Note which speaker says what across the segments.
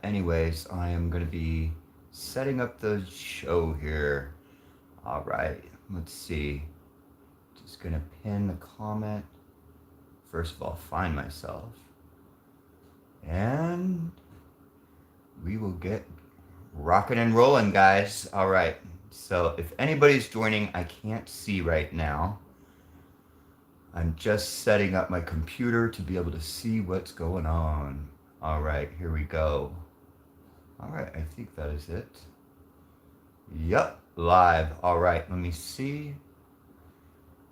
Speaker 1: anyways, I am going to be setting up the show here. All right, let's see. Just going to pin the comment. First of all, find myself. And we will get rocking and rolling, guys. All right. So if anybody's joining, I can't see right now. I'm just setting up my computer to be able to see what's going on. All right, here we go. All right, I think that is it. Yep, live. All right, let me see.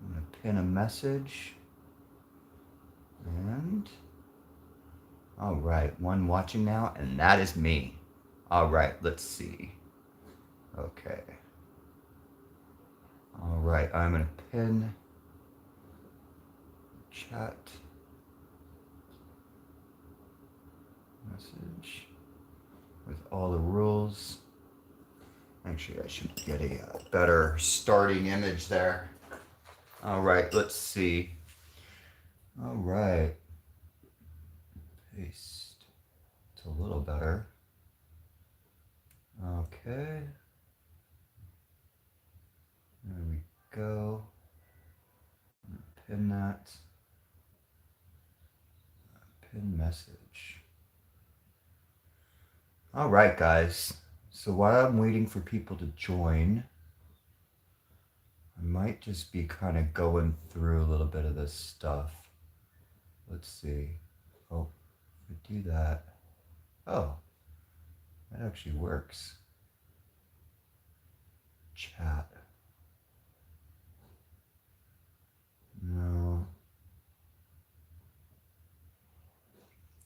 Speaker 1: I'm going to pin a message. And, all right, one watching now, and that is me. All right, let's see. Okay. All right, I'm going to pin chat message with all the rules. Actually, I should get a better starting image there. All right, let's see. All right. Paste. It's a little better. Okay. There we go. Pin that. Pin message. All right, guys. So while I'm waiting for people to join, I might just be kind of going through a little bit of this stuff. Let's see. Oh, if I do that. Oh, that actually works. Chat. No.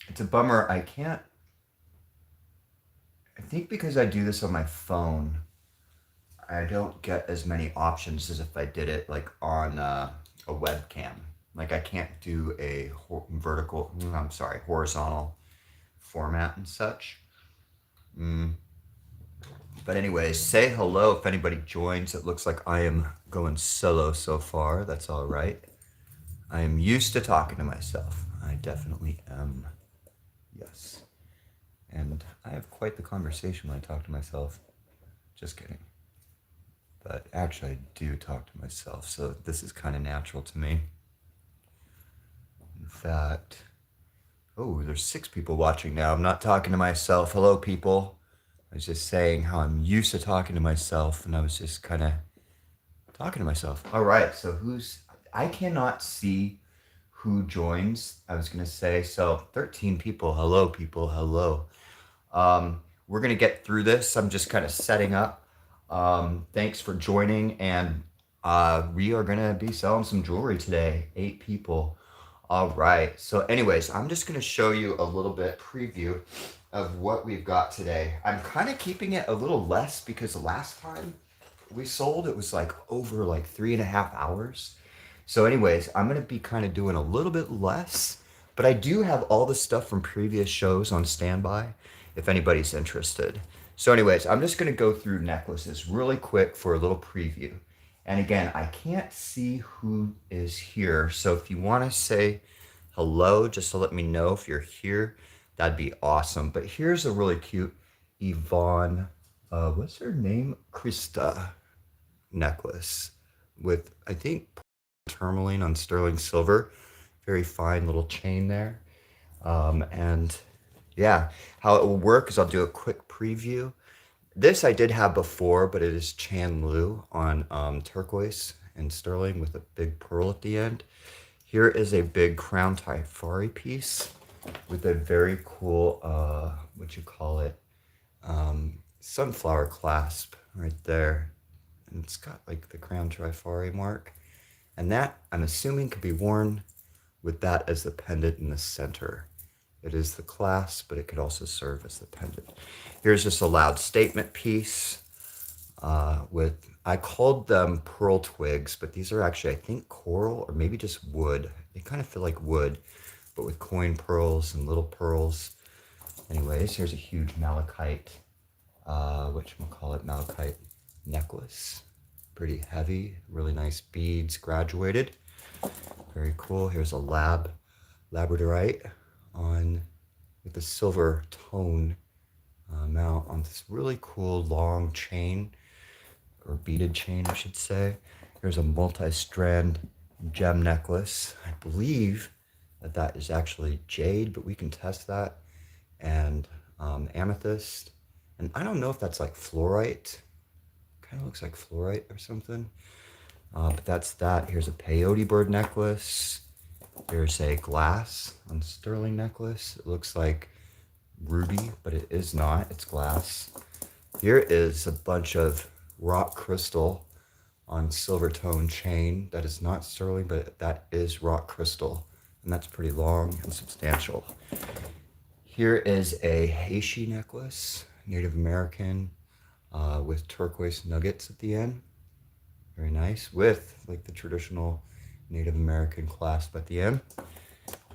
Speaker 1: It's a bummer. I can't. I think because I do this on my phone, I don't get as many options as if I did it like on a webcam. Like I can't do a horizontal format and such. But anyways, say hello if anybody joins. It looks like I am going solo so far. That's all right. I am used to talking to myself. I definitely am. Yes. And I have quite the conversation when I talk to myself. Just kidding. But actually, I do talk to myself, so this is kind of natural to me. In fact, oh, there's 6 people watching now. I'm not talking to myself. Hello, people. I was just saying how I'm used to talking to myself, and I was just kind of talking to myself. All right, so I cannot see who joins. I was going to say, so 13 people. Hello, people. Hello. We're going to get through this. I'm just kind of setting up. Thanks for joining, and we are going to be selling some jewelry today. 8 people. All right. So anyways, I'm just going to show you a little bit preview of what we've got today. I'm kind of keeping it a little less because the last time we sold, it was like over like 3.5 hours. So anyways, I'm going to be kind of doing a little bit less, but I do have all the stuff from previous shows on standby if anybody's interested. So anyways, I'm just going to go through necklaces really quick for a little preview. And again, I can't see who is here. So if you want to say hello, just to let me know if you're here, that'd be awesome. But here's a really cute Yvonne, what's her name? Krista necklace with, I think, tourmaline on sterling silver. Very fine little chain there. And yeah, how it will work is I'll do a quick preview. This I did have before, but it is Chandlu on turquoise and sterling with a big pearl at the end. Here is a big crown Typhari piece with a very cool, what you call it, sunflower clasp right there. And it's got like the crown Typhari mark. And that, I'm assuming, could be worn with that as the pendant in the center. It is the clasp, but it could also serve as the pendant. Here's just a loud statement piece with, I called them pearl twigs, but these are actually, I think, coral or maybe just wood. They kind of feel like wood, but with coin pearls and little pearls. Anyways, here's a huge malachite, malachite necklace. Pretty heavy, really nice beads, graduated. Very cool. Here's a labradorite on with a silver tone mount on this really cool long chain, or beaded chain, I should say. Here's a multi-strand gem necklace. I believe that that is actually jade, but we can test that. And amethyst. And I don't know if that's like fluorite. Kind of looks like fluorite or something. But that's that. Here's a peyote bird necklace. Here's a glass on sterling necklace. It looks like ruby, but it is not. It's glass. Here is a bunch of rock crystal on silver tone chain. That is not sterling, but that is rock crystal. And that's pretty long and substantial. Here is a Heishi necklace, Native American, with turquoise nuggets at the end. Very nice, with like the traditional Native American clasp at the end.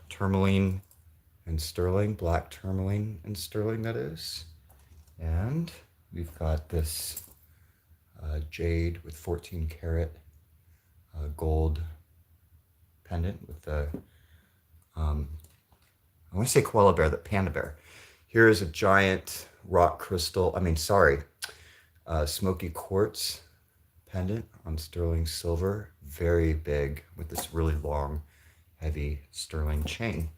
Speaker 1: Tourmaline and sterling, black tourmaline and sterling, that is. And we've got this jade with 14 karat gold pendant with the, I want to say koala bear, the panda bear. Here is a giant rock crystal, smoky quartz pendant on sterling silver, very big, with this really long, heavy sterling chain.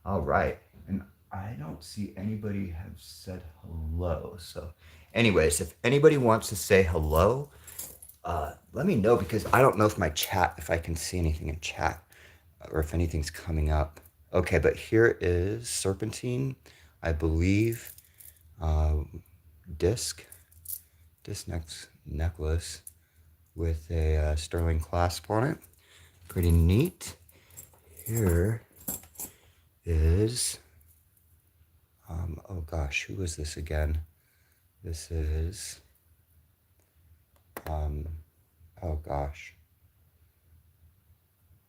Speaker 1: All right, and I don't see anybody have said hello. So anyways, if anybody wants to say hello, let me know, because I don't know if my chat, if I can see anything in chat or if anything's coming up. Okay, but here is serpentine, I believe, disc necklace with a sterling clasp on it. Pretty neat. Here is, oh gosh, who is this again? This is, oh gosh,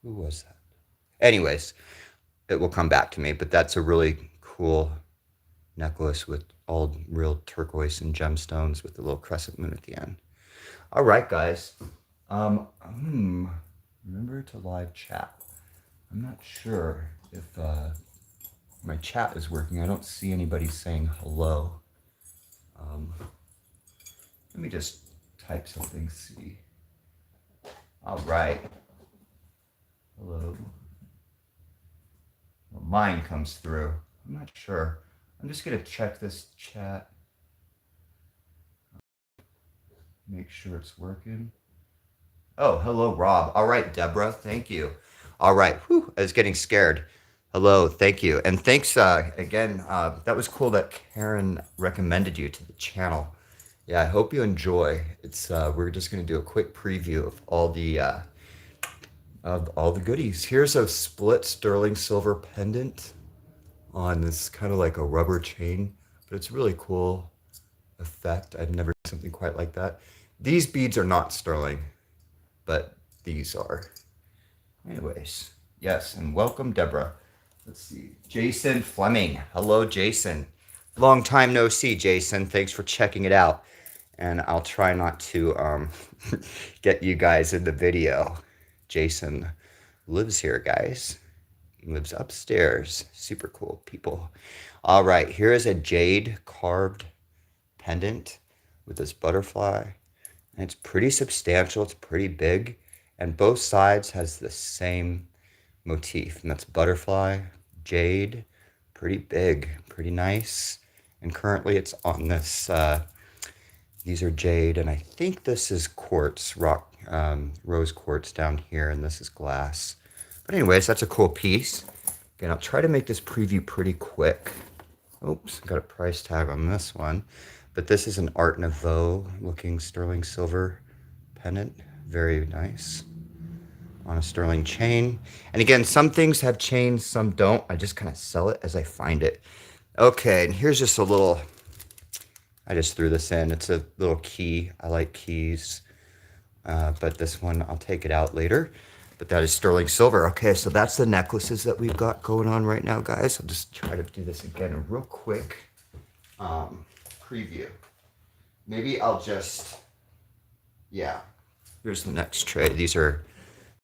Speaker 1: who was that? Anyways, it will come back to me, but that's a really cool necklace with all real turquoise and gemstones with the little crescent moon at the end. All right, guys. Remember to live chat. I'm not sure if my chat is working. I don't see anybody saying hello. Let me just type something, see. All right. Hello. Well, mine comes through. I'm not sure. I'm just gonna check this chat. Make sure it's working. Oh, hello, Rob. All right, Deborah, thank you. All right, whew, I was getting scared. Hello, thank you. And thanks again. That was cool that Karen recommended you to the channel. Yeah, I hope you enjoy. It's we're just gonna do a quick preview of all the goodies. Here's a split sterling silver pendant on this kind of like a rubber chain, but it's really cool effect. I've never seen something quite like that. These beads are not sterling, but these are. Anyways, yes, and welcome, Deborah. Let's see, Jason Fleming. Hello, Jason. Long time no see, Jason. Thanks for checking it out. And I'll try not to get you guys in the video. Jason lives here, guys. He lives upstairs. Super cool people. All right, here is a jade carved pendant with this butterfly. And it's pretty substantial. It's pretty big. And both sides has the same motif. And that's butterfly, jade, pretty big, pretty nice. And currently it's on this, these are jade. And I think this is quartz, rock, rose quartz down here. And this is glass. But anyways, that's a cool piece. Again, I'll try to make this preview pretty quick. Oops, got a price tag on this one. But this is an Art Nouveau looking sterling silver pendant. Very nice. On a sterling chain. And again, some things have chains, some don't. I just kind of sell it as I find it. Okay, and here's just a little, I just threw this in. It's a little key. I like keys. But this one, I'll take it out later. But that is sterling silver. Okay, so that's the necklaces that we've got going on right now, guys. I'll just try to do this again real quick. Preview. Maybe I'll just, yeah. Here's the next tray. These are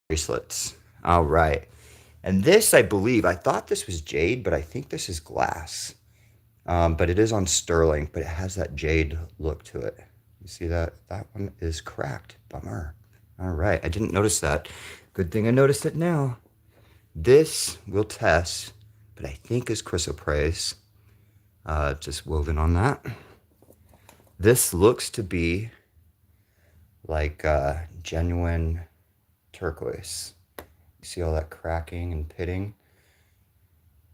Speaker 1: bracelets. All right. And this, I believe, I thought this was jade, but I think this is glass. But it is on sterling, but it has that jade look to it. You see that? That one is cracked. Bummer. All right, I didn't notice that. Good thing I noticed it now. This we'll test, but I think is chrysoprase. Just woven on that. This looks to be like genuine turquoise. You see all that cracking and pitting?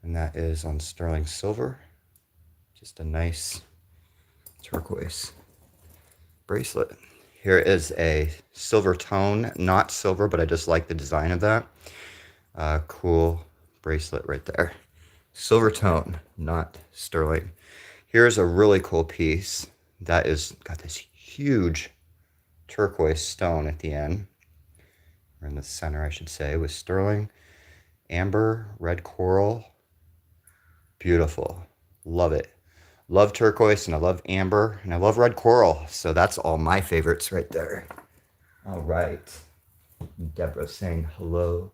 Speaker 1: And that is on sterling silver. Just a nice turquoise bracelet. Here is a silver tone, not silver, but I just like the design of that. Cool bracelet right there. Silver tone, not sterling. Here's a really cool piece that is got this huge turquoise stone at the end, or in the center, I should say, with sterling, amber, red coral. Beautiful. Love it. Love turquoise, and I love amber, and I love red coral. So that's all my favorites right there. All right. Deborah saying hello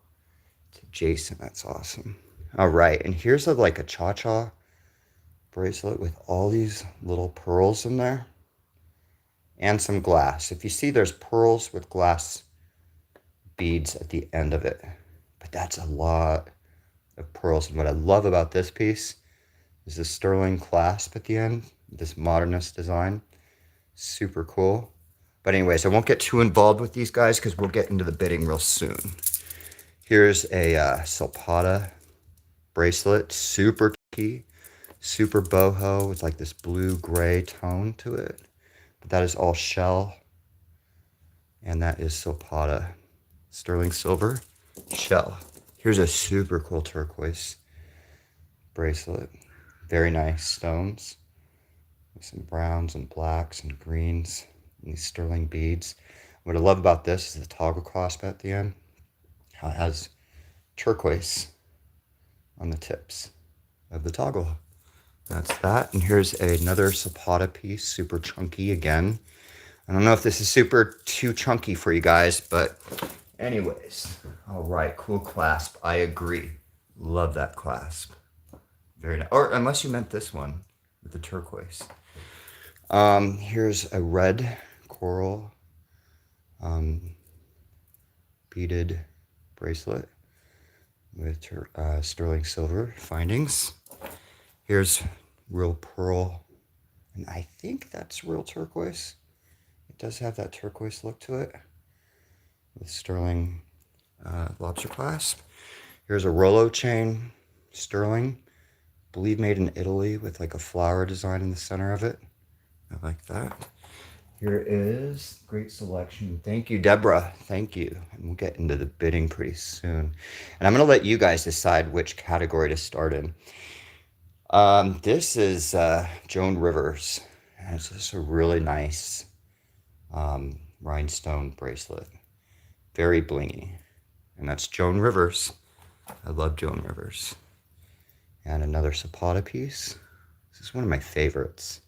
Speaker 1: to Jason. That's awesome. All right. And here's like a cha-cha bracelet with all these little pearls in there and some glass. If you see, there's pearls with glass beads at the end of it. But that's a lot of pearls. And what I love about this piece is this sterling clasp at the end, this modernist design. Super cool. But anyways, I won't get too involved with these guys because we'll get into the bidding real soon. Here's a Silpada bracelet, super key, super boho with like this blue-gray tone to it. But that is all shell, and that is Silpada, sterling silver, shell. Here's a super cool turquoise bracelet. Very nice stones with some browns and blacks and greens and these sterling beads. What I love about this is the toggle clasp at the end. How it has turquoise on the tips of the toggle. That's that. And here's another Silpada piece, super chunky again. I don't know if this is super too chunky for you guys, but anyways. All right, cool clasp. I agree. Love that clasp. Very nice. Or unless you meant this one with the turquoise. Here's a red coral beaded bracelet with sterling silver findings. Here's real pearl, and I think that's real turquoise. It does have that turquoise look to it with sterling lobster clasp. Here's a Rollo chain, sterling, I believe made in Italy with like a flower design in the center of it. I like that. Here is great selection. Thank you, Deborah. Thank you. And we'll get into the bidding pretty soon. And I'm going to let you guys decide which category to start in. This is Joan Rivers. And it's just a really nice rhinestone bracelet. Very blingy. And that's Joan Rivers. I love Joan Rivers. And another Silpada piece. This is one of my favorites.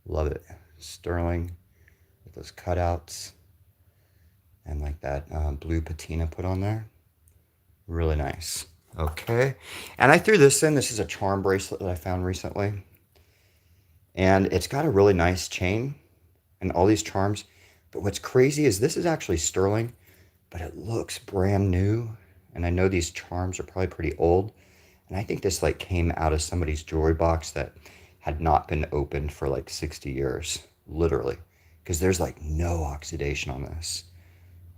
Speaker 1: Love it. Sterling with those cutouts and like that blue patina put on there. Really nice. Okay. And I threw this in. This is a charm bracelet that I found recently. And it's got a really nice chain and all these charms. But what's crazy is this is actually sterling, but it looks brand new. And I know these charms are probably pretty old. And I think this like came out of somebody's jewelry box that had not been opened for like 60 years, literally. Because there's like no oxidation on this.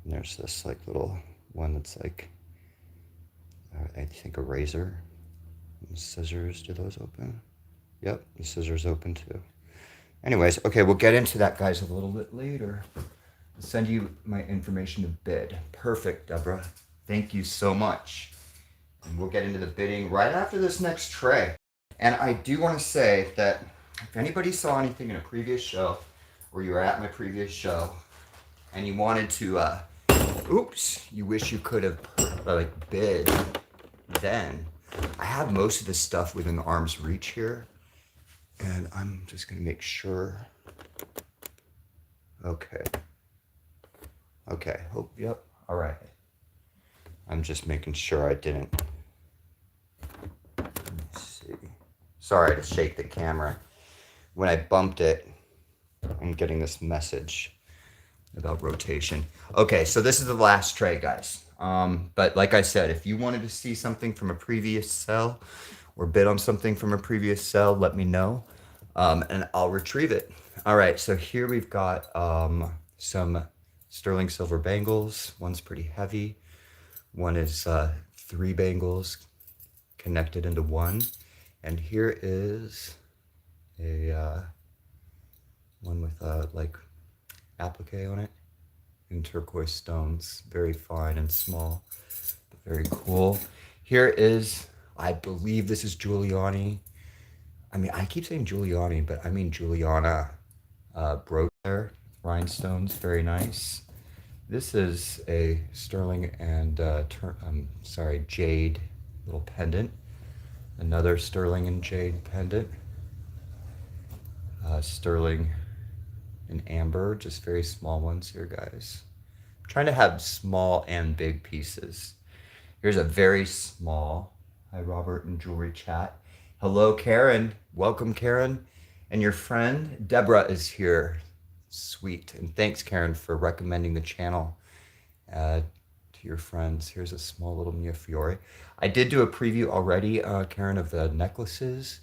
Speaker 1: And there's this like little one that's like, I think a razor. And scissors, do those open? Yep, the scissors open too. Anyways, okay, we'll get into that, guys, a little bit later. I'll send you my information to bid. Perfect, Deborah. Thank you so much. And we'll get into the bidding right after this next tray. And I do want to say that if anybody saw anything in a previous show, or you were at my previous show, and you wanted to, you wish you could have like bid then, I have most of this stuff within arm's reach here. And I'm just going to make sure. Okay. Oh, yep. All right. I'm just making sure I didn't. Let me see. Sorry to shake the camera. When I bumped it, I'm getting this message about rotation. Okay, so this is the last tray, guys. But like I said, if you wanted to see something from a previous sell or bid on something from a previous sell, let me know, and I'll retrieve it. All right, so here we've got some sterling silver bangles. One's pretty heavy. One is 3 bangles connected into one. And here is a one with like applique on it in turquoise stones. Very fine and small, but very cool. Here is, I believe this is Giuliani. I mean, I keep saying Giuliani, but I mean Juliana brooch there. Rhinestones, very nice. This is a sterling and jade little pendant. Another sterling and jade pendant. Sterling and amber, just very small ones here, guys. I'm trying to have small and big pieces. Here's a very small. Hi, Robert and Jewelry Chat. Hello, Karen. Welcome, Karen. And your friend Deborah is here. Sweet. And thanks, Karen, for recommending the channel to your friends. Here's a small little Mia Fiore. I did do a preview already, Karen, of the necklaces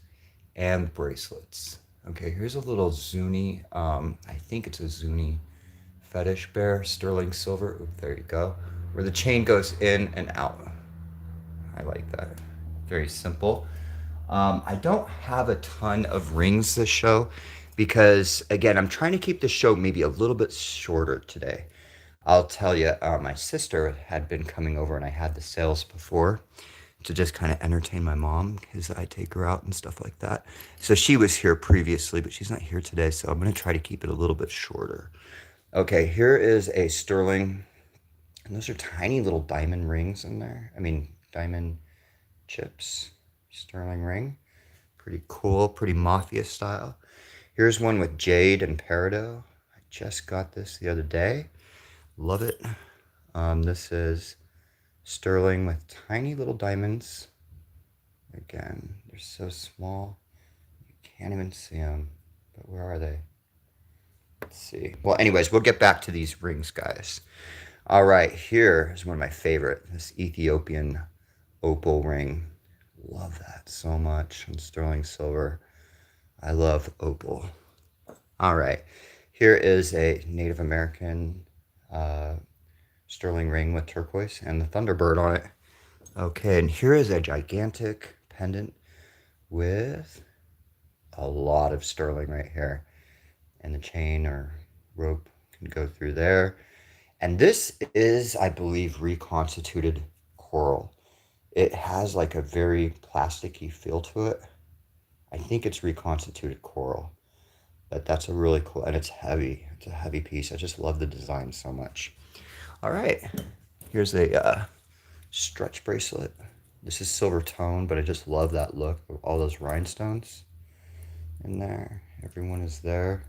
Speaker 1: and bracelets. Okay, here's a little Zuni. I think it's a Zuni fetish bear, sterling silver. Ooh, there you go. Where the chain goes in and out. I like that. Very simple. I don't have a ton of rings this show because, again, I'm trying to keep the show maybe a little bit shorter today. I'll tell you, my sister had been coming over and I had the sales before to just kind of entertain my mom because I take her out and stuff like that. So she was here previously, but she's not here today. So I'm going to try to keep it a little bit shorter. Okay, here is a sterling. And those are tiny little diamond rings in there. I mean, diamond chips. Sterling ring. Pretty cool, pretty mafia style. Here's one with jade and peridot. I just got this the other day. Love it. This is sterling with tiny little diamonds. Again, they're so small. You can't even see them. But where are they? Let's see. Well, anyways, we'll get back to these rings, guys. All right, here is one of my favorite. This Ethiopian opal ring. Love that so much. And sterling silver. I love opal. All right. Here is a Native American sterling ring with turquoise and the Thunderbird on it. Okay, and here is a gigantic pendant with a lot of sterling right here. And the chain or rope can go through there. And this is, I believe, reconstituted coral. It has like a very plasticky feel to it. I think it's reconstituted coral. But that's a really cool, and it's heavy. It's a heavy piece. I just love the design so much. All right, here's a stretch bracelet. This is silver tone, but I just love that look of all those rhinestones in there. Everyone is there.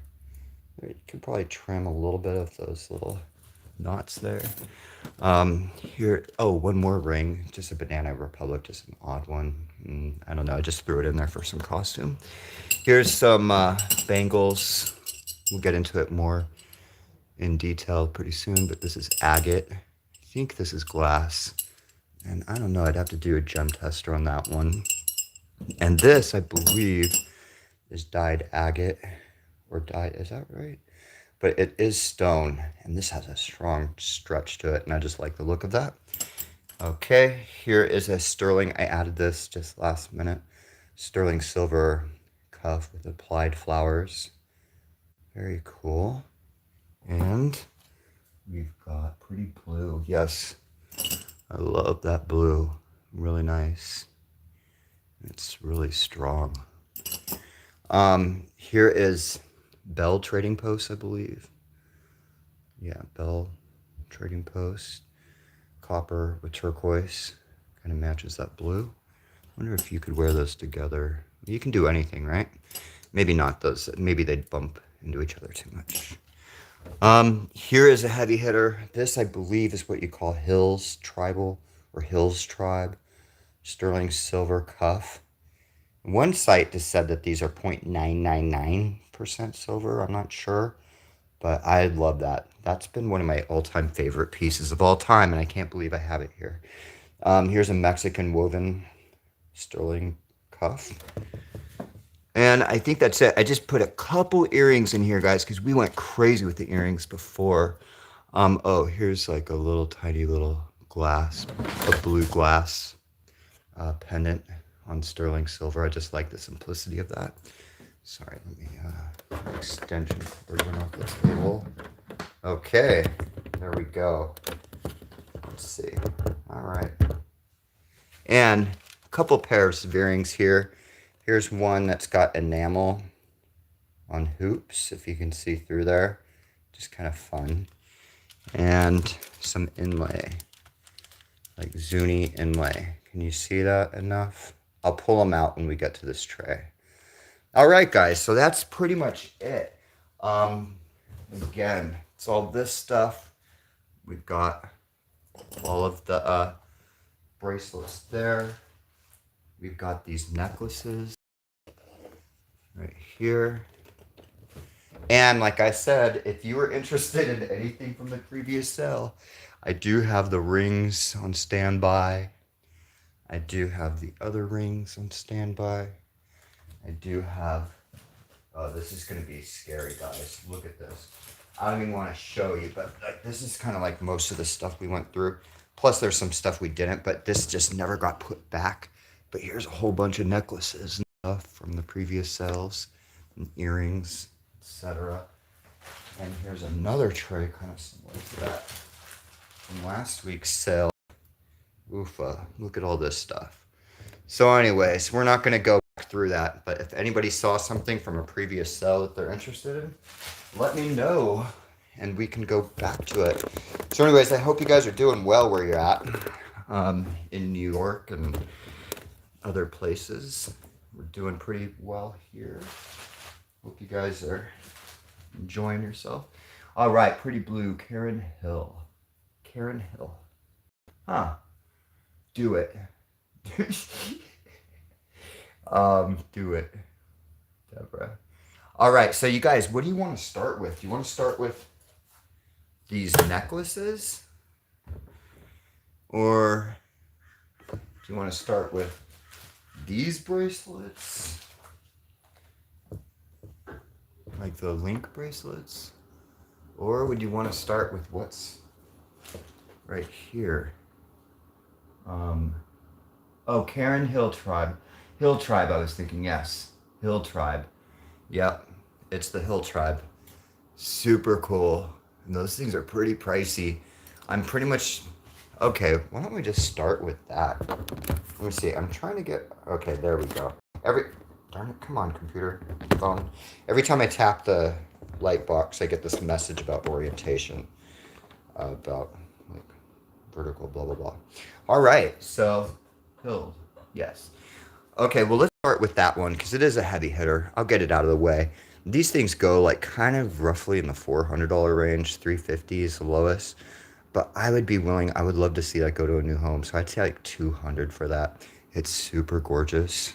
Speaker 1: You can probably trim a little bit of those little knots there. Here, oh, one more ring, just a Banana Republic, just an odd one. I don't know, I just threw it in there for some costume. Here's some bangles. We'll get into it more in detail pretty soon, but this is agate. I think this is glass. And I don't know, I'd have to do a gem tester on that one. And this, I believe, is dyed agate, or dyed, is that right? But it is stone, and this has a strong stretch to it, and I just like the look of that. Okay, here is a sterling. I added this just last minute. Sterling silver cuff with applied flowers. Very cool. And we've got pretty blue. Yes, I love that blue. Really nice. It's really strong. Here is Bell Trading Post, I believe. Yeah, Bell Trading Post. Copper with turquoise. Kind of matches that blue. I wonder if you could wear those together. You can do anything, right? Maybe not those. Maybe they'd bump into each other too much. Here is a heavy hitter. This, I believe, is what you call Hills Tribal or Hills Tribe. Sterling silver cuff. One site just said that these are 0.999% silver. I'm not sure, but I love that. That's been one of my all-time favorite pieces of all time, and I can't believe I have it here. Here's a Mexican woven sterling cuff. And I think that's it. I just put a couple earrings in here, guys, because we went crazy with the earrings before. Oh, here's like a little tiny little glass, a blue glass pendant on sterling silver. I just like the simplicity of that. Sorry, let me extension cord went off the table. Okay, there we go. Let's see. All right. And a couple pairs of earrings here. Here's one that's got enamel on hoops, if you can see through there. Just kind of fun. And some inlay, like Zuni inlay. Can you see that enough? I'll pull them out when we get to this tray. All right, guys, so that's pretty much it. Again, it's all this stuff. We've got all of the bracelets there. We've got these necklaces right here. And like I said, if you were interested in anything from the previous sale, I do have the rings on standby. I do have the other rings on standby. I do have, oh, this is going to be scary, guys. Look at this. I don't even want to show you, but like, this is kind of like most of the stuff we went through. Plus, there's some stuff we didn't, but this just never got put back. But here's a whole bunch of necklaces and stuff from the previous sales, and earrings, etc. And here's another tray kind of similar to that from last week's sale. Oofa, look at all this stuff. So anyways, we're not going to go back through that, but if anybody saw something from a previous sale that they're interested in, let me know and we can go back to it. So anyways, I hope you guys are doing well where you're at in New York and other places. We're doing pretty well here. Hope you guys are enjoying yourself. All right, pretty blue, Karen Hill. Karen Hill. Huh. Do it. Do it, Deborah. All right, so you guys, what do you want to start with? Do you want to start with these necklaces? Or do you want to start with these bracelets? Like the link bracelets? Or would you want to start with what's right here? Oh, Karen Hill Tribe. Hill Tribe, I was thinking, yes. Hill Tribe. Yep, it's the Hill Tribe. Super cool. And those things are pretty pricey. I'm pretty much... Okay, why don't we just start with that? Let me see. I'm trying to get... Okay, there we go. Darn it, come on, computer. Phone. Every time I tap the light box, I get this message about orientation. About, like, vertical, blah, blah, blah. All right, so... Hill. Yes. Okay, well, let's start with that one because it is a heavy hitter. I'll get it out of the way. These things go like kind of roughly in the $400 range. $350 is the lowest. But I would love to see that go to a new home. So I'd say like $200 for that. It's super gorgeous.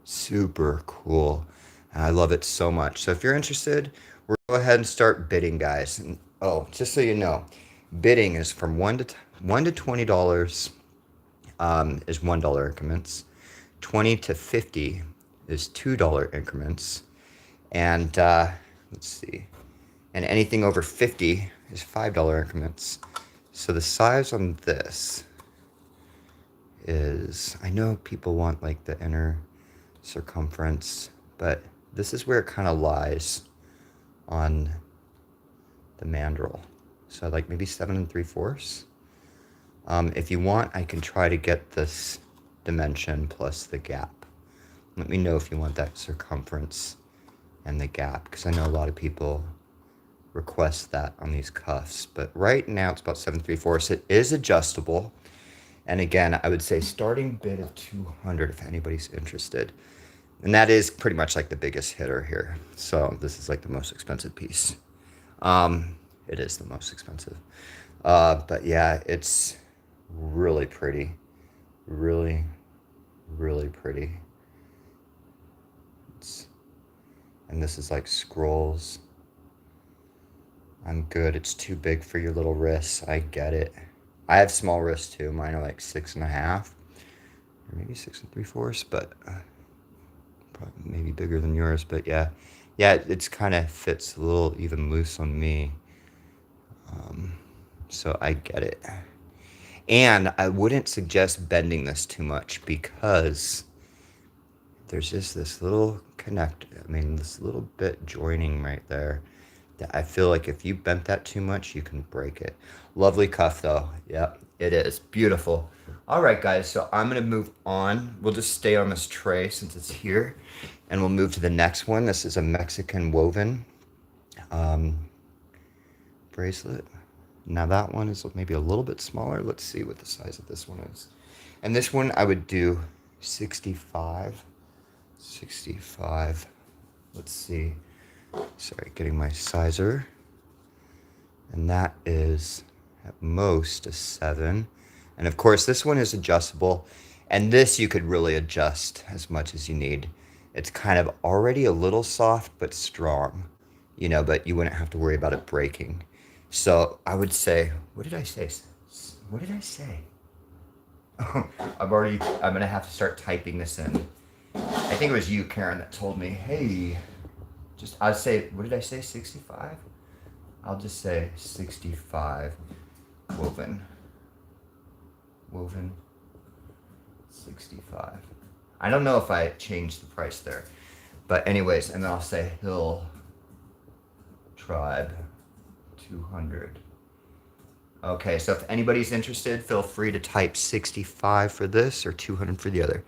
Speaker 1: Super cool. And I love it so much. So if you're interested, we'll go ahead and start bidding, guys. And, oh, just so you know, bidding is from $1 to $20 is $1 increments. 20 to 50 is $2 increments. And let's see. And anything over 50 is $5 increments. So the size on this is, I know people want like the inner circumference, but this is where it kind of lies on the mandrel. So like maybe 7 3/4. If you want, I can try to get this dimension plus the gap. Let me know if you want that circumference and the gap, because I know a lot of people request that on these cuffs. But right now it's about 7 3/4. It is adjustable. And again, I would say starting bid of $200 if anybody's interested. And that is pretty much like the biggest hitter here. So this is like the most expensive piece. It is the most expensive. But yeah, it's really pretty. Really, really pretty. And this is like scrolls. I'm good. It's too big for your little wrists. I get it. I have small wrists too. Mine are like 6.5, or maybe 6 3/4, but probably maybe bigger than yours. But yeah, it's kind of fits a little even loose on me. So I get it. And I wouldn't suggest bending this too much because there's just this little this little bit joining right there that I feel like if you bent that too much, you can break it. Lovely cuff though. Yep, it is beautiful. All right, guys, so I'm gonna move on. We'll just stay on this tray since it's here, and we'll move to the next one. This is a Mexican woven bracelet. Now that one is maybe a little bit smaller. Let's see what the size of this one is. And this one I would do 65. 65. Let's see. Sorry, getting my sizer. And that is at most a 7. And of course, this one is adjustable. And this you could really adjust as much as you need. It's kind of already a little soft, but strong, but you wouldn't have to worry about it breaking. So I would say, what did I say? What did I say? I'm going to have to start typing this in. I think it was you, Karen, that told me, hey, I'd say, what did I say, 65? I'll just say 65 woven. Woven 65. I don't know if I changed the price there. But anyways, and then I'll say Hill Tribe 200. Okay, so if anybody's interested, feel free to type 65 for this or 200 for the other.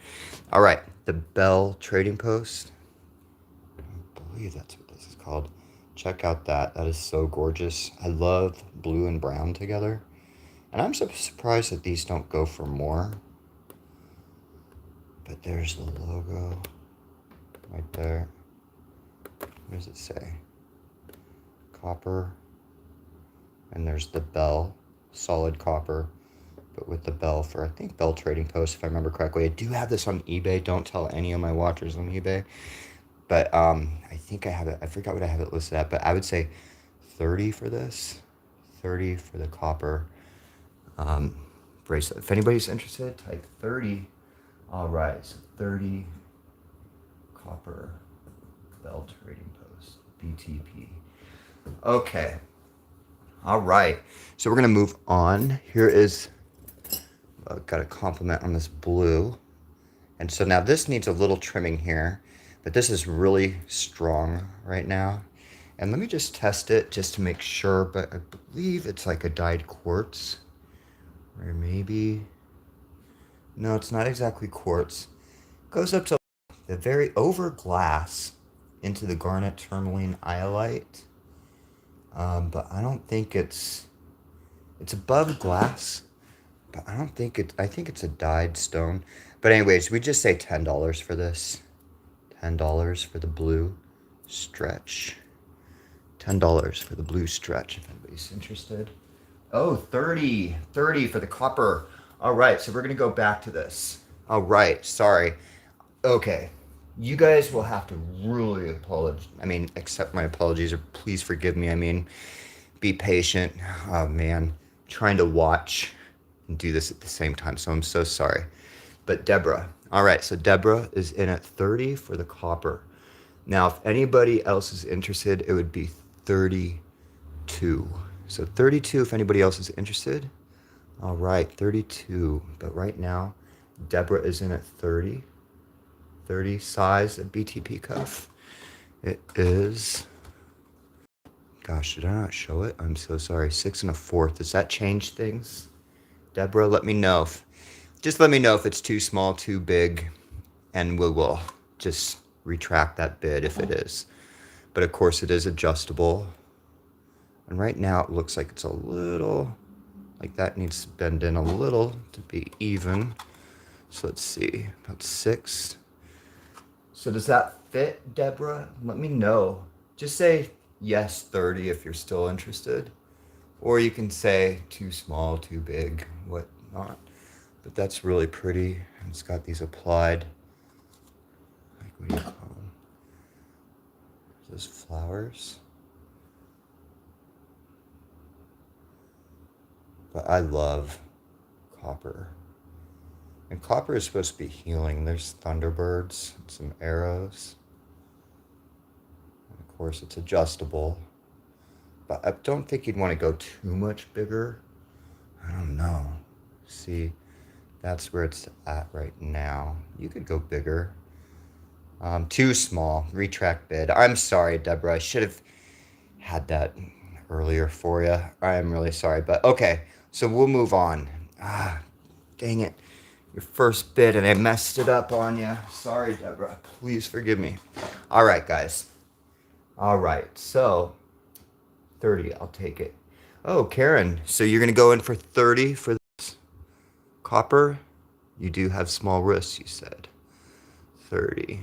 Speaker 1: All right, the Bell Trading Post. I believe that's what this is called. Check out that. That is so gorgeous. I love blue and brown together. And I'm so surprised that these don't go for more. But there's the logo right there. What does it say? Copper. And there's the Bell, solid copper, but with the Bell for, I think, Bell Trading Post, if I remember correctly. I do have this on eBay. Don't tell any of my watchers on eBay. But I think I have it. I forgot what I have it listed at, but I would say 30 for this. 30 for the copper bracelet. If anybody's interested, type 30. All right, so 30 copper Bell Trading Post, BTP. Okay. All right, so we're gonna move on. Here is, got a compliment on this blue. And so now this needs a little trimming here, but this is really strong right now. And let me just test it just to make sure, but I believe it's like a dyed quartz, or maybe, no, it's not exactly quartz. It goes up to the very over glass into the garnet tourmaline iolite. But I don't think it's above glass, but I don't think I think it's a dyed stone. But anyways, we just say $10 for this. $10 for the blue stretch. $10 for the blue stretch, if anybody's interested. Oh, 30 for the copper. All right, so we're gonna go back to this. All right, sorry. Okay, you guys will have to really accept my apologies, or please forgive me. Be patient. Oh man, trying to watch and do this at the same time, so I'm so sorry. But Deborah, all right, so Deborah is in at 30 for the copper. Now, if anybody else is interested, it would be 32. So 32 if anybody else is interested. All right, 32. But right now, Deborah is in at 30. 30 size of BTP cuff. It is, gosh, did I not show it? I'm so sorry. 6 1/4. Does that change things? Deborah, let me know if it's too small, too big, and we will just retract that bid if it is. But of course, it is adjustable. And right now, it looks like it's a little, like that needs to bend in a little to be even. So let's see, about 6. So does that fit, Deborah? Let me know. Just say yes, 30 if you're still interested. Or you can say too small, too big, whatnot. But that's really pretty. And it's got these applied, like, what do you call them? Those flowers. But I love copper. And copper is supposed to be healing. There's thunderbirds, and some arrows. And of course, it's adjustable. But I don't think you'd want to go too much bigger. I don't know. See, that's where it's at right now. You could go bigger. Too small. Retract bid. I'm sorry, Deborah. I should have had that earlier for you. I am really sorry. But okay, so we'll move on. Dang it. Your first bid and I messed it up on you. Sorry, Deborah. Please forgive me. All right, guys. All right, so 30, I'll take it. Oh, Karen, so you're going to go in for 30 for this copper? You do have small wrists, you said. 30.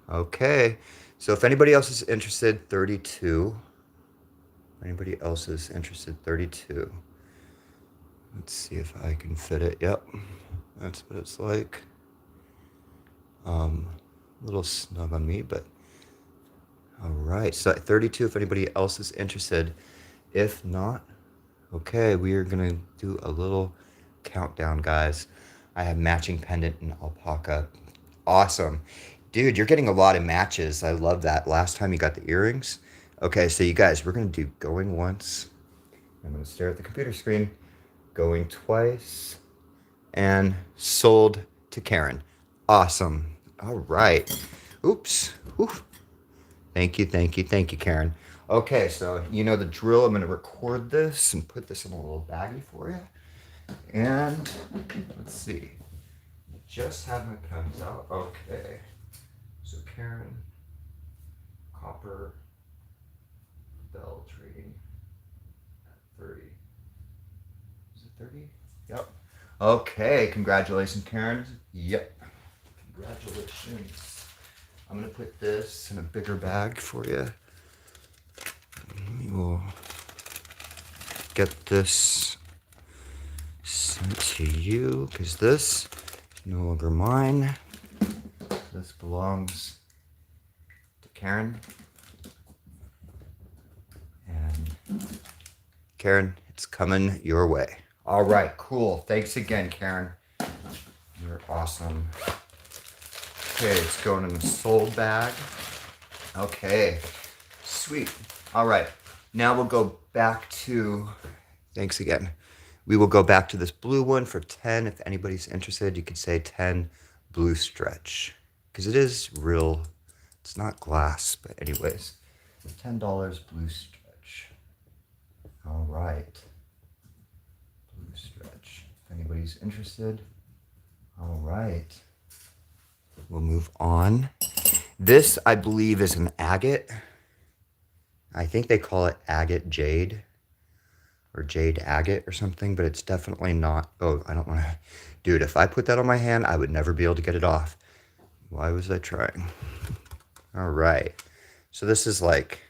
Speaker 1: Okay. So if anybody else is interested, 32. Anybody else is interested, 32. Let's see if I can fit it. Yep. That's what it's like. A little snug on me, but all right. So 32 if anybody else is interested. If not, okay, we are going to do a little countdown, guys. I have matching pendant and alpaca. Awesome. Dude, you're getting a lot of matches. I love that. Last time you got the earrings. Okay, so you guys, we're going to do going once. I'm going to stare at the computer screen. Going twice. And sold to Karen. Awesome. All right. Oops. Oof. Thank you, Karen. Okay, so you know the drill. I'm going to record this and put this in a little baggie for you. And let's see. Just have my pens out. Okay. So Karen, copper, bell trading at 30. Is it 30? Yep. Okay, congratulations, Karen. Yep. Congratulations. I'm going to put this in a bigger bag for you. We will get this sent to you because this is no longer mine. This belongs to Karen. And Karen, it's coming your way. All right, cool. Thanks again, Karen. You're awesome. Okay, it's going in the sold bag. Okay, sweet. All right, now we'll go back to, thanks again. We will go back to this blue one for 10. If anybody's interested, you could say 10 blue stretch. Because it is real, it's not glass, but anyways. $10 blue stretch. All right. Blue stretch. If anybody's interested. All right. We'll move on. This, I believe, is an agate. I think they call it agate jade or jade agate or something, but it's definitely not. Oh, I don't want to. Dude, if I put that on my hand, I would never be able to get it off. Why was I trying? All right. So this is like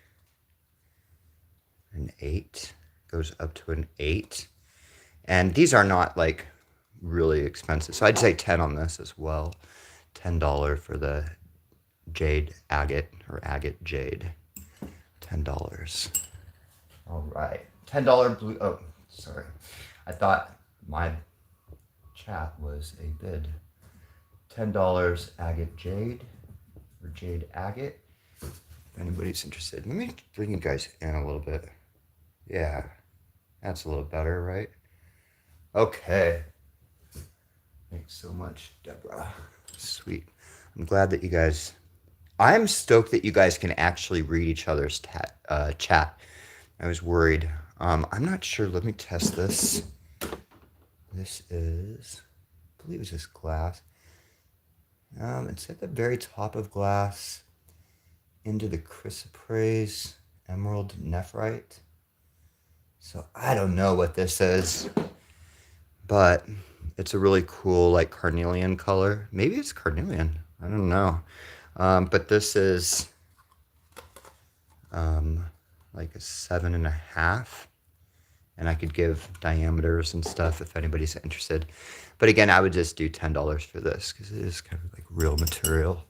Speaker 1: an 8. Goes up to an 8. And these are not like really expensive. So I'd say 10 on this as well. $10 for the jade agate or agate jade. $10. All right. $10 blue. Oh, sorry. I thought my chat was a bid. $10 agate jade or jade agate. If anybody's interested. Let me bring you guys in a little bit. Yeah. That's a little better, right? Okay. Thanks so much, Deborah. Sweet. I'm glad that you guys... I'm stoked that you guys can actually read each other's chat. I was worried. I'm not sure. Let me test this. This is... I believe it's this glass. It's at the very top of glass. Into the chrysoprase emerald nephrite. So I don't know what this is. But it's a really cool, like, carnelian color. Maybe it's carnelian. I don't know. But this is like a 7.5. And I could give diameters and stuff if anybody's interested. But again, I would just do $10 for this because it is kind of like real material.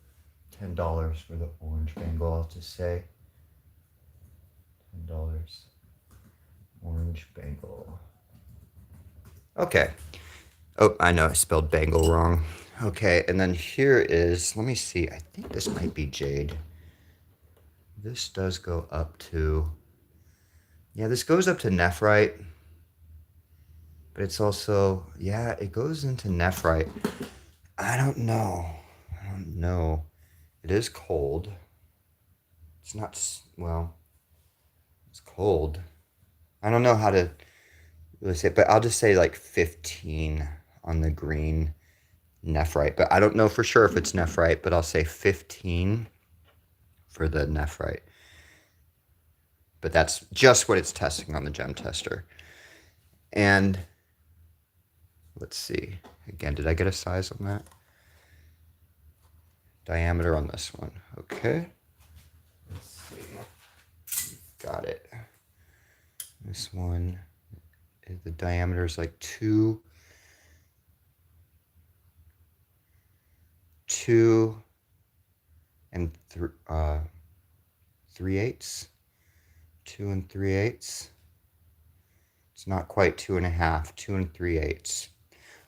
Speaker 1: $10 for the orange bangle, I'll just say. $10. Orange bangle. Okay. Oh, I know I spelled bangle wrong. Okay, and then here is, let me see, I think this might be jade. This does go up to, yeah, this goes up to nephrite, but it's also, yeah, it goes into nephrite. I don't know. I don't know. It is cold. It's not, well, it's cold. I don't know how to really say it, but I'll just say like 15 on the green nephrite. But I don't know for sure if it's nephrite, but I'll say 15 for the nephrite. But that's just what it's testing on the gem tester. And let's see. Again, did I get a size on that? Diameter on this one. Okay. Let's see. Got it. This one, the diameter is like 2 and 3/8. 2 and 3/8. It's not quite 2.5, 2 and 3/8.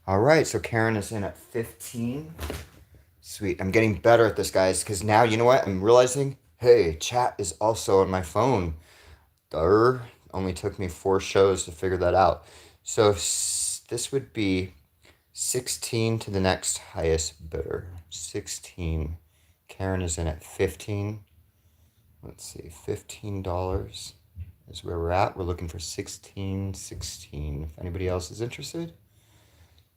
Speaker 1: All right, so Karen is in at 15. Sweet. I'm getting better at this, guys, because now, you know what? I'm realizing, hey, chat is also on my phone. Only took me 4 shows to figure that out. So this would be 16 to the next highest bidder. 16. Karen is in at 15. Let's see, $15 is where we're at. We're looking for 16. If anybody else is interested,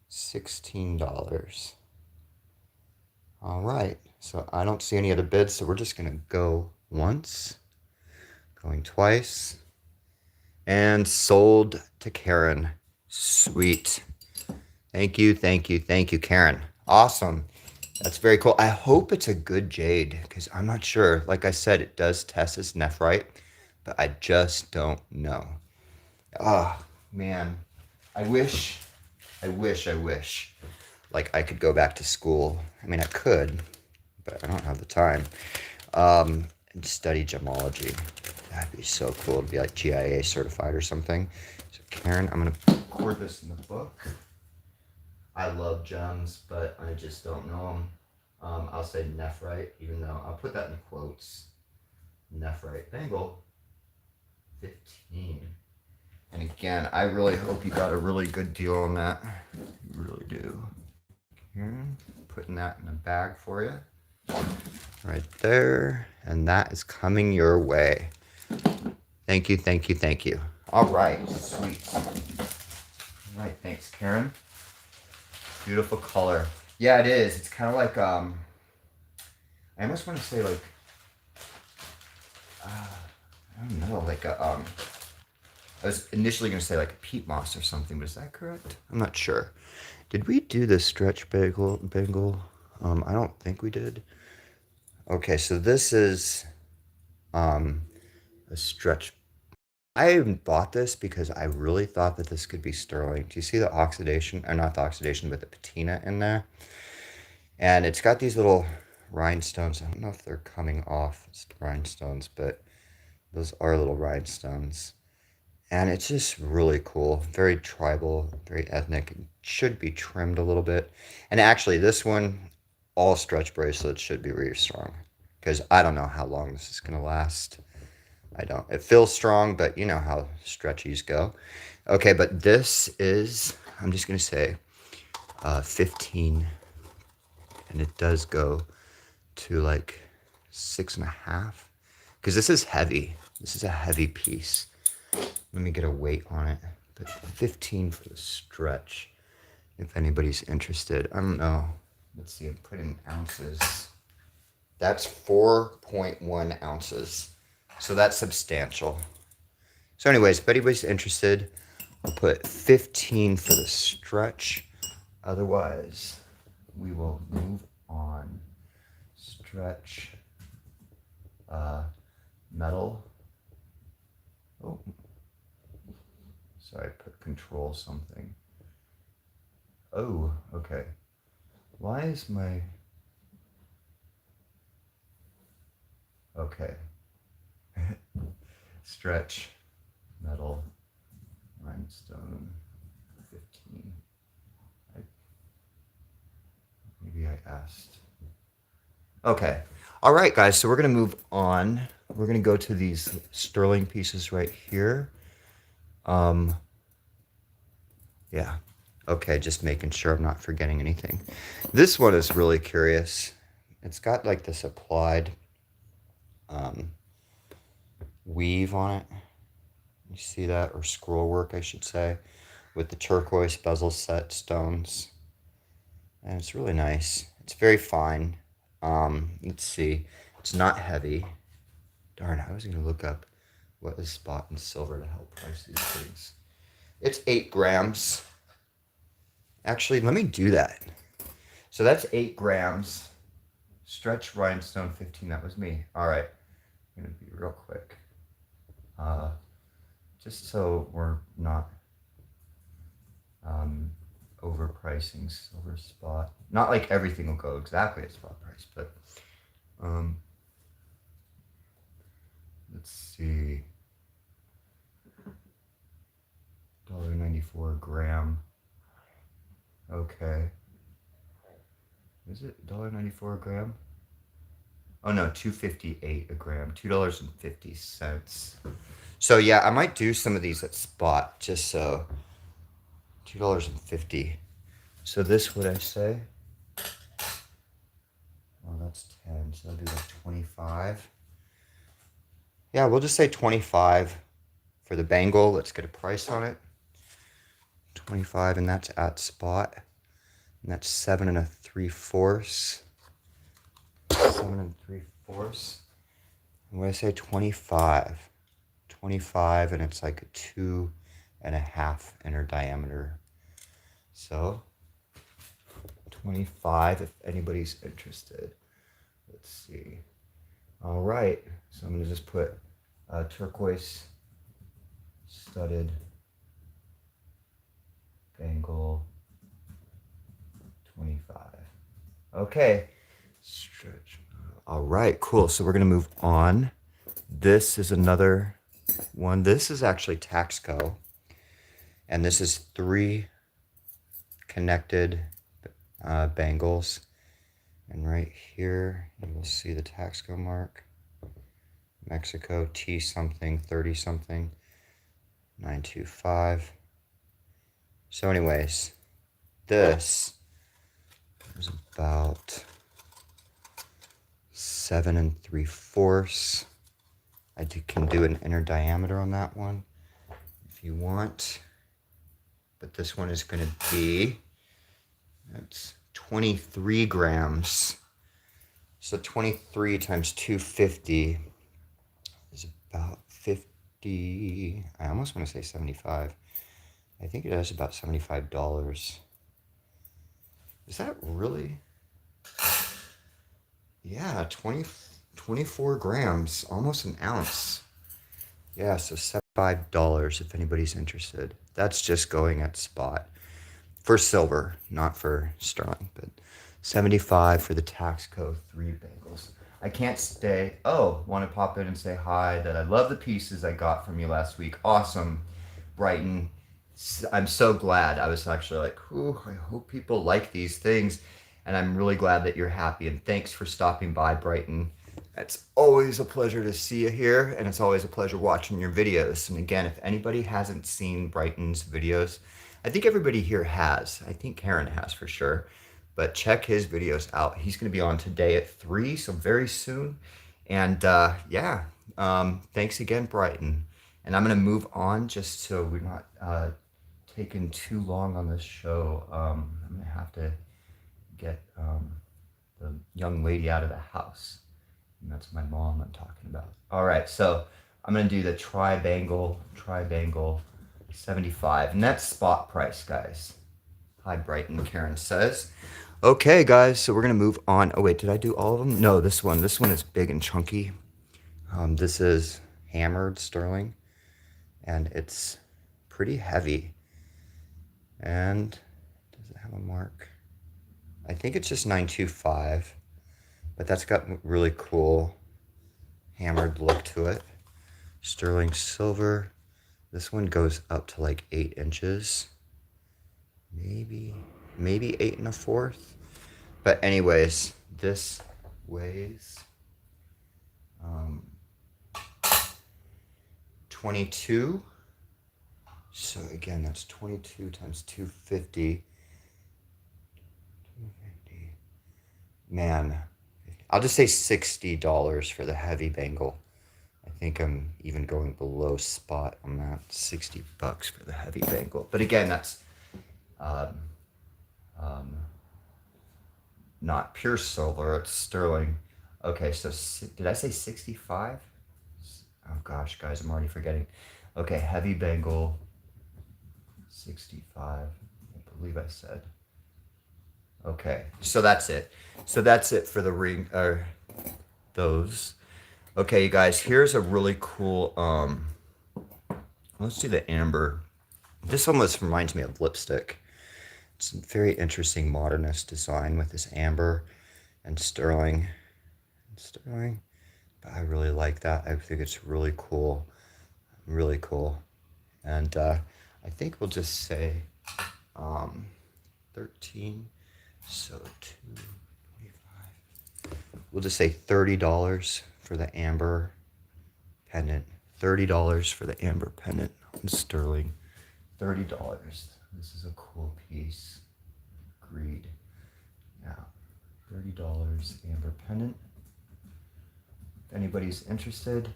Speaker 1: $16. All right, so I don't see any other bids, so we're just gonna go once, going twice, and sold to Karen. Sweet. Thank you, Karen. Awesome. That's very cool. I hope it's a good jade, because I'm not sure. Like I said, it does test as nephrite, but I just don't know. Oh, man. I wish, like I could go back to school. I mean, I could, but I don't have the time. And study gemology. That'd be so cool to be like GIA certified or something. So Karen, I'm gonna record this in the book. I love gems, but I just don't know them. I'll say nephrite, even though I'll put that in quotes. Nephrite bangle, 15. And again, I really hope you got a really good deal on that. You really do. Here, putting that in a bag for you. Right there. And that is coming your way. Thank you. All right, sweet. All right, thanks, Karen. Beautiful color. Yeah, it is. It's kind of like, I almost want to say like, I don't know, like a, I was initially going to say like a peat moss or something, but is that correct? I'm not sure. Did we do the stretch bangle? I don't think we did. Okay, so this is a stretch. I bought this because I really thought that this could be sterling. Do you see the oxidation, or not the oxidation, but the patina in there? And it's got these little rhinestones. I don't know if they're coming off as rhinestones, but those are little rhinestones. And it's just really cool. Very tribal, very ethnic. It should be trimmed a little bit. And actually, this one, all stretch bracelets should be really strong, because I don't know how long this is going to last. I don't. It feels strong, but you know how stretchies go. Okay, but this is, I'm just going to say 15. And it does go to like 6.5. Because this is heavy. This is a heavy piece. Let me get a weight on it. But 15 for the stretch, if anybody's interested. I don't know. Let's see, I'm putting ounces. That's 4.1 ounces. So that's substantial. So anyways, if anybody's interested, I'll put 15 for the stretch. Otherwise, we will move on. Stretch. Metal. Oh. Sorry, I put control something. Oh, okay. Why is my... Okay. Stretch metal rhinestone 15. Maybe I asked. Okay. All right, guys. So we're going to move on. We're going to go to these sterling pieces right here. Yeah. Okay, just making sure I'm not forgetting anything. This one is really curious. It's got like this applied weave on it. You see that? Or scroll work, I should say, with the turquoise bezel set stones. And it's really nice. It's very fine. Let's see. It's not heavy. Darn, I was going to look up what is spot and silver to help price these things. It's 8 grams. Actually, let me do that. So that's 8 grams. Stretch rhinestone 15. That was me. All right. I'm going to be real quick. Just so we're not overpricing silver spot. Not like everything will go exactly at spot price, but let's see. $1.94 a gram. Okay. Is it $1.94 a gram? Oh no, $2.58 a gram. $2.50. So yeah, I might do some of these at spot just so. $2.50. So this would I say? Oh, that's 10. So that'd be like 25. Yeah, we'll just say 25 for the bangle. Let's get a price on it. 25, and that's at spot. And that's 7 3/4. 7 3/4. And what I say, 25. 25, and it's like a 2.5 inner diameter. So 25 if anybody's interested. Let's see. All right. So I'm going to just put turquoise studded bangle 25. Okay. Stretch. All right, cool. So we're going to move on. This is another one. This is actually Taxco. And this is 3 connected bangles. And right here, you will see the Taxco mark. Mexico T something, 30 something, 925. So anyways, this is about 7 3/4. I can do an inner diameter on that one if you want. But this one is going to be, that's 23 grams. So 23 times 250 is about 50. I almost want to say 75. I think it is about $75. Is that really? Yeah, 24 grams, almost an ounce. Yeah, so $75 if anybody's interested. That's just going at spot. For silver, not for sterling, but 75 for the Taxco 3 bangles. I can't stay. Oh, want to pop in and say hi, that I love the pieces I got from you last week. Awesome, Brighton. I'm so glad. I was actually like, ooh, I hope people like these things. And I'm really glad that you're happy. And thanks for stopping by, Brighton. It's always a pleasure to see you here. And it's always a pleasure watching your videos. And again, if anybody hasn't seen Brighton's videos, I think everybody here has. I think Karen has for sure. But check his videos out. He's going to be on today at 3, so very soon. And yeah, thanks again, Brighton. And I'm going to move on just so we're not taking too long on this show. I'm going to have to get the young lady out of the house. And that's my mom I'm talking about. All right, so I'm going to do the tri-bangle 75. And that's spot price, guys. Hi, Brighton, Karen says. Okay, guys, so we're going to move on. Oh, wait, did I do all of them? No, this one. This one is big and chunky. This is hammered sterling, and it's pretty heavy. And does it have a mark? I think it's just 925, but that's got really cool hammered look to it. sterling silver. This one goes up to like 8 inches. Maybe 8 1/4. But anyways, this weighs 22. So again, that's 22 times 250. 250. Man, I'll just say $60 for the heavy bangle. I think I'm even going below spot on that. $60 for the heavy bangle. But again, that's not pure silver, it's sterling. Okay, so did I say 65? Oh gosh, guys, I'm already forgetting. Okay, heavy bangle, 65. I believe I said. Okay, so that's it. So that's it for the ring, those. Okay, you guys, here's a really cool, let's do the amber. This almost reminds me of lipstick. It's a very interesting modernist design with this amber and sterling. But I really like that. I think it's really cool. Really cool. And I think we'll just say 13. So 225. We'll just say $30 for the amber pendant. $30 for the amber pendant on sterling. $30. This is a cool piece. Agreed. Now, $30 amber pendant. If anybody's interested,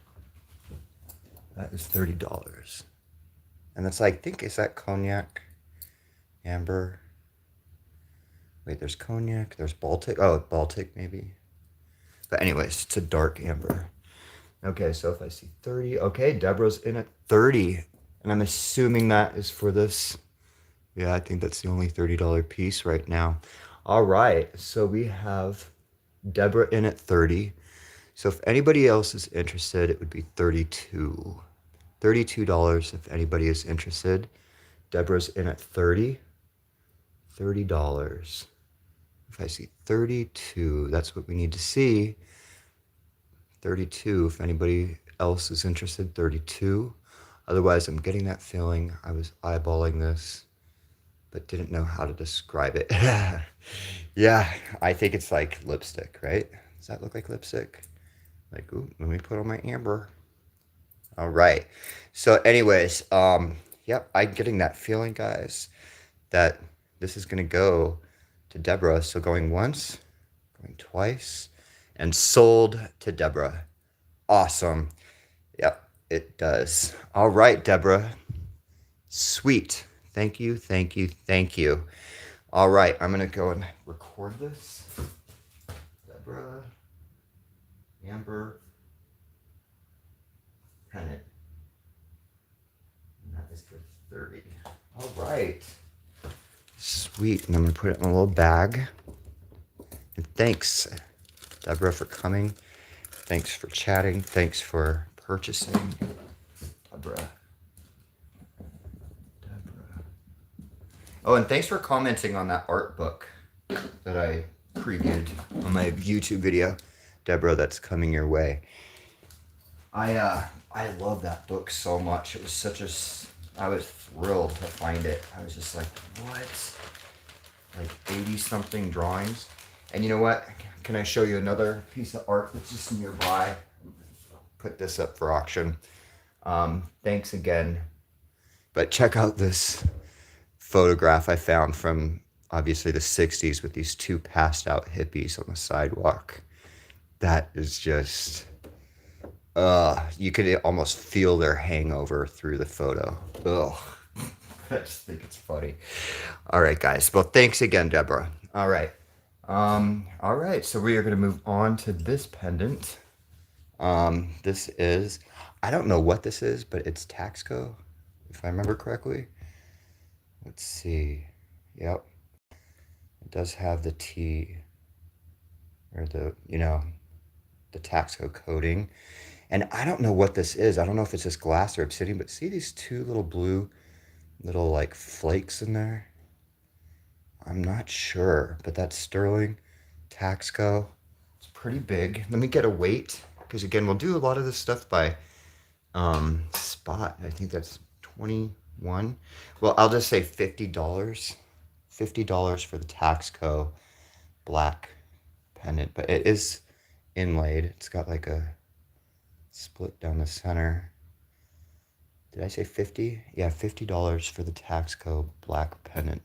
Speaker 1: that is $30. And that's, I think, is that cognac? Amber. Wait, there's cognac, there's Baltic. Oh, Baltic maybe. But anyways, it's a dark amber. Okay, so if I see 30, okay, Deborah's in at 30. And I'm assuming that is for this. Yeah, I think that's the only $30 piece right now. All right, so we have Deborah in at 30. So if anybody else is interested, it would be 32. $32 if anybody is interested. Deborah's in at 30. $30. If I see 32, that's what we need to see. 32, if anybody else is interested, 32. Otherwise, I'm getting that feeling. I was eyeballing this, but didn't know how to describe it. Yeah, I think it's like lipstick, right? Does that look like lipstick? Like, ooh, let me put on my amber. All right. So anyways, yep, I'm getting that feeling, guys, that this is going to go to Deborah. So going once, going twice, and sold to Deborah. Awesome. Yep, it does. All right, Deborah. Sweet. Thank you, thank you, thank you. All right, I'm going to go and record this. Deborah, amber, pendant. And that is for 30. All right. Sweet. And I'm going to put it in a little bag. And thanks, Deborah, for coming. Thanks for chatting. Thanks for purchasing. Deborah. Oh, and thanks for commenting on that art book that I previewed on my YouTube video. Deborah, that's coming your way. I love that book so much. It was such a... I was thrilled to find it. I was just like, what? Like 80-something drawings. And you know what? Can I show you another piece of art that's just nearby? Put this up for auction. Thanks again. But check out this photograph I found from obviously the 60s with these two passed out hippies on the sidewalk. That is just... you could almost feel their hangover through the photo. Ugh. I just think it's funny. All right, guys. Well, thanks again, Deborah. All right. All right. So we are going to move on to this pendant. This is, I don't know what this is, but it's Taxco, if I remember correctly. Let's see. Yep. It does have the T, or the, the Taxco coating. And I don't know what this is. I don't know if it's just glass or obsidian, but see these two little blue little like flakes in there? I'm not sure, but that's sterling, Taxco. It's pretty big. Let me get a weight, because again, we'll do a lot of this stuff by spot. I think that's 21. Well, I'll just say $50. $50 for the Taxco black pendant, but it is inlaid. It's got like a split down the center. Did I say 50? Yeah, $50 for the Taxco black pendant.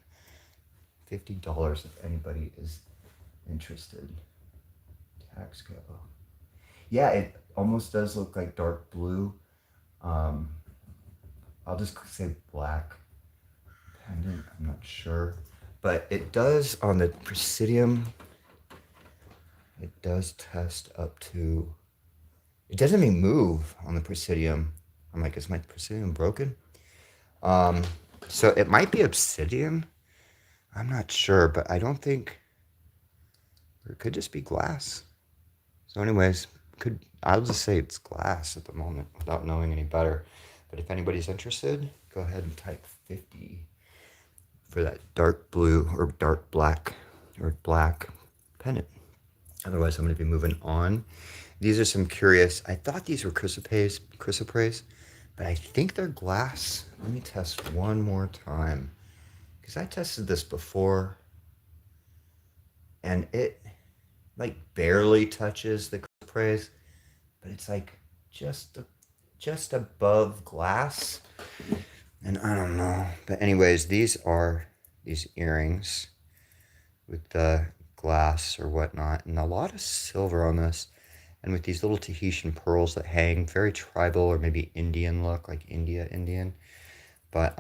Speaker 1: $50 if anybody is interested. Taxco. Yeah, it almost does look like dark blue. I'll just say black pendant. I'm not sure. But it does on the Presidium, it does test up to, it doesn't even move on the Presidium. I'm like, is my Presidium broken? So it might be obsidian. I'm not sure, but I don't think, or it could just be glass. So anyways, I'll just say it's glass at the moment without knowing any better. But if anybody's interested, go ahead and type 50 for that dark blue or dark black or black pendant. Otherwise, I'm going to be moving on. These are some curious, I thought these were chrysoprase, but I think they're glass. Let me test one more time because I tested this before and it like barely touches the chrysoprase, but it's like just above glass. And I don't know. But anyways, these are these earrings with the glass or whatnot, and a lot of silver on this. And with these little Tahitian pearls that hang, very tribal or maybe Indian look, like Indian. But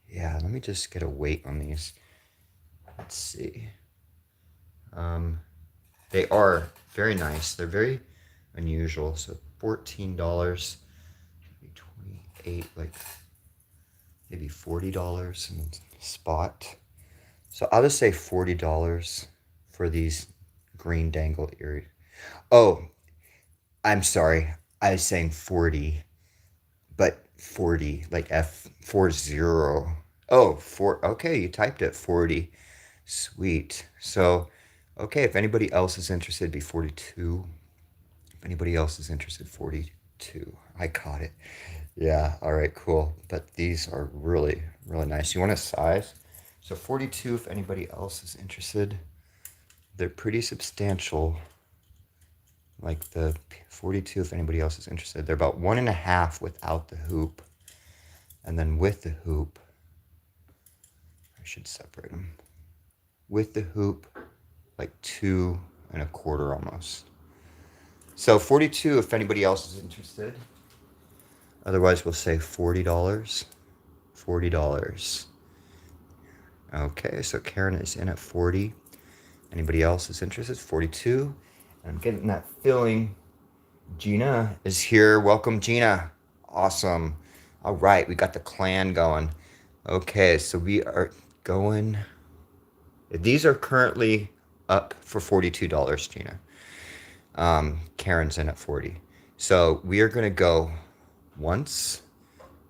Speaker 1: yeah, let me just get a weight on these. Let's see. They are very nice. They're very unusual. So $14, maybe 28, like maybe $40 in spot. So I'll just say $40 for these green dangle earrings. Oh, I'm sorry. I was saying 40, but 40, like F40. Oh, okay, you typed it 40. Sweet. So, okay, if anybody else is interested, it'd be 42. If anybody else is interested, 42. I caught it. Yeah, all right, cool. But these are really, really nice. You want a size? So 42 if anybody else is interested. They're pretty substantial. Like the 42 if anybody else is interested. They're about 1.5 without the hoop. And then with the hoop, I should separate them. With the hoop, like 2.25 almost. So 42 if anybody else is interested. Otherwise, we'll say $40. $40. Okay, so Karen is in at 40. Anybody else is interested? 42. I'm getting that feeling. Gina is here. Welcome, Gina. Awesome. All right, we got the clan going. Okay, so we are going. These are currently up for $42, Gina. Karen's in at 40. So we are going to go once,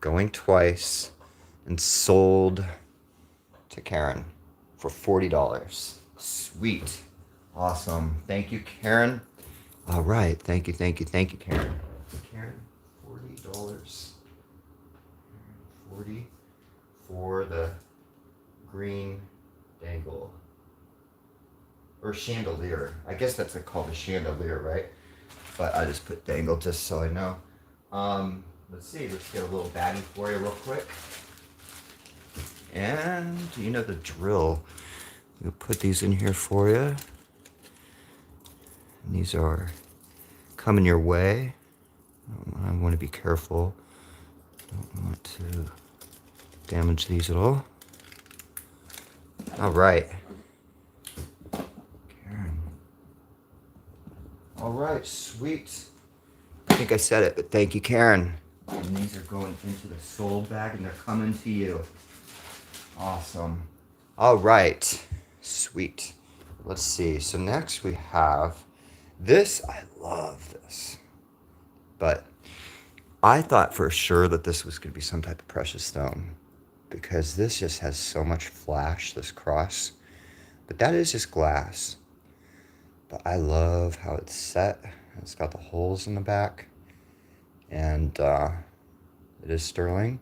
Speaker 1: going twice, and sold to Karen for $40. Sweet. Awesome. Thank you, Karen. All right. Thank you, Karen. Karen, $40. 40 for the green dangle. Or chandelier. I guess that's called a chandelier, right? But I just put dangle just so I know. Let's see. Let's get a little baggie for you real quick. And you know the drill. We'll put these in here for you. And these are coming your way. I want to be careful. Don't want to damage these at all. All right. Karen. All right, sweet. I think I said it, but thank you, Karen. And these are going into the sold bag and they're coming to you. Awesome. All right. Sweet. Let's see. So next we have this. I love this. But I thought for sure that this was going to be some type of precious stone because this just has so much flash, this cross. But that is just glass. But I love how it's set. It's got the holes in the back. And it is sterling.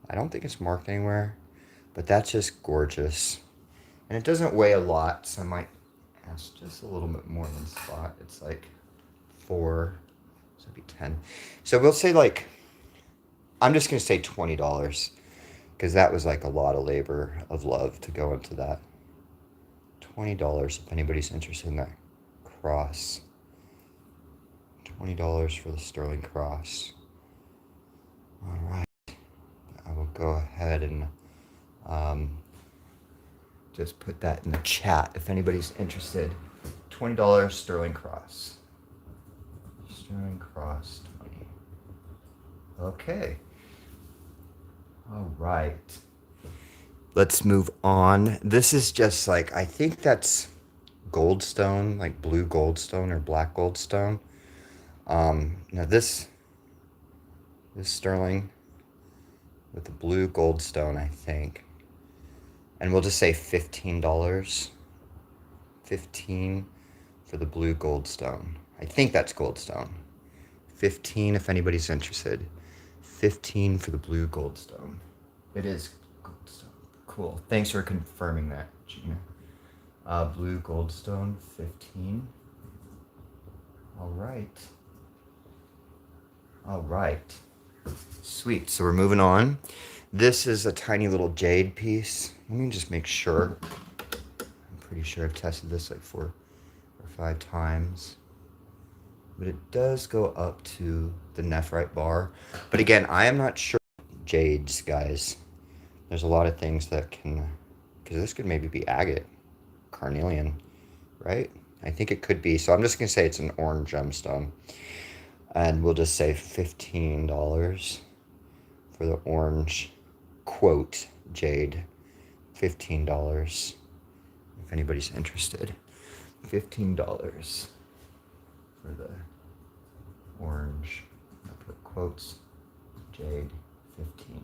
Speaker 1: I don't think it's marked anywhere, but that's just gorgeous. And it doesn't weigh a lot, so I might ask just a little bit more than spot. It's like 4, so it'd be 10. So we'll say like, I'm just gonna say $20, because that was like a lot of labor of love to go into that. $20 if anybody's interested in that cross. $20 for the sterling cross. All right, I will go ahead and just put that in the chat if anybody's interested. $20 sterling cross. Sterling cross 20. Okay. All right. Let's move on. This is just like, I think that's goldstone, like blue goldstone or black goldstone. Now this sterling with the blue goldstone, I think. And we'll just say $15. 15 for the blue goldstone. I think that's goldstone. 15 if anybody's interested. 15 for the blue goldstone. It is goldstone. Cool. Thanks for confirming that, Gina. Blue goldstone, 15. All right. All right. Sweet. So we're moving on. This is a tiny little jade piece. Let me just make sure. I'm pretty sure I've tested this like 4 or 5 times. But it does go up to the nephrite bar. But again, I am not sure jades, guys. There's a lot of things that can, because this could maybe be agate, carnelian, right? I think it could be. So I'm just going to say it's an orange gemstone. And we'll just say $15 for the orange quote jade. $15 if anybody's interested. $15 for the orange, I put quotes, jade, 15,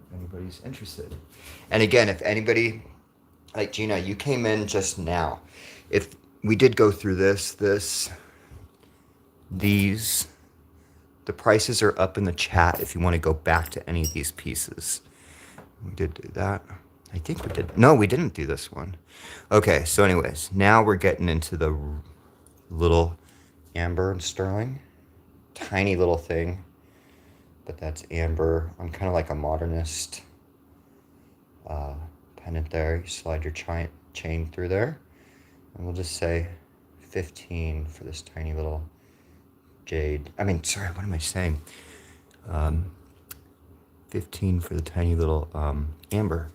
Speaker 1: if anybody's interested. And again, if anybody, like Gina, you came in just now. If we did go through these, the prices are up in the chat if you want to go back to any of these pieces. We did do that. I think we did. No, we didn't do this one. Okay, so anyways, now we're getting into the little amber and sterling. Tiny little thing, but that's amber. I'm kind of like a modernist pendant there. You slide your chain through there, and we'll just say 15 for this tiny little jade. I mean, sorry, what am I saying? 15 for the tiny little amber.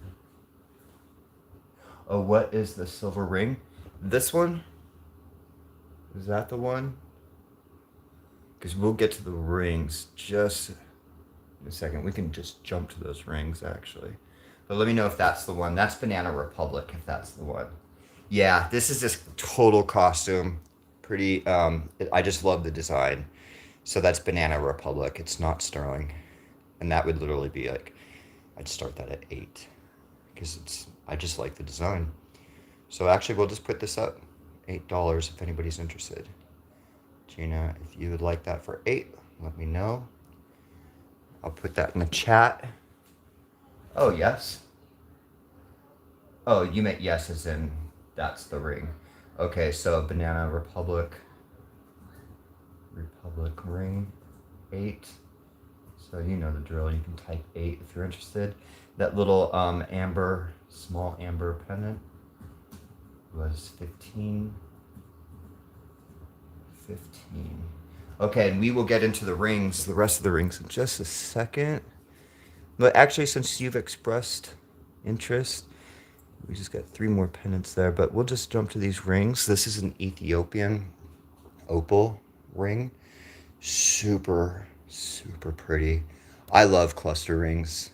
Speaker 1: Oh, what is the silver ring? This one? Is that the one? Because we'll get to the rings just in a second. We can just jump to those rings, actually. But let me know if that's the one. That's Banana Republic, if that's the one. Yeah, this is just total costume. Pretty, I just love the design. So that's Banana Republic. It's not sterling. And that would literally be like, I'd start that at 8. Because I just like the design. So actually, we'll just put this up. $8 if anybody's interested. Gina, if you would like that for 8, let me know. I'll put that in the chat. Oh, yes. Oh, you meant yes as in that's the ring. Okay, so Banana Republic ring, 8. So you know the drill. You can type 8 if you're interested. That little amber, small amber pendant was 15. 15. Okay, and we will get into the rings, the rest of the rings in just a second. But actually, since you've expressed interest, we just got 3 more pendants there, but we'll just jump to these rings. This is an Ethiopian opal ring. Super, super pretty. I love cluster rings,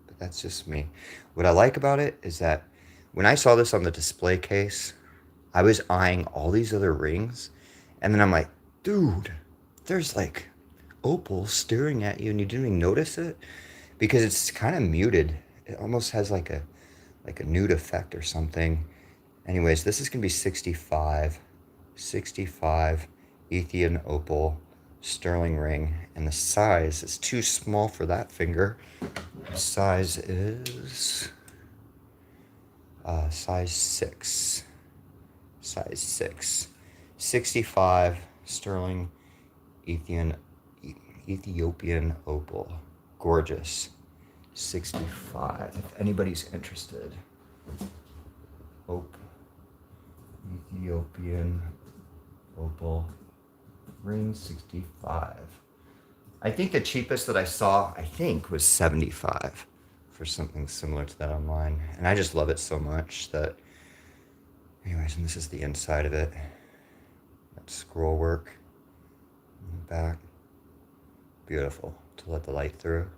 Speaker 1: but that's just me. What I like about it is that when I saw this on the display case, I was eyeing all these other rings, and then I'm like, dude, there's like opal staring at you and you didn't even notice it because it's kind of muted. It almost has like a nude effect or something. Anyways, this is gonna be 65 Ethiopian opal sterling ring, and the size is too small for that finger. The size is size 6. Size 6. 65 sterling Ethiopian opal. Gorgeous. 65. If anybody's interested. Ethiopian opal ring 65. I think the cheapest that I saw, was 75 for something similar to that online. And I just love it so much that, anyways, and this is the inside of it. That scroll work in the back. Beautiful to let the light through.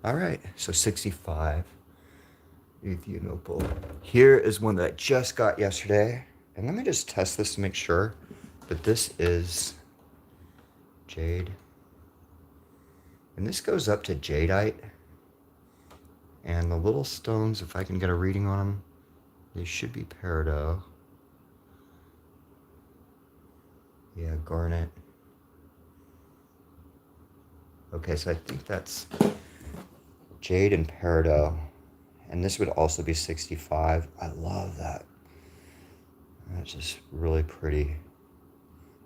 Speaker 1: All right, so 65 Ethiopian opal. Here is one that I just got yesterday. And let me just test this to make sure. But this is jade. And this goes up to jadeite. And the little stones, if I can get a reading on them, they should be peridot. Yeah, garnet. Okay, so I think that's jade and peridot. And this would also be 65. I love that. That's just really pretty.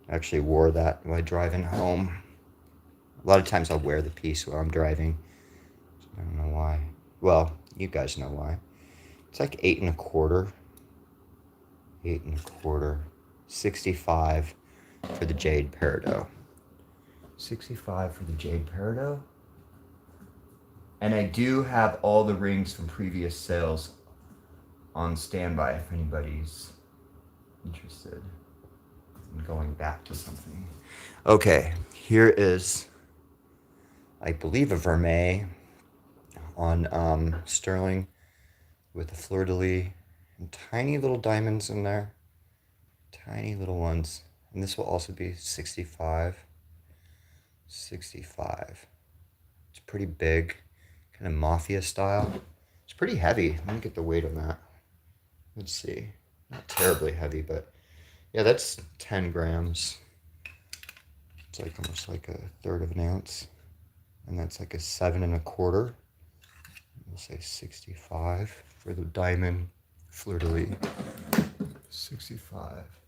Speaker 1: I actually wore that while driving home. A lot of times I'll wear the piece while I'm driving. I don't know why. Well, you guys know why. It's like 8 1/4. 8 1/4. 65 for the jade peridot. 65 for the jade peridot. And I do have all the rings from previous sales on standby if anybody's interested in going back to something. Okay, here is, I believe, a vermeil on sterling with a fleur-de-lis and tiny little diamonds in there. Tiny little ones. And this will also be 65. 65. It's pretty big, kind of mafia style. It's pretty heavy. Let me get the weight on that. Let's see. Not terribly heavy, but yeah, that's 10 grams. It's like almost like 1/3 of an ounce. And that's like a 7 1/4. We'll say 65 for the diamond fleur-de-lis. 65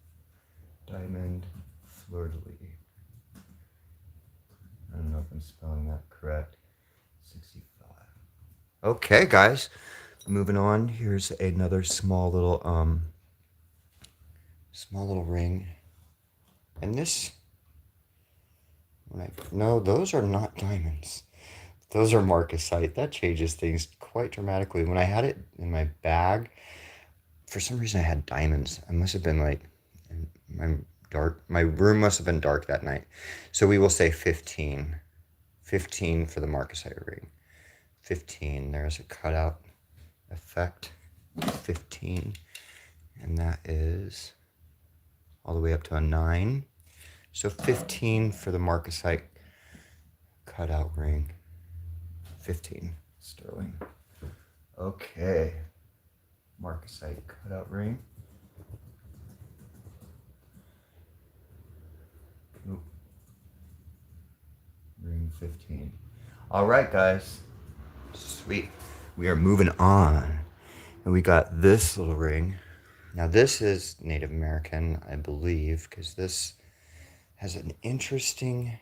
Speaker 1: diamond fleur-de-lis. I don't know if I'm spelling that correct. 65. Okay, guys. Moving on. Here's another small little ring. And this, no, those are not diamonds. Those are marcasite. That changes things quite dramatically. When I had it in my bag, for some reason I had diamonds. I must have been like, my room must have been dark that night. So we will say 15. 15 for the marcasite ring. 15. There's a cutout effect. 15. And that is all the way up to a 9. So 15 for the marcasite cutout ring. 15 sterling. Okay. Marcasite cutout ring. Oop. Ring 15. All right, guys. Sweet. We are moving on. And we got this little ring. Now, this is Native American, I believe, because this has an interesting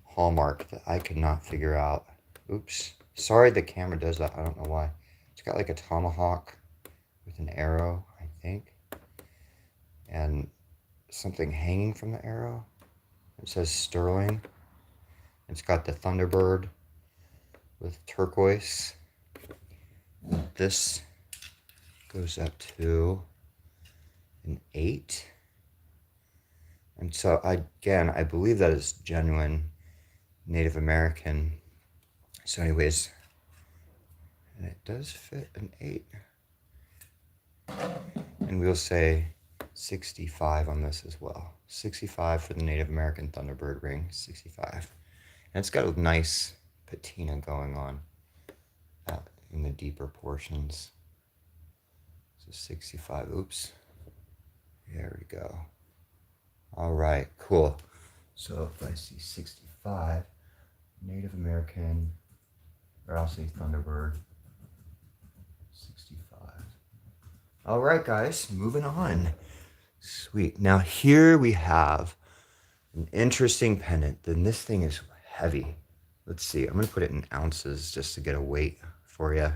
Speaker 1: hallmark that I could not figure out. Oops. Sorry the camera does that. I don't know why. It's got like a tomahawk with an arrow, I think. And something hanging from the arrow. It says sterling. It's got the Thunderbird with turquoise. This goes up to an 8. And so, I believe that is genuine Native American. So anyways, and it does fit an 8. And we'll say 65 on this as well. 65 for the Native American Thunderbird ring, 65. And it's got a nice patina going on in the deeper portions. So 65, oops. There we go. All right, cool. So if I see 65, Native American, or I'll say Thunderbird, 65. All right, guys, moving on. Sweet. Now here we have an interesting pendant. Then this thing is heavy. Let's see. I'm going to put it in ounces just to get a weight for you.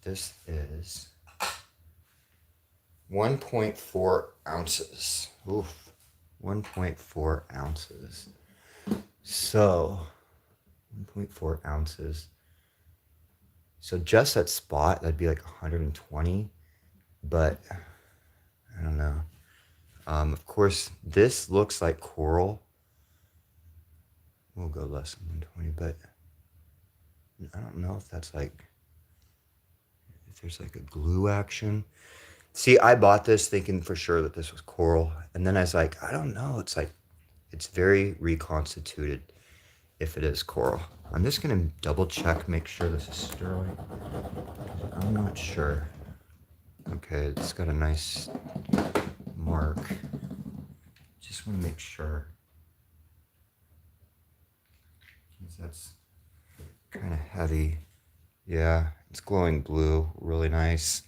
Speaker 1: This is 1.4 ounces. Oof. 1.4 ounces. So 1.4 ounces. So just that spot, that'd be like 120. But I don't know. Of course, this looks like coral. We'll go less than 120, but I don't know if that's like, if there's like a glue action. See, I bought this thinking for sure that this was coral. And then I was like, I don't know. It's like, it's very reconstituted if it is coral. I'm just going to double check, make sure this is sterling. I'm not sure. Okay, it's got a nice mark. Just want to make sure. That's kind of heavy. Yeah, it's glowing blue, really nice.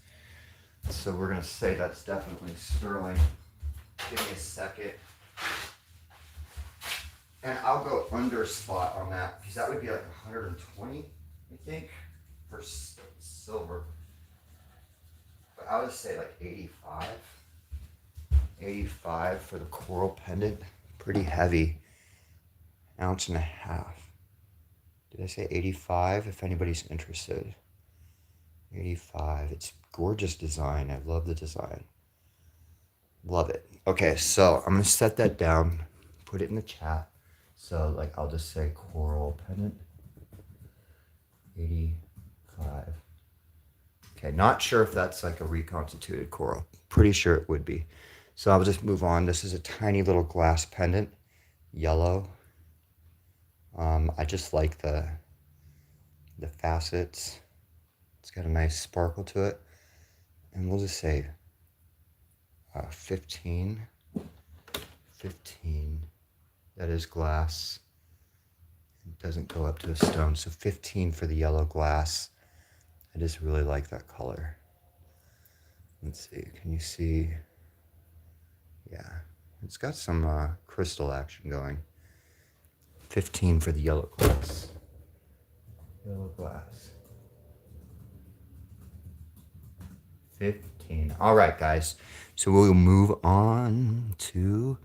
Speaker 1: So we're gonna say that's definitely sterling. Give me a second. And I'll go under spot on that because that would be like 120, I think, for silver. But I would say like 85. 85 for the coral pendant. Pretty heavy. Ounce and a half. Did I say 85? If anybody's interested. 85. It's gorgeous design. I love the design. Love it. Okay, so I'm going to set that down. Put it in the chat. So, like, I'll just say coral pendant. 85. Okay, not sure if that's like a reconstituted coral. Pretty sure it would be. So I'll just move on. This is a tiny little glass pendant. Yellow. I just like the facets. It's got a nice sparkle to it. And we'll just say 15. 15. That is glass. It doesn't go up to a stone. So 15 for the yellow glass. I just really like that color. Let's see. Can you see? Yeah. It's got some crystal action going. 15 for the yellow glass. Yellow glass. 15. All right, guys. So we'll move on to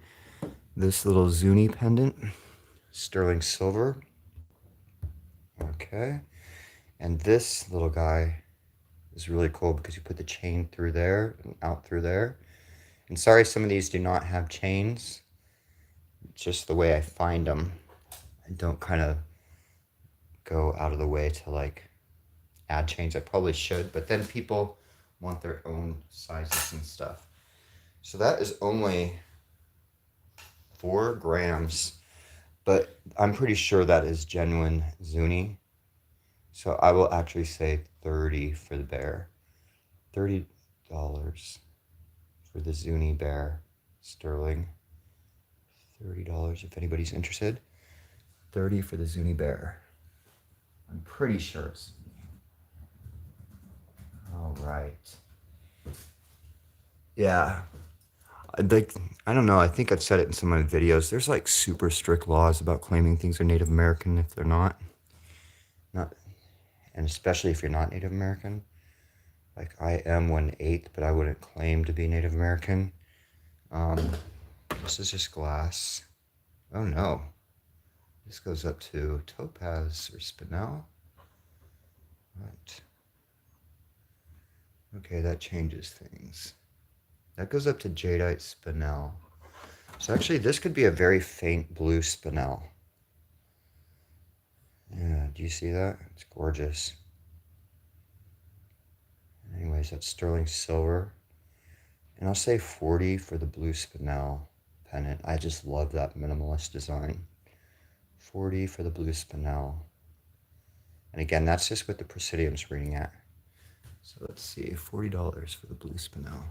Speaker 1: this little Zuni pendant. Sterling silver. Okay. And this little guy is really cool because you put the chain through there and out through there. And sorry, some of these do not have chains. Just the way I find them. I don't kind of go out of the way to like add chains. I probably should, but then people want their own sizes and stuff. So that is only 4 grams, but I'm pretty sure that is genuine Zuni. So I will actually say 30 for the bear. $30 for the Zuni bear, sterling. $30 if anybody's interested. 30 for the Zuni bear. I'm pretty sure it's. All right. Yeah. I don't know. I think I've said it in some of my videos. There's like super strict laws about claiming things are Native American if they're not. And especially if you're not Native American. Like I am 1/8, but I wouldn't claim to be Native American. This is just glass. Oh no. This goes up to topaz or spinel. Right. Okay, that changes things. That goes up to jadeite spinel. So actually, this could be a very faint blue spinel. Yeah, do you see that? It's gorgeous. Anyways, that's sterling silver. And I'll say 40 for the blue spinel pendant. I just love that minimalist design. 40 for the blue spinel. And again, that's just what the Presidium's reading at. So let's see, $40 for the blue spinel.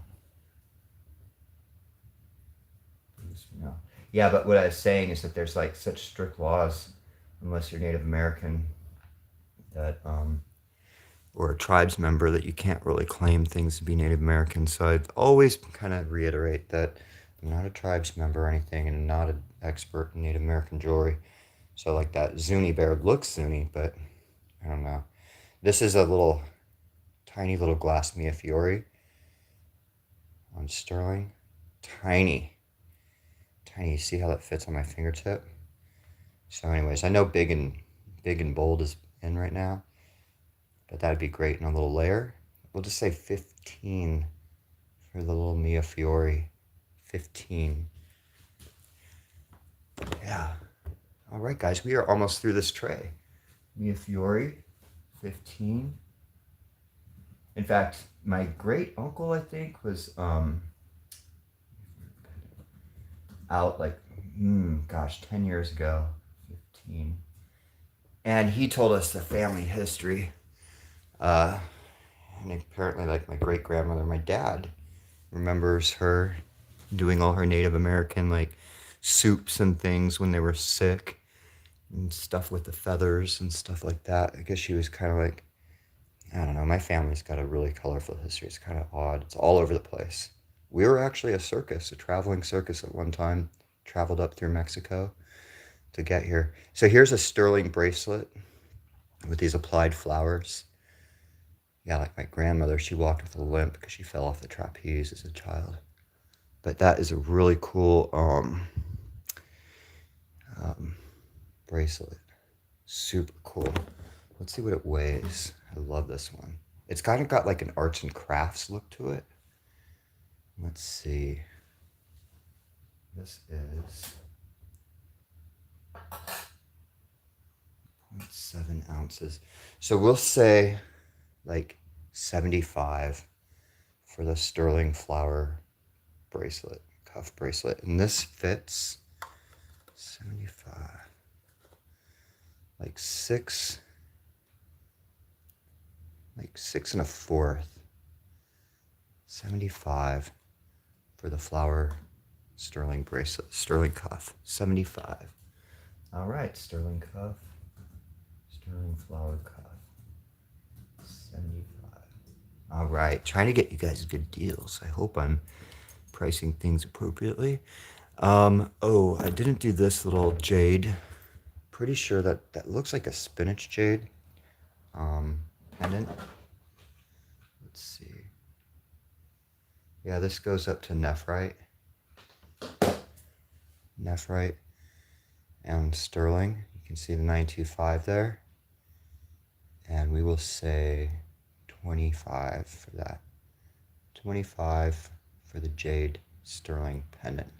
Speaker 1: Yeah, but what I was saying is that there's like such strict laws, unless you're Native American, that or a tribes member, that you can't really claim things to be Native American. So I'd always kind of reiterate that I'm not a tribes member or anything, and not an expert in Native American jewelry. So like that Zuni bear looks Zuni, but I don't know. This is a little tiny little glass Mia Fiore on sterling. Tiny. Tiny. See how that fits on my fingertip? So anyways, I know big and bold is in right now, but that'd be great in a little layer. We'll just say 15 for the little Mia Fiore. 15. Yeah. All right, guys, we are almost through this tray. Mia Fiore, 15. In fact, my great uncle, I think, was out like, 10 years ago. 15. And he told us the family history. And apparently, like my great grandmother, my dad remembers her doing all her Native American like soups and things when they were sick, and stuff with the feathers and stuff like that. I guess she was kind of like, I don't know, my family's got a really colorful history. It's kind of odd. It's all over the place. We were actually a circus, a traveling circus at one time, traveled up through Mexico to get here. So here's a sterling bracelet with these applied flowers. Yeah, like my grandmother, she walked with a limp because she fell off the trapeze as a child. But that is a really cool bracelet. Super cool. Let's see what it weighs. I love this one. It's kind of got like an arts and crafts look to it. Let's see. This is 0.7 ounces. So we'll say like 75 for the sterling flower bracelet, cuff bracelet. And this fits 75. Like 6 1/4. 75 for the flower sterling bracelet, sterling cuff. 75. All right, sterling cuff, sterling flower cuff. 75. All right, trying to get you guys good deals. I hope I'm pricing things appropriately. Oh, I didn't do this little jade. Pretty sure that looks like a spinach jade pendant. Let's see. Yeah, this goes up to nephrite. Nephrite and sterling. You can see the 925 there. And we will say 25 for that. 25 for the jade sterling pendant.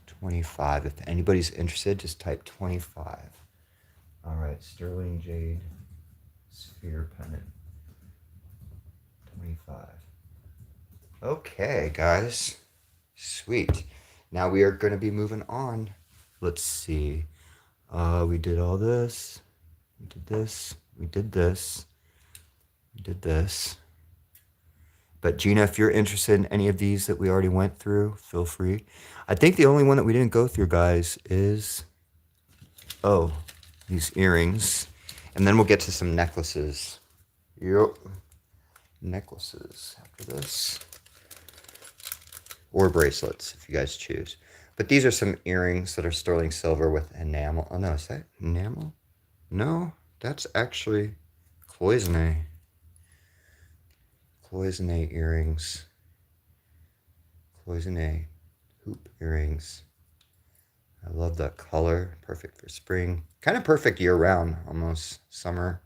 Speaker 1: 25. If anybody's interested, just type 25. All right, sterling jade sphere pendant. 25. Okay, guys. Sweet. Now we are going to be moving on. Let's see. We did all this. We did this. We did this. We did this. But Gina, if you're interested in any of these that we already went through, feel free. I think the only one that we didn't go through, guys, is, these earrings. And then we'll get to some necklaces. Yep. Necklaces after this. Or bracelets, if you guys choose. But these are some earrings that are sterling silver with enamel. Oh, no, is that enamel? No, that's actually cloisonne. Cloisonne earrings. Cloisonne hoop earrings. I love that color. Perfect for spring. Kind of perfect year-round, almost summer.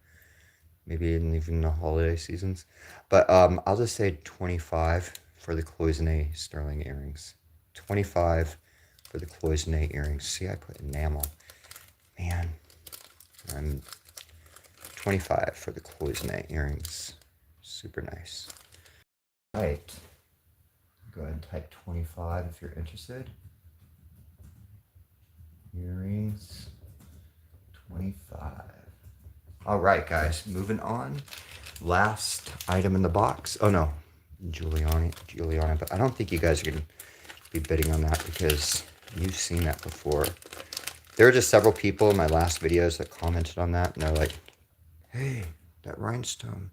Speaker 1: Maybe even the holiday seasons. But I'll just say 25 for the cloisonne sterling earrings. 25 for the cloisonne earrings. See, I put enamel. Man, I'm 25 for the cloisonne earrings. Super nice. All right. Go ahead and type 25 if you're interested. Earrings, 25. All right, guys, moving on. Last item in the box. Oh, no, Giuliana, but I don't think you guys are going to be bidding on that because You've seen that before. There were just several people in my last videos that commented on that, and they're like, hey, that rhinestone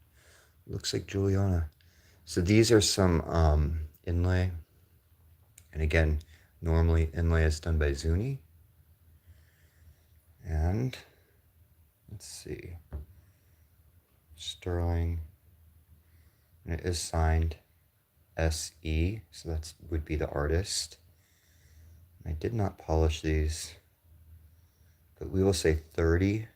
Speaker 1: looks like Juliana. So these are some inlay. And again, normally inlay is done by Zuni. And let's see, sterling, and it is signed SE, so that would be the artist. I did not polish these, but we will say 30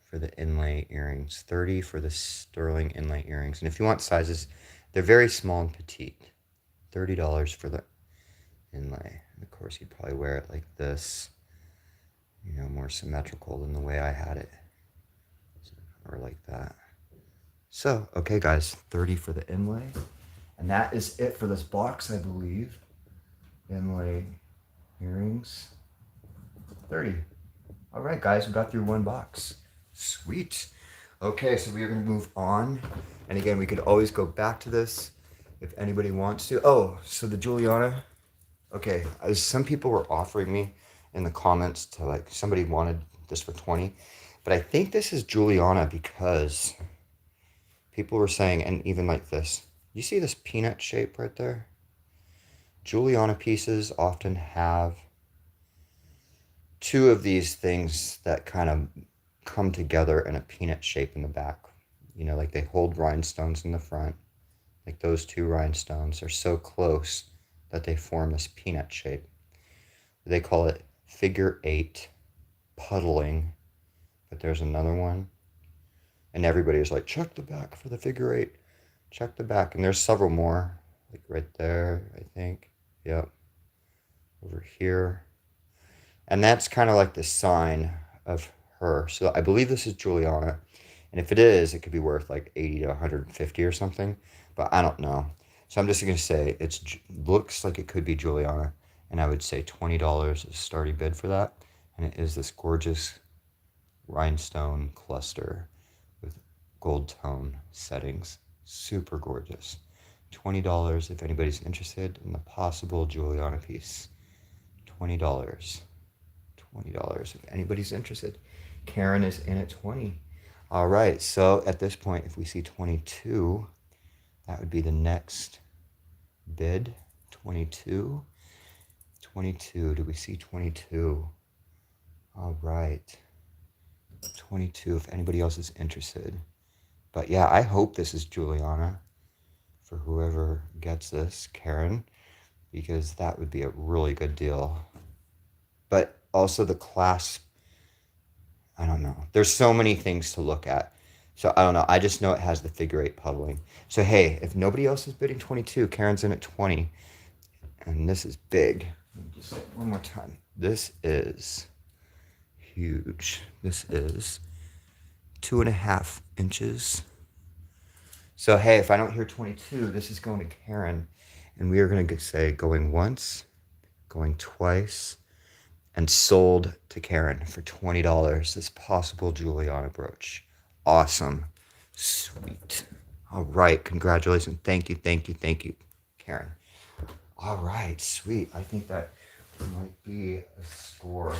Speaker 1: for the inlay earrings, 30 for the sterling inlay earrings. And if you want sizes, they're very small and petite. $30 for the inlay. And of course, you'd probably wear it like this, you know, more symmetrical than the way I had it, or like that. So, okay, guys, 30 for the inlay. And that is it for this box, I believe. Inlay earrings, 30. All right, guys, we got through one box. Sweet. Okay, so we are going to move on. And again, we could always go back to this if anybody wants to. Oh, so the Juliana. Okay, some people were offering me in the comments to, like, somebody wanted this for 20. But I think this is Juliana because people were saying, and even like this, you see this peanut shape right there? Juliana pieces often have two of these things that kind of come together in a peanut shape in the back. You know, like they hold rhinestones in the front. Like those two rhinestones are so close that they form this peanut shape. They call it figure 8 puddling, but there's another one. And everybody is like, check the back for the figure 8. Check the back. And there's several more, like right there, I think. Yep. Over here. And that's kind of like the sign of her. So I believe this is Juliana. And if it is, it could be worth like 80 to 150 or something. But I don't know. So I'm just going to say it looks like it could be Juliana. And I would say $20 is a starting bid for that. And it is this gorgeous rhinestone cluster with gold tone settings. Super gorgeous. $20 if anybody's interested in the possible Juliana piece. $20. $20 if anybody's interested. Karen is in at 20. All right, so at this point, if we see 22, that would be the next bid. 22. 22, do we see 22? All right. 22, if anybody else is interested. But yeah, I hope this is Juliana for whoever gets this, Karen, because that would be a really good deal. But also the clasp, I don't know. There's so many things to look at. So I don't know. I just know it has the figure 8 puddling. So hey, if nobody else is bidding 22, Karen's in at 20. And this is big. Let me just say it one more time. This is huge. This is 2.5 inches. So hey, if I don't hear 22, this is going to Karen. And we are going to say going once, going twice, and sold to Karen for $20, this possible Juliana brooch. Awesome. Sweet. All right. Congratulations. Thank you, Karen. All right. Sweet. I think that might be a score.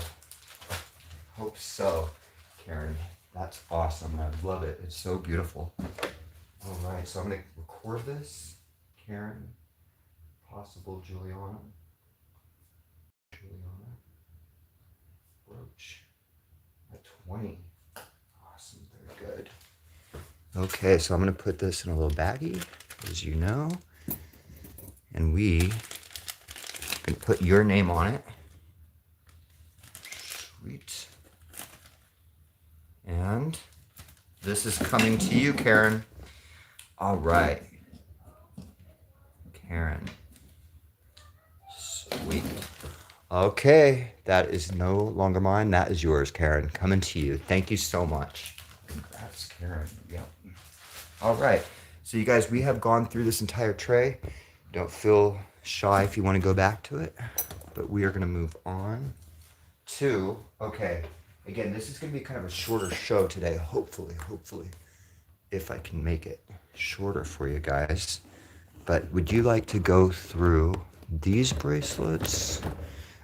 Speaker 1: Hope so, Karen. That's awesome. I love it. It's so beautiful. All right. So I'm going to record this. Karen, possible Juliana. Brooch at 20. Awesome, very good. Okay, so I'm gonna put this in a little baggie, as you know, and we can put your name on it. Sweet. And this is coming to you, Karen. All right, Karen. Sweet. Okay, that is no longer mine. That is yours, Karen. Coming to you. Thank you so much. Congrats, Karen. Yep. All right. So you guys, we have gone through this entire tray. Don't feel shy if you want to go back to it. But we are going to move on to, okay, again, this is going to be kind of a shorter show today, hopefully, if I can make it shorter for you guys. But would you like to go through these bracelets?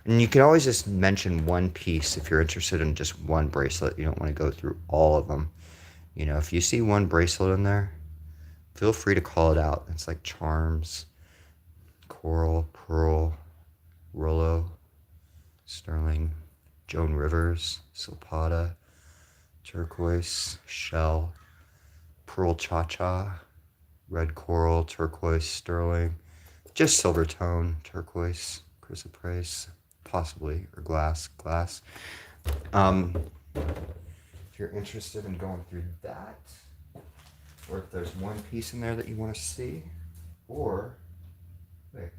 Speaker 1: And you can always just mention one piece if you're interested in just one bracelet. You don't want to go through all of them. You know, if you see one bracelet in there, feel free to call it out. It's like charms, coral, pearl, Rollo, sterling, Joan Rivers, Silpada, turquoise, shell, pearl cha-cha, red coral, turquoise, sterling, just silver tone, turquoise, chrysoprase, possibly, or glass. Um, if you're interested in going through that, or if there's one piece in there that you want to see, or, wait,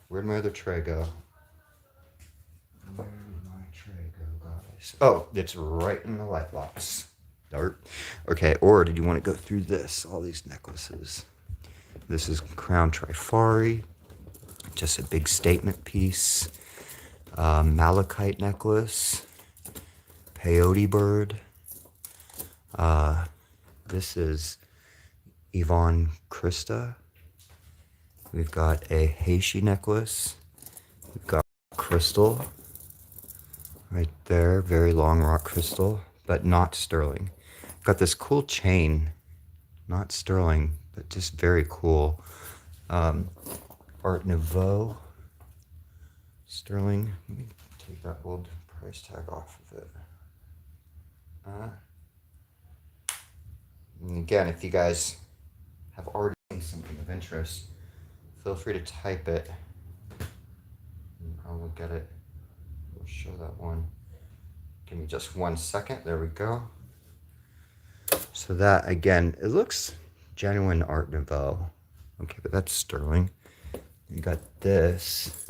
Speaker 1: where'd my other tray go? Where did my tray go, guys? Oh, it's right in the light box. Dart. Okay, or did you want to go through this? All these necklaces. This is Crown Trifari. Just a big statement piece. Malachite necklace. Peyote bird. This is Yvonne Krista. We've got a Heishi necklace. We've got crystal. Right there, very long rock crystal, but not sterling. Got this cool chain, not sterling, but just very cool. Art Nouveau, sterling. Let me take that old price tag off of it. And again, if you guys have already seen something of interest, feel free to type it. And I'll look at it. We'll show that one. Give me just 1 second. There we go. So that, again, it looks genuine Art Nouveau. Okay, but that's sterling. You got this.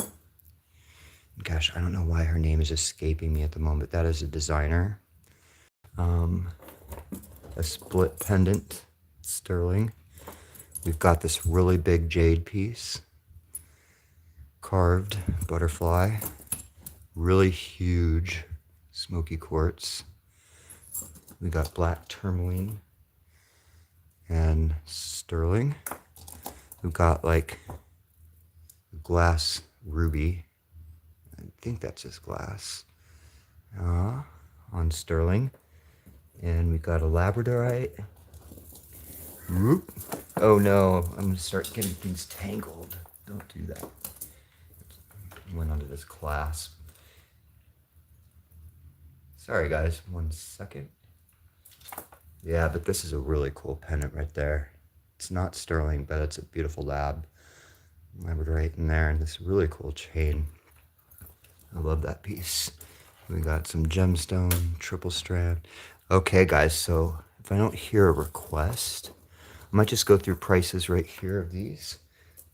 Speaker 1: Gosh, I don't know why her name is escaping me at the moment. That is a designer. A split pendant, sterling. We've got this really big jade piece. Carved butterfly. Really huge smoky quartz. We got black tourmaline and sterling. We've got like glass ruby. I think that's just glass on sterling. And we got a labradorite. Whoop. Oh no, I'm gonna start getting things tangled. Don't do that. Went under this clasp. Sorry guys, 1 second. Yeah, but this is a really cool pendant right there. It's not sterling, but it's a beautiful labradorite in there, and this really cool chain. I love that piece. We got some gemstone, triple strand. Okay guys, so if I don't hear a request, I might just go through prices right here of these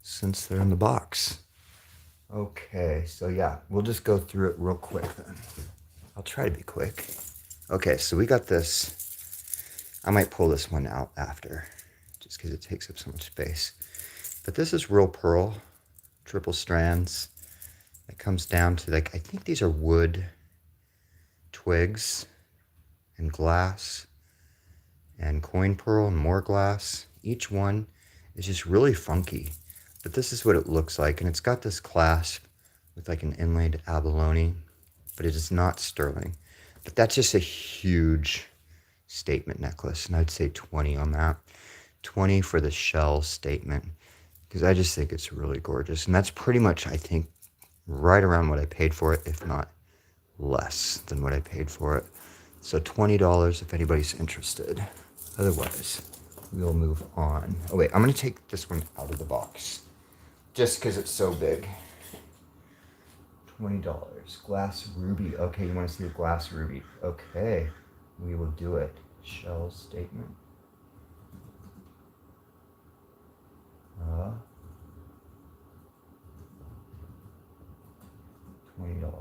Speaker 1: since they're in the box. Okay, so yeah, we'll just go through it real quick then. I'll try to be quick. Okay, so we got this. I might pull this one out after, just because it takes up so much space. But this is real pearl, triple strands. It comes down to like, I think these are wood twigs and glass and coin pearl and more glass. Each one is just really funky, but this is what it looks like. And it's got this clasp with like an inlaid abalone, but it is not sterling. But that's just a huge statement necklace, and I'd say 20 on that. 20 for the shell statement, because I just think it's really gorgeous. And that's pretty much, I think, right around what I paid for it, if not less than what I paid for it. So $20 if anybody's interested. Otherwise, we'll move on. Oh wait, I'm gonna take this one out of the box just because it's so big. $20. Glass ruby. Okay, you want to see the glass ruby? Okay, we will do it. Shell statement. $20.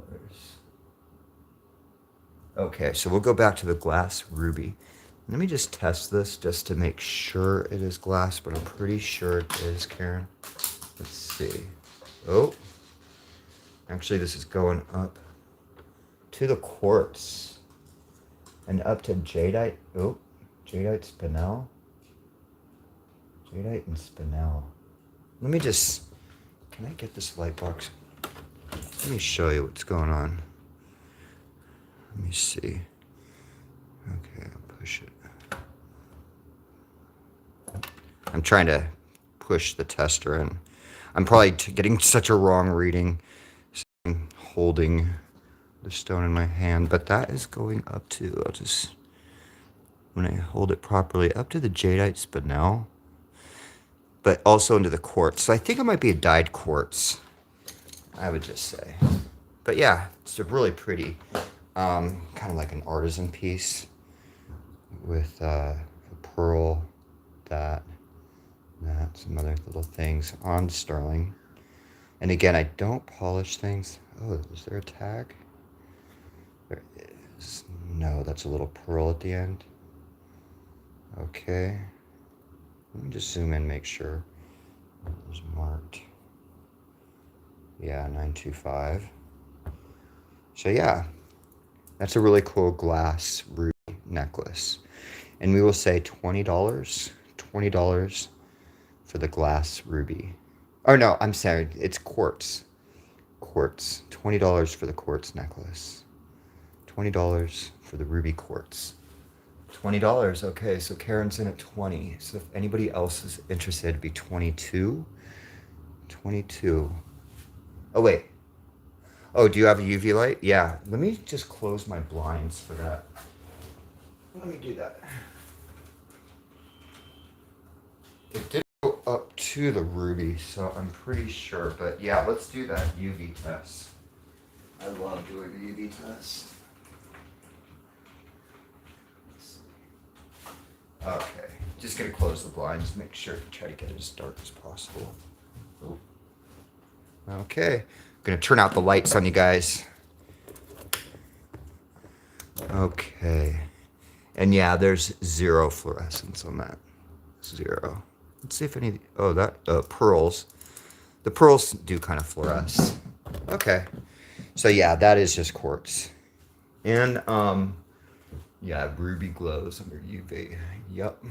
Speaker 1: Okay, so we'll go back to the glass ruby. Let me just test this just to make sure it is glass, but I'm pretty sure it is, Karen. Let's see. Oh, actually this is going up to the quartz and up to jadeite. Oh, jadeite spinel. Jadeite and spinel. Let me just, can I get this light box? Let Let me show you what's going on. Let me see. Okay, I'll push it. I'm trying to push the tester in. I'm probably getting such a wrong reading. So I'm holding the stone in my hand, but that is going up to, I'll just, when I hold it properly, up to the jadeite spinel, but also into the quartz. So I think it might be a dyed quartz, I would just say. But yeah, it's a really pretty, kind of like an artisan piece with a pearl, that, some other little things on sterling. And again, I don't polish things. Oh, is there a tag? There is. No, that's a little pearl at the end. Okay. Let me just zoom in, make sure. It was marked. Yeah, 925. So yeah, that's a really cool glass ruby necklace. And we will say $20. $20 for the glass ruby. Oh no, I'm sorry, it's quartz. Quartz. $20 for the quartz necklace. $20 for the ruby quartz. $20. Okay, so Karen's in at 20. So if anybody else is interested, it'd be 22. 22. Oh wait. Oh, do you have a UV light? Yeah. Let me just close my blinds for that. Let me do that. It did go up to the ruby, so I'm pretty sure. But yeah, let's do that UV test. I love doing the UV test. Okay, just gonna close the blinds, make sure to try to get it as dark as possible. Okay, I'm gonna turn out the lights on you guys. Okay, and yeah, there's zero fluorescence on that. Zero. Let's see if any, oh, that, pearls. The pearls do kind of fluoresce. Okay, so yeah, that is just quartz. And, yeah, ruby glows under UV. Yep.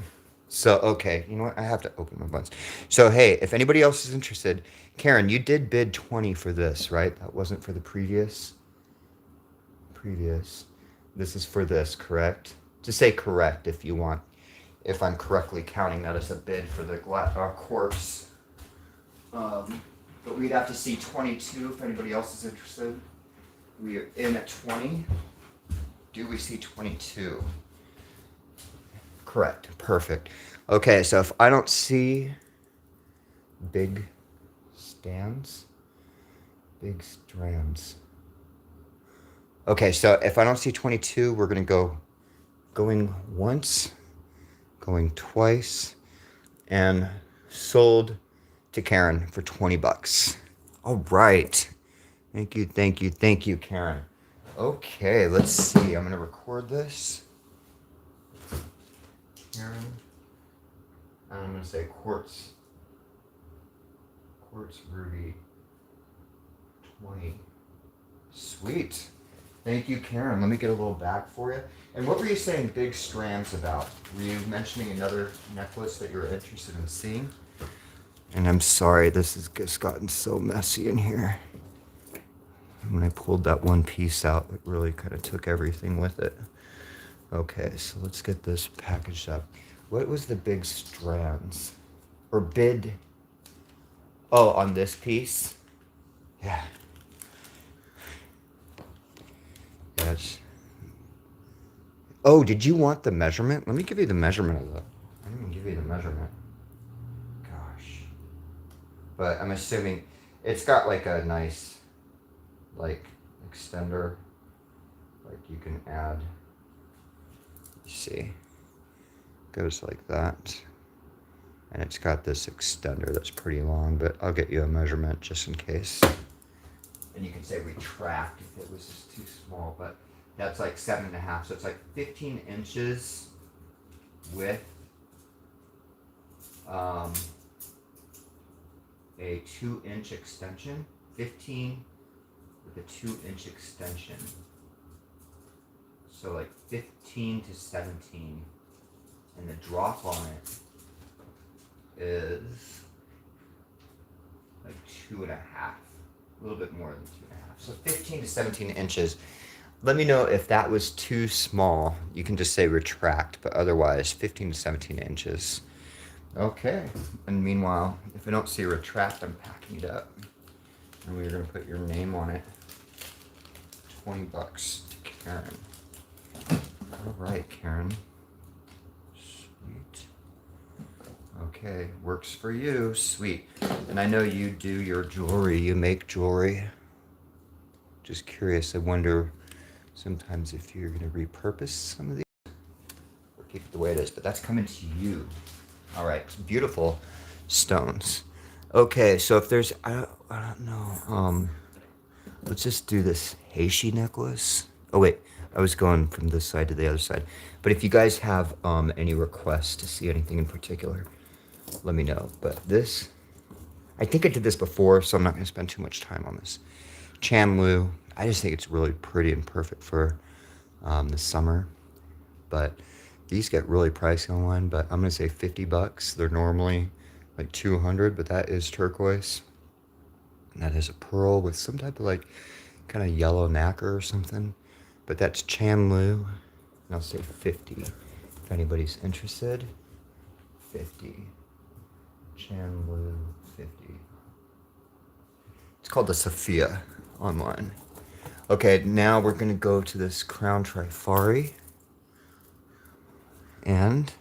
Speaker 1: So, okay, you know what? I have to open my buttons. So, hey, if anybody else is interested, Karen, you did bid 20 for this, right? That wasn't for the previous? Previous. This is for this, correct? Just say correct if you want. If I'm correctly counting that as a bid for the quartz. But we'd have to see 22 if anybody else is interested. We are in at 20. Do we see 22? Correct. Perfect. Okay, so if I don't see big strands. Okay, so if I don't see 22, we're going to going once, going twice, and sold to Karen for 20 bucks. All right. Thank you, Karen. Okay, let's see. I'm going to record this. Karen. And I'm going to say quartz ruby 20. Sweet. Thank you, Karen. Let me get a little back for you. And what were you saying big strands about? Were you mentioning another necklace that you're interested in seeing? And I'm sorry, this has just gotten so messy in here. When I pulled that one piece out, it really kind of took everything with it. Okay, so let's get this packaged up. What was the big strands? Or bid? Oh, on this piece? Yeah. Yes. Oh, did you want the measurement? Let me give you the measurement of that. I didn't even give you the measurement. Gosh. But I'm assuming it's got like a nice, like, extender. Like you can add, you see, goes like that. And it's got this extender that's pretty long, but I'll get you a measurement just in case. And you can say retract if it was just too small, but that's like 7.5, so it's like 15 inches with a 2-inch extension, 15 with a 2-inch extension. So like 15 to 17, and the drop on it is like 2.5. A little bit more than 2.5. So 15 to 17 inches. Let me know if that was too small. You can just say retract, but otherwise 15 to 17 inches. Okay. And meanwhile, if I don't see retract, I'm packing it up. And we're going to put your name on it. $20 to Karen. All right, Karen. Sweet. Okay, works for you. Sweet. And I know you do your jewelry. You make jewelry. Just curious. I wonder sometimes if you're going to repurpose some of these or keep it the way it is. But that's coming to you. All right. Beautiful stones. Okay, so if there's, I don't know. Let's just do this Heishi necklace. Oh wait, I was going from this side to the other side. But if you guys have any requests to see anything in particular, let me know. But this, I think I did this before, so I'm not going to spend too much time on this. Chanlu, I just think it's really pretty and perfect for the summer. But these get really pricey online, but I'm going to say $50. They're normally like 200, but that is turquoise. And that is a pearl with some type of like kind of yellow nacre or something. But that's Chanlu. And I'll say 50 if anybody's interested. 50. Chanlu 50. It's called the Sophia online. Okay, now we're going to go to this Crown Trifari. And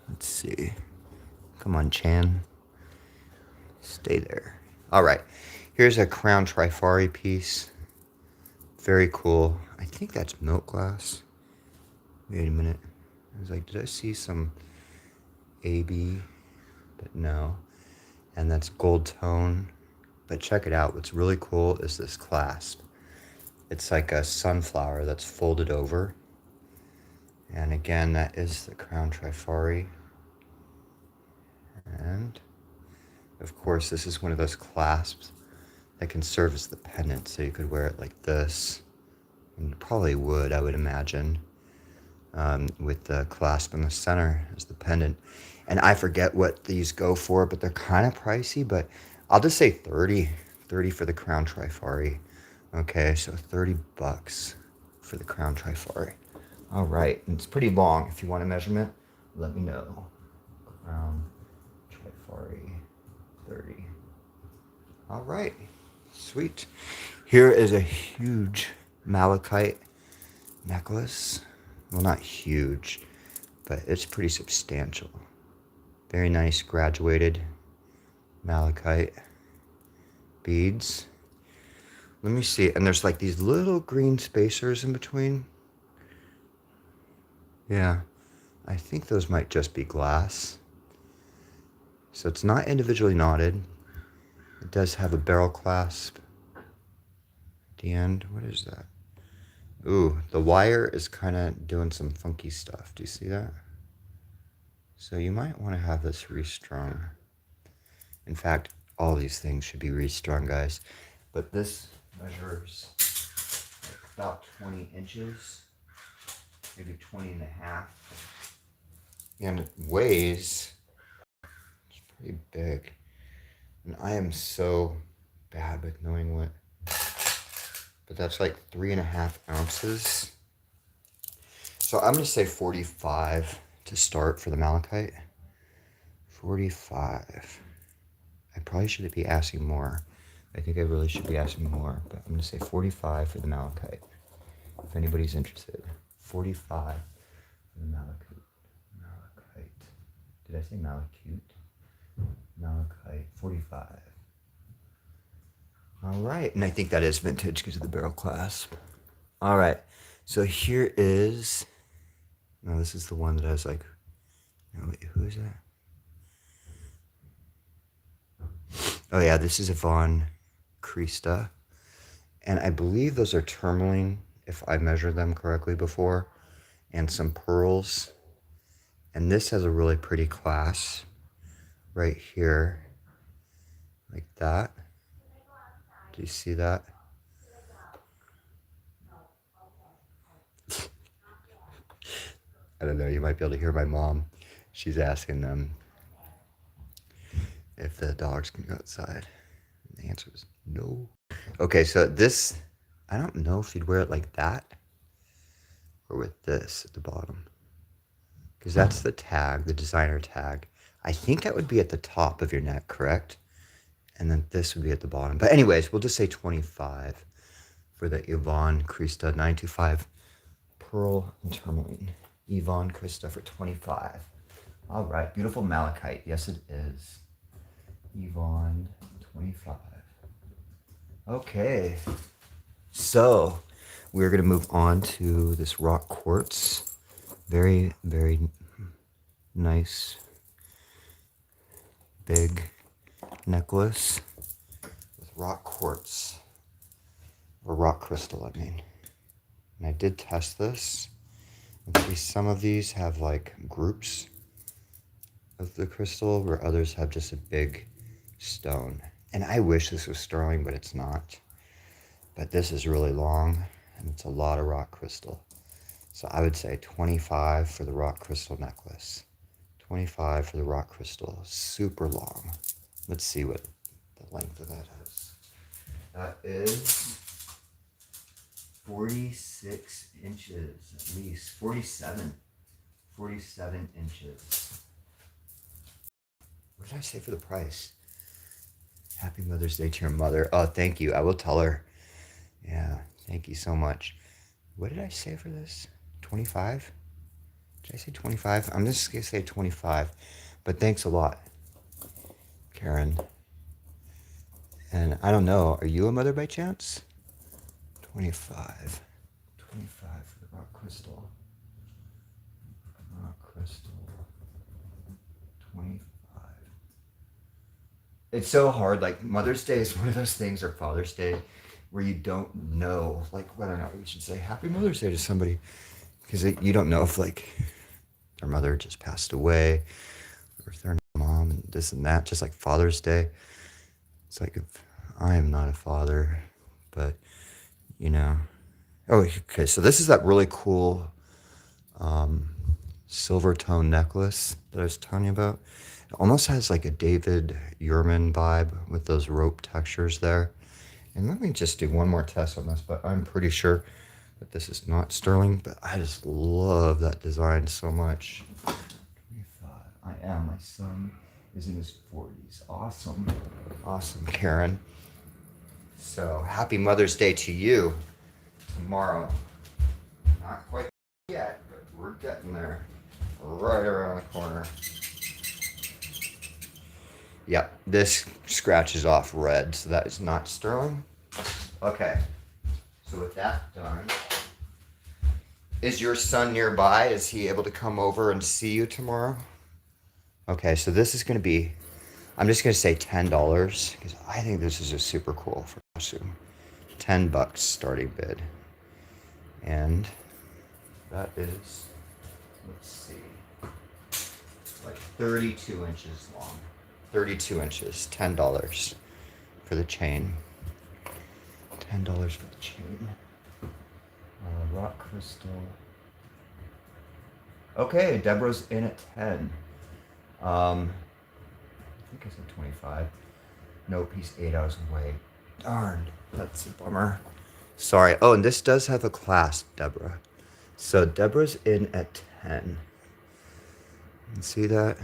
Speaker 1: let's see. Come on, Chan. Stay there. All right. Here's a Crown Trifari piece. Very cool. I think that's milk glass. Wait a minute. I was like, did I see some AB? But no. And that's gold tone. But check it out. What's really cool is this clasp. It's like a sunflower that's folded over. And again, that is the Crown Trifari. And of course, this is one of those clasps that can serve as the pendant. So you could wear it like this. And you probably would, I would imagine, with the clasp in the center as the pendant. And I forget what these go for, but they're kind of pricey. But I'll just say 30 for the Crown Trifari. Okay, so $30 for the Crown Trifari. All right, and it's pretty long. If you want a measurement, let me know. Crown Trifari 30. All right, sweet. Here is a huge malachite necklace. Well, not huge, but it's pretty substantial. Very nice graduated malachite beads. Let me see. And there's like these little green spacers in between. Yeah, I think those might just be glass. So it's not individually knotted. It does have a barrel clasp at the end. What is that? Ooh, the wire is kind of doing some funky stuff. Do you see that? So you might want to have this restrung. In fact, all these things should be restrung, guys. But this measures about 20 inches. Maybe 20 and a half. And it weighs, it's pretty big. And I am so bad with knowing what, but that's like 3.5 ounces. So I'm going to say 45 to start for the malachite. 45. I probably should be asking more. I think I really should be asking more, but I'm going to say 45 for the malachite. If anybody's interested. 45 for the malachite. Malachite. Did I say malachite? Malachite. 45. All right. And I think that is vintage because of the barrel clasp. All right. So here is... No, this is the one that I was like... No, wait, who is that? Oh, yeah. This is Yvonne Krista. And I believe those are tourmaline, if I measured them correctly before, and some pearls. And this has a really pretty clasp right here, like that. Do you see that? I don't know, you might be able to hear my mom. She's asking them if the dogs can go outside. The answer is no. Okay, so this, I don't know if you'd wear it like that or with this at the bottom. Because that's the tag, the designer tag. I think that would be at the top of your neck, correct? And then this would be at the bottom. But anyways, we'll just say 25 for the Yvonne Krista 925 pearl and tourmaline. Yvonne Krista for 25. All right, beautiful malachite. Yes, it is. Yvonne 25. Okay, so we're gonna move on to this rock quartz. Very, very nice, big necklace with rock quartz, or rock crystal, I mean. And I did test this. And see, some of these have like groups of the crystal where others have just a big stone. And I wish this was sterling, but it's not. But this is really long and it's a lot of rock crystal. So I would say 25 for the rock crystal necklace. 25 for the rock crystal, super long. Let's see what the length of that is. That is 46 inches, at least 47 inches. What did I say for the price? Happy Mother's Day to your mother. Oh, thank you. I will tell her. Yeah, thank you so much. What did I say for this? 25? Did I say 25? I'm just going to say 25. But thanks a lot, Karen. And I don't know, are you a mother by chance? 25. 25 for the rock crystal. Rock crystal. 25. It's so hard. Like Mother's Day is one of those things, or Father's Day, where you don't know, like, whether or not you should say Happy Mother's Day to somebody, because you don't know if like their mother just passed away, or if they're mom and this and that. Just like Father's Day, it's like, if I am not a father, but you know. Oh, okay. So this is that really cool silver tone necklace that I was telling you about. It almost has like a David Yurman vibe with those rope textures there. And let me just do one more test on this, but I'm pretty sure that this is not sterling, but I just love that design so much. 25. I am. My son is in his 40s. Awesome. Awesome, Karen. So happy Mother's Day to you tomorrow. Not quite yet, but we're getting there. Right around the corner. Yep, this scratches off red, so that is not sterling. Okay, so with that done, is your son nearby? Is he able to come over and see you tomorrow? Okay, so this is going to be, I'm just going to say $10, because I think this is just super cool for costume. $10 starting bid. And that is, let's see, like 32 inches long. 32 inches, $10 for the chain. $10 for the chain. Rock crystal. Okay, Deborah's in at 10. I think I said 25. Nope, he's 8 hours away. Darn, that's a bummer. Sorry. Oh, and this does have a clasp, Deborah. So Deborah's in at 10. You see that?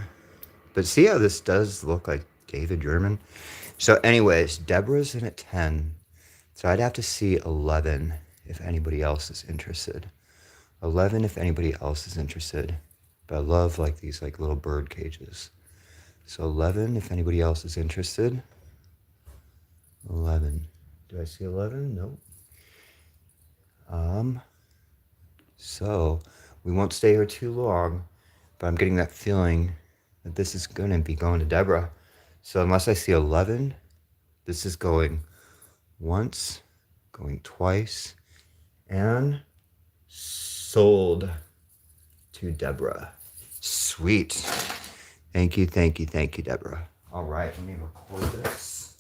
Speaker 1: But see how this does look like David Yurman? So anyways, Deborah's in at 10. So I'd have to see 11 if anybody else is interested. 11 if anybody else is interested. But I love like these like little bird cages. So 11 if anybody else is interested. 11. Do I see 11? Nope. So we won't stay here too long, but I'm getting that feeling that this is going to be going to Deborah. So unless I see 11, this is going once, going twice, and sold to Deborah. Sweet. Thank you, thank you, thank you, Deborah. All right, let me record this.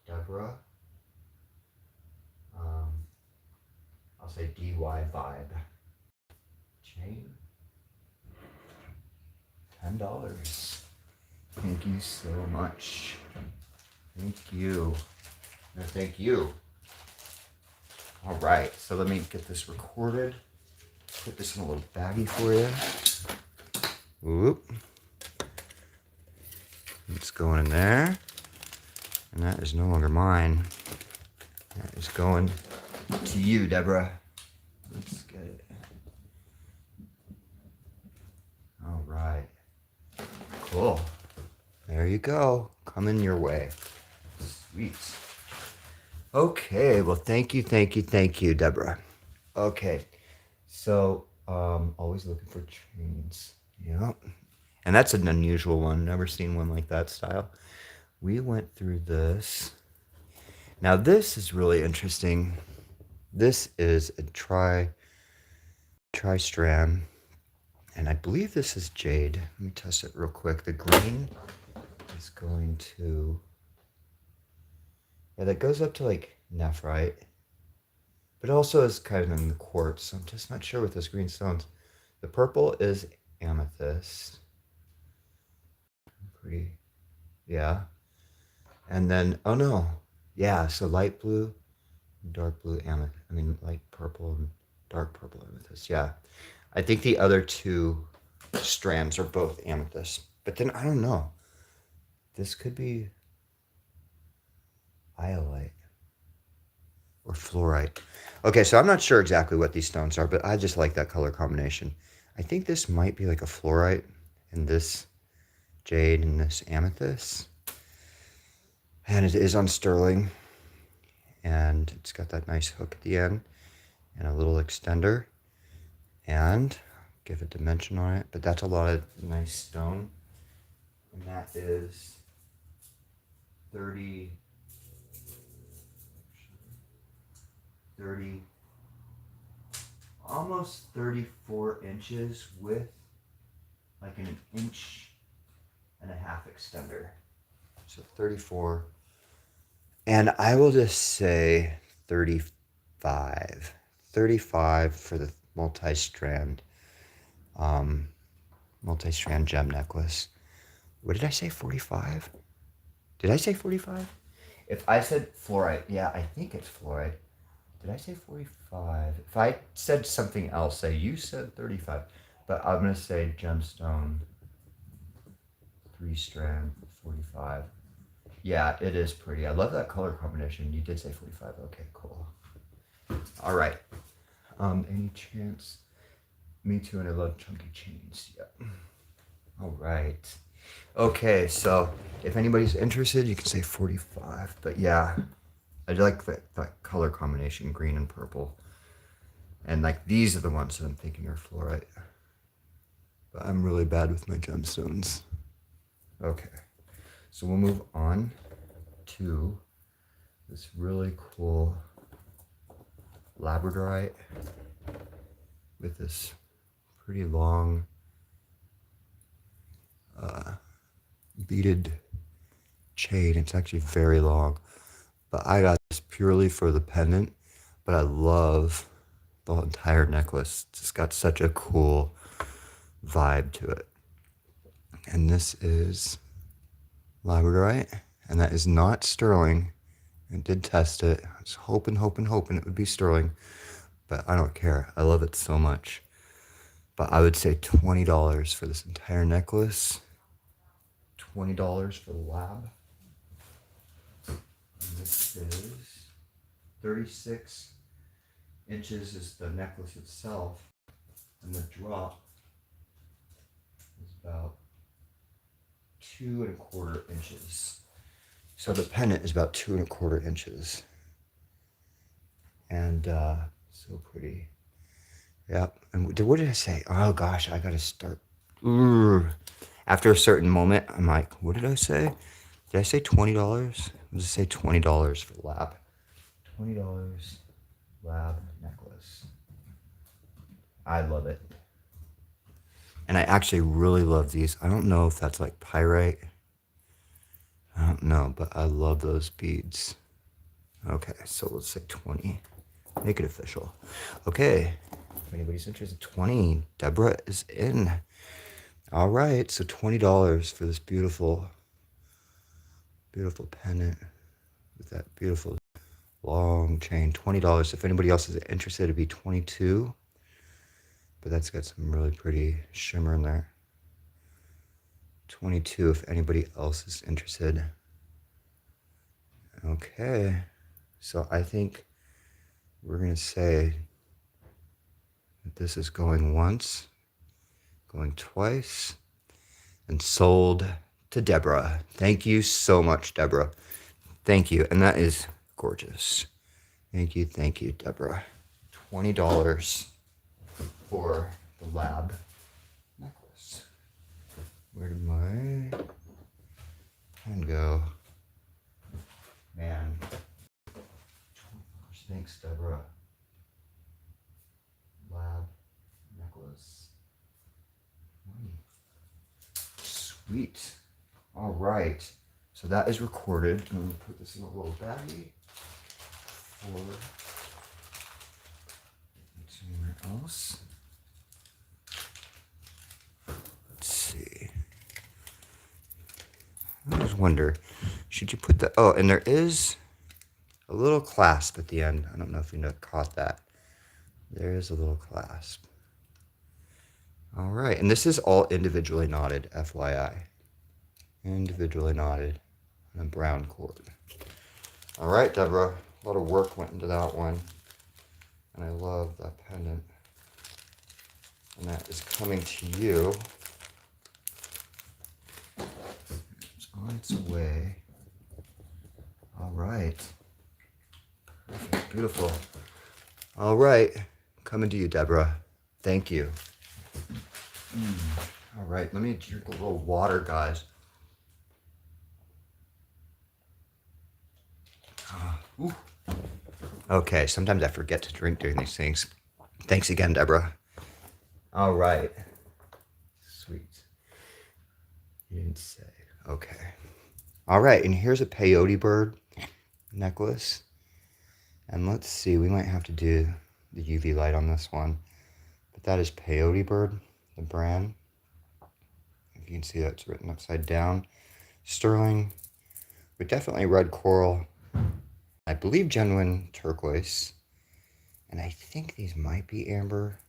Speaker 1: Deborah. I'll say DY Vibe. Chain. $10. Thank you so much. Thank you. No, thank you. All right, so let me get this recorded. Put this in a little baggie for you. Whoop. It's going in there. And that is no longer mine. That is going to you, Deborah. Let's get it. All right. Cool. There you go. Coming your way. Sweet. Okay, well, thank you, Deborah. Okay, so always looking for chains. Yep. And that's an unusual one. Never seen one like that style. We went through this. Now this is really interesting. This is a tri-strand, and I believe this is jade. Let me test it real quick. The green is going to, yeah, that goes up to like nephrite, but also is kind of in the quartz. So I'm just not sure with those green stones. The purple is amethyst. Pretty, yeah. And then, oh no, yeah, so light blue, dark blue amethyst. I mean, light purple and dark purple amethyst. Yeah. I think the other two strands are both amethyst. But then I don't know. This could be iolite or fluorite. Okay, so I'm not sure exactly what these stones are, but I just like that color combination. I think this might be like a fluorite, and this jade and this amethyst. And it is on sterling, and it's got that nice hook at the end and a little extender, and give a dimension on it. But that's a lot of nice stone, and that is 30, almost 34 inches with like an 1.5 inch extender. So 34. And I will just say 35. 35 for the multi-strand gem necklace. What did I say, 45? Did I say 45? If I said fluorite, yeah, I think it's fluorite. Did I say 45? If I said something else, say you said 35. But I'm going to say gemstone, 3-strand, 45. Yeah, it is pretty. I love that color combination. You did say 45. Okay, cool. All right. Any chance? Me too, and I love chunky chains. Yep. All right. Okay, so if anybody's interested, you can say 45. But yeah, I like that color combination, green and purple. And like these are the ones that I'm thinking are fluorite. But I'm really bad with my gemstones. Okay, so we'll move on to this really cool labradorite with this pretty long beaded chain. It's actually very long, but I got this purely for the pendant, but I love the entire necklace. It's just got such a cool vibe to it. And this is labradorite, and that is not sterling. I did test it. I was hoping it would be sterling, but I don't care. I love it so much. But I would say $20 for this entire necklace. $20 for the lab. And this is 36 inches is the necklace itself, and the drop is about 2¼ inches. So the pendant is about 2¼ inches. And so pretty. Yep. And what did I say? Oh gosh, I gotta start. After a certain moment, I'm like, what did I say? Did I say $20? I'll just say $20 for the lab. $20 lab necklace. I love it. And I actually really love these. I don't know if that's like pyrite. I don't know, but I love those beads. Okay, so let's say 20. Make it official. Okay, if anybody's interested, 20. Deborah is in. All right, so $20 for this beautiful, beautiful pendant with that beautiful long chain, $20. If anybody else is interested, it'd be $22. But that's got some really pretty shimmer in there. $22 if anybody else is interested. Okay, so I think we're gonna say that this is going once, going twice, and sold to Deborah. Thank you so much, Deborah. Thank you, and that is gorgeous. Thank you, Deborah. $20 for the lab necklace. Where did my pen go? Man. Thanks, Deborah. Lab necklace. Sweet. All right. So that is recorded. I'm going to put this in a little baggie for somewhere else. Let's see. I always wonder, should you put the, oh, and there is a little clasp at the end. I don't know if you caught that. There is a little clasp. All right, and this is all individually knotted, FYI. Individually knotted on a brown cord. All right, Deborah, a lot of work went into that one. And I love that pendant. And that is coming to you. It's on its way. All right. Perfect, beautiful. All right, coming to you, Deborah. Thank you. All right, let me drink a little water, guys. Okay, sometimes I forget to drink during these things. Thanks again, Deborah. All right. Sweet. You didn't say. Okay. All right, and here's a peyote bird necklace. And let's see, we might have to do the UV light on this one. But that is peyote bird, the brand. If you can see that, it's written upside down. Sterling, but definitely red coral. I believe genuine turquoise. And I think these might be amber.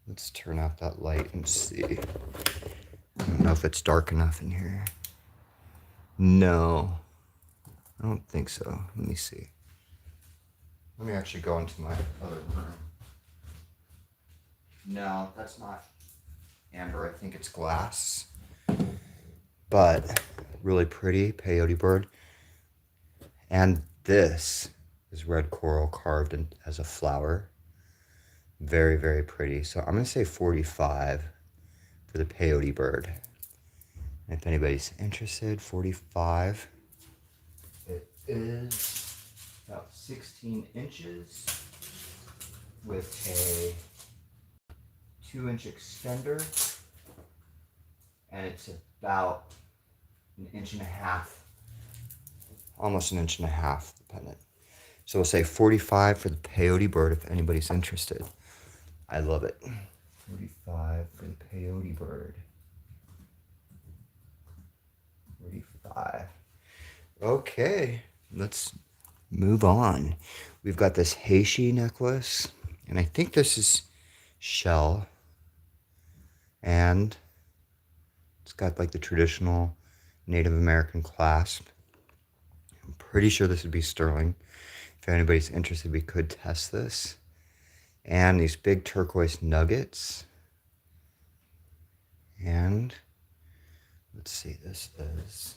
Speaker 1: Let's turn out that light and see. I don't know if it's dark enough in here. No, I don't think so. Let me see. Let me actually go into my other room. No, that's not amber. I think it's glass. But really pretty peyote bird. And this is red coral carved in, as a flower. Very, very pretty. So I'm going to say 45 for the peyote bird. And if anybody's interested, 45. It is about 16 inches with a 2-inch extender. And it's about an inch and a half, almost an inch and a half, the pendant. So we'll say 45 for the peyote bird if anybody's interested. I love it. 45 for the peyote bird. 45. Okay, let's move on. We've got this heishi necklace, and I think this is shell. And it's got like the traditional Native American clasp. I'm pretty sure this would be sterling. If anybody's interested, we could test this. And these big turquoise nuggets. And let's see, this is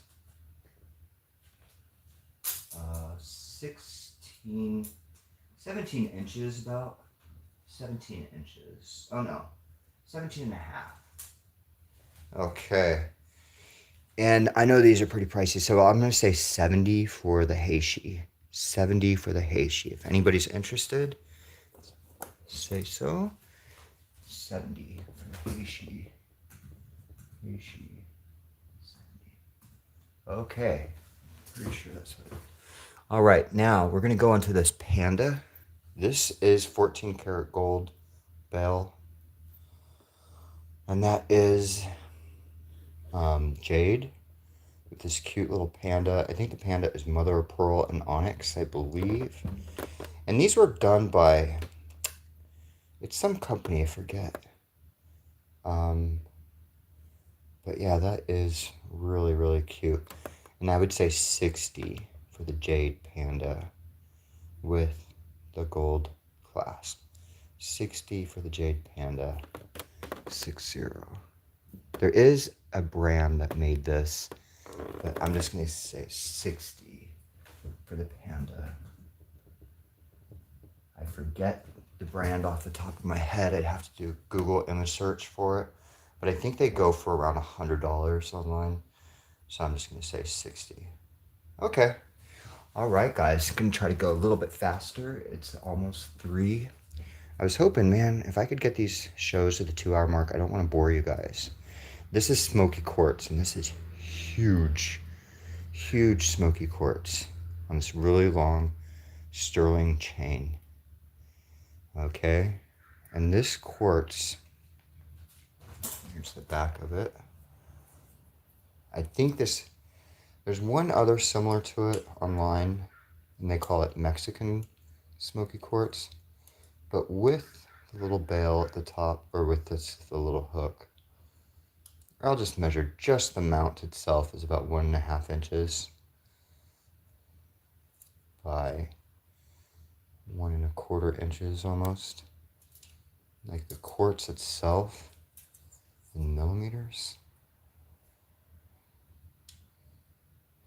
Speaker 1: 17 inches about. 17 inches. Oh no, 17 and a half. Okay. And I know these are pretty pricey, so I'm going to say 70 for the heishi. 70 for the heishi. If anybody's interested, say so. 70 for the heishi. Heishi. 70. Okay. Pretty sure that's what it is. All right, now we're going to go into this panda. This is 14 karat gold bell. And that is jade with this cute little panda. I think the panda is mother of pearl and onyx, I believe. And these were done by, it's some company, I forget. But yeah, that is really, really cute. And I would say 60 for the jade panda with the gold clasp. 60 for the jade panda. 60. There is a brand that made this, but I'm just gonna say 60 for the panda. I forget the brand off the top of my head. I'd have to do Google image search for it, but I think they go for around $100 online. So I'm just gonna say 60. Okay. All right, guys. Gonna try to go a little bit faster. It's almost 3. I was hoping, man, if I could get these shows to the 2-hour mark. I don't want to bore you guys. This is smoky quartz, and this is huge, huge smoky quartz on this really long sterling chain. Okay, and this quartz, here's the back of it. I think there's one other similar to it online, and they call it Mexican smoky quartz, but with the little bail at the top, or with the little hook. I'll just measure just the mount itself is about 1.5 inches by 1.25 inches almost. Like the quartz itself in millimeters.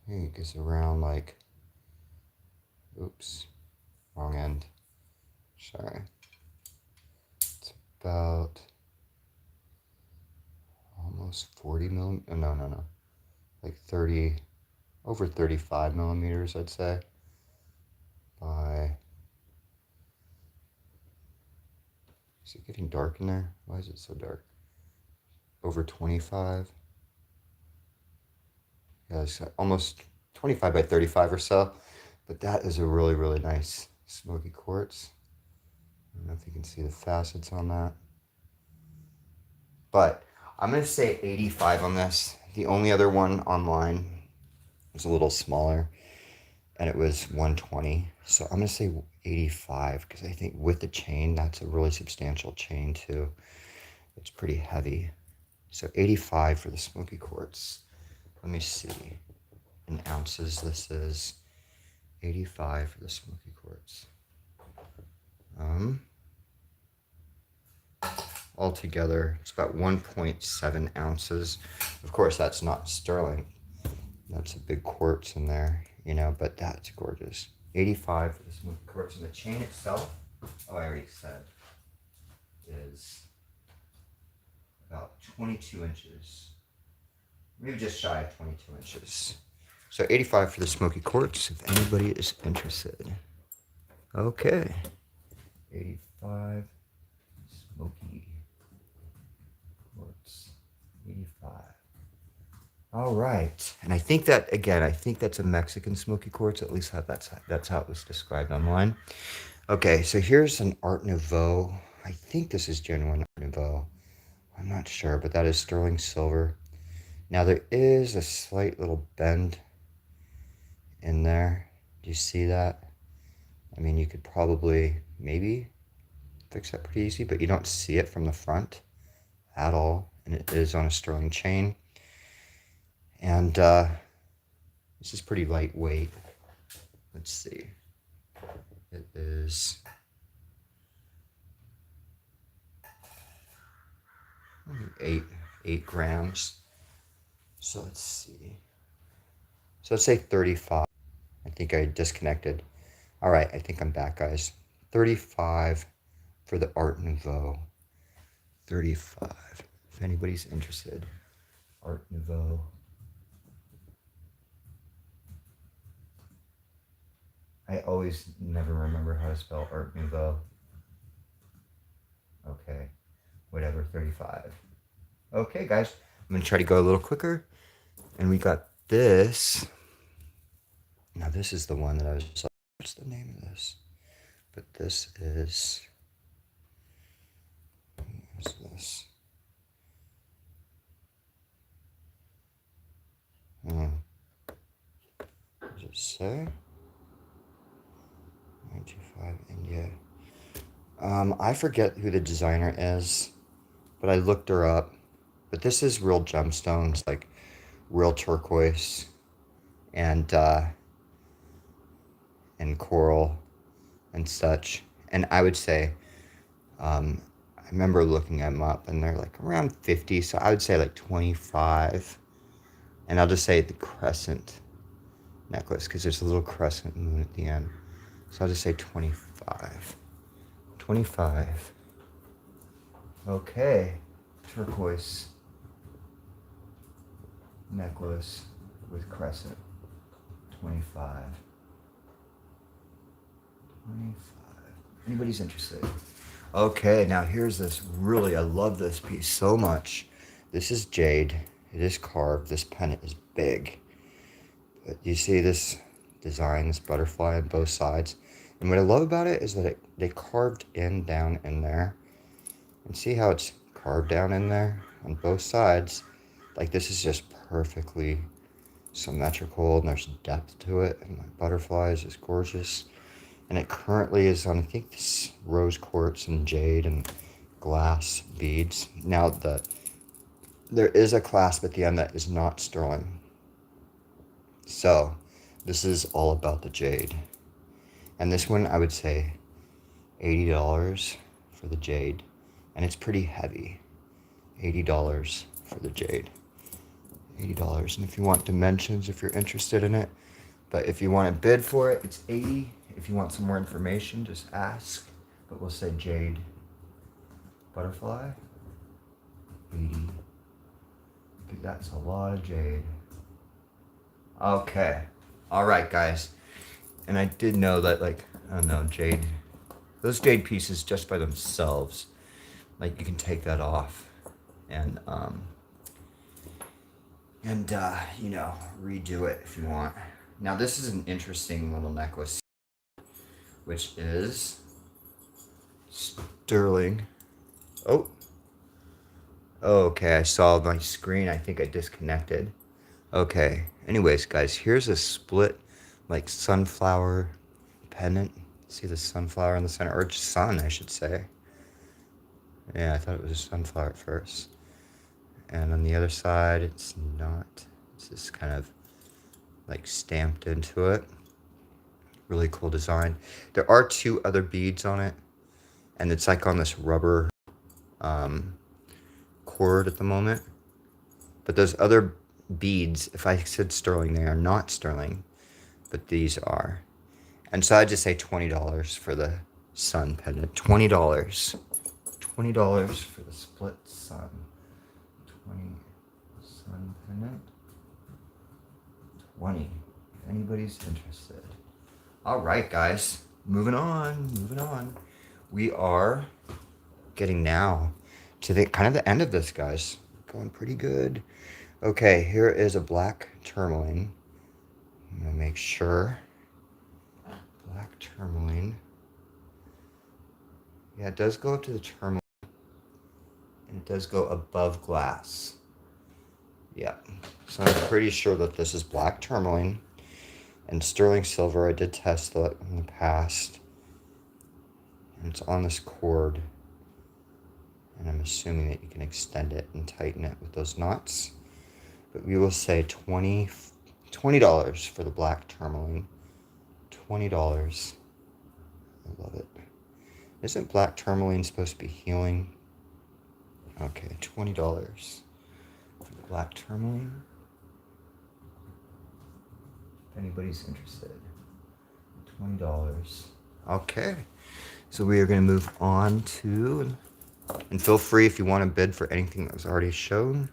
Speaker 1: I think it's around like, oops, wrong end. Sorry. It's about almost 40 millimeters. No. Like 30, over 35 millimeters, I'd say. By, is it getting dark in there? Why is it so dark? Over 25. Yeah, it's almost 25 by 35 or so. But that is a really, really nice smoky quartz. I don't know if you can see the facets on that. But I'm going to say 85 on this. The only other one online was a little smaller, and it was 120. So I'm going to say 85 because I think with the chain, that's a really substantial chain too. It's pretty heavy. So 85 for the smoky quartz. Let me see. In ounces, this is 85 for the smoky quartz. Altogether, it's about 1.7 ounces. Of course, that's not sterling. That's a big quartz in there, you know, but that's gorgeous. 85 for the smoky quartz. And the chain itself, oh, I already said, is about 22 inches. Maybe just shy of 22 inches. So 85 for the smoky quartz, if anybody is interested. Okay. 85 smoky quartz. 85. All right. And I think that, again, I think that's a Mexican smoky quartz. At least that's how it was described online. Okay, so here's an Art Nouveau. I think this is genuine Art Nouveau. I'm not sure, but that is sterling silver. Now there is a slight little bend in there. Do you see that? I mean, you could probably maybe fix that pretty easy, but you don't see it from the front at all. And it is on a sterling chain. And this is pretty lightweight. Let's see. It is 8 grams. So let's see. So let's say 35. I think I disconnected. All right, I think I'm back, guys. 35 for the Art Nouveau. 35. If anybody's interested. Art Nouveau. I always never remember how to spell Art Nouveau. Okay, whatever, 35. Okay, guys, I'm gonna try to go a little quicker. And we got this. Now this is the one that I was like, what's the name of this? But this is, what's this? say? 925 India. I forget who the designer is, but I looked her up. But this is real gemstones, like real turquoise and coral and such. And I would say, I remember looking them up and they're like around 50. So I would say like 25. And I'll just say the crescent necklace because there's a little crescent moon at the end. So I'll just say 25. 25. Okay. Turquoise necklace with crescent. 25. 25. Anybody's interested? Okay, now here's this really, I love this piece so much. This is jade. It is carved. This pendant is big. But you see this design, this butterfly on both sides. And what I love about it is that they carved down in there. And see how it's carved down in there on both sides? Like this is just perfectly symmetrical and there's depth to it. And the butterfly is just gorgeous. And it currently is on, I think, this rose quartz and jade and glass beads. Now, there is a clasp at the end that is not sterling. So, this is all about the jade. And this one, I would say $80 for the jade. And it's pretty heavy. $80 for the jade. $80. And if you want dimensions, if you're interested in it. But if you want to bid for it, it's $80. If you want some more information, just ask. But we'll say jade butterfly. 80. That's a lot of jade. Okay. All right, guys. And I did know that, like, I don't know, jade. Those jade pieces just by themselves, like, you can take that off and you know, redo it if you want. Now, this is an interesting little necklace, which is sterling. Oh, okay, I saw my screen. I think I disconnected. Okay, anyways, guys, here's a split, like, sunflower pendant. See the sunflower in the center, or just sun, I should say. Yeah, I thought it was a sunflower at first. And on the other side, it's not. It's just kind of, like, stamped into it. Really cool design. There are two other beads on it, and it's like on this rubber cord at the moment. But those other beads, if I said sterling, they are not sterling, but these are. And so I'd just say $20 for the sun pendant. $20. $20 for the split sun. 20 sun pendant. 20. If anybody's interested. All right, guys, moving on. We are getting now to the kind of the end of this, guys. Going pretty good. Okay, here is a black tourmaline. I'm gonna make sure. Black tourmaline. Yeah, it does go up to the tourmaline. And it does go above glass. Yeah, so I'm pretty sure that this is black tourmaline. And sterling silver, I did test that in the past. And it's on this cord. And I'm assuming that you can extend it and tighten it with those knots. But we will say $20 for the black tourmaline. $20. I love it. Isn't black tourmaline supposed to be healing? Okay, $20 for the black tourmaline. If anybody's interested. $20. Okay. So we are going to move on to, and feel free if you want to bid for anything that was already shown,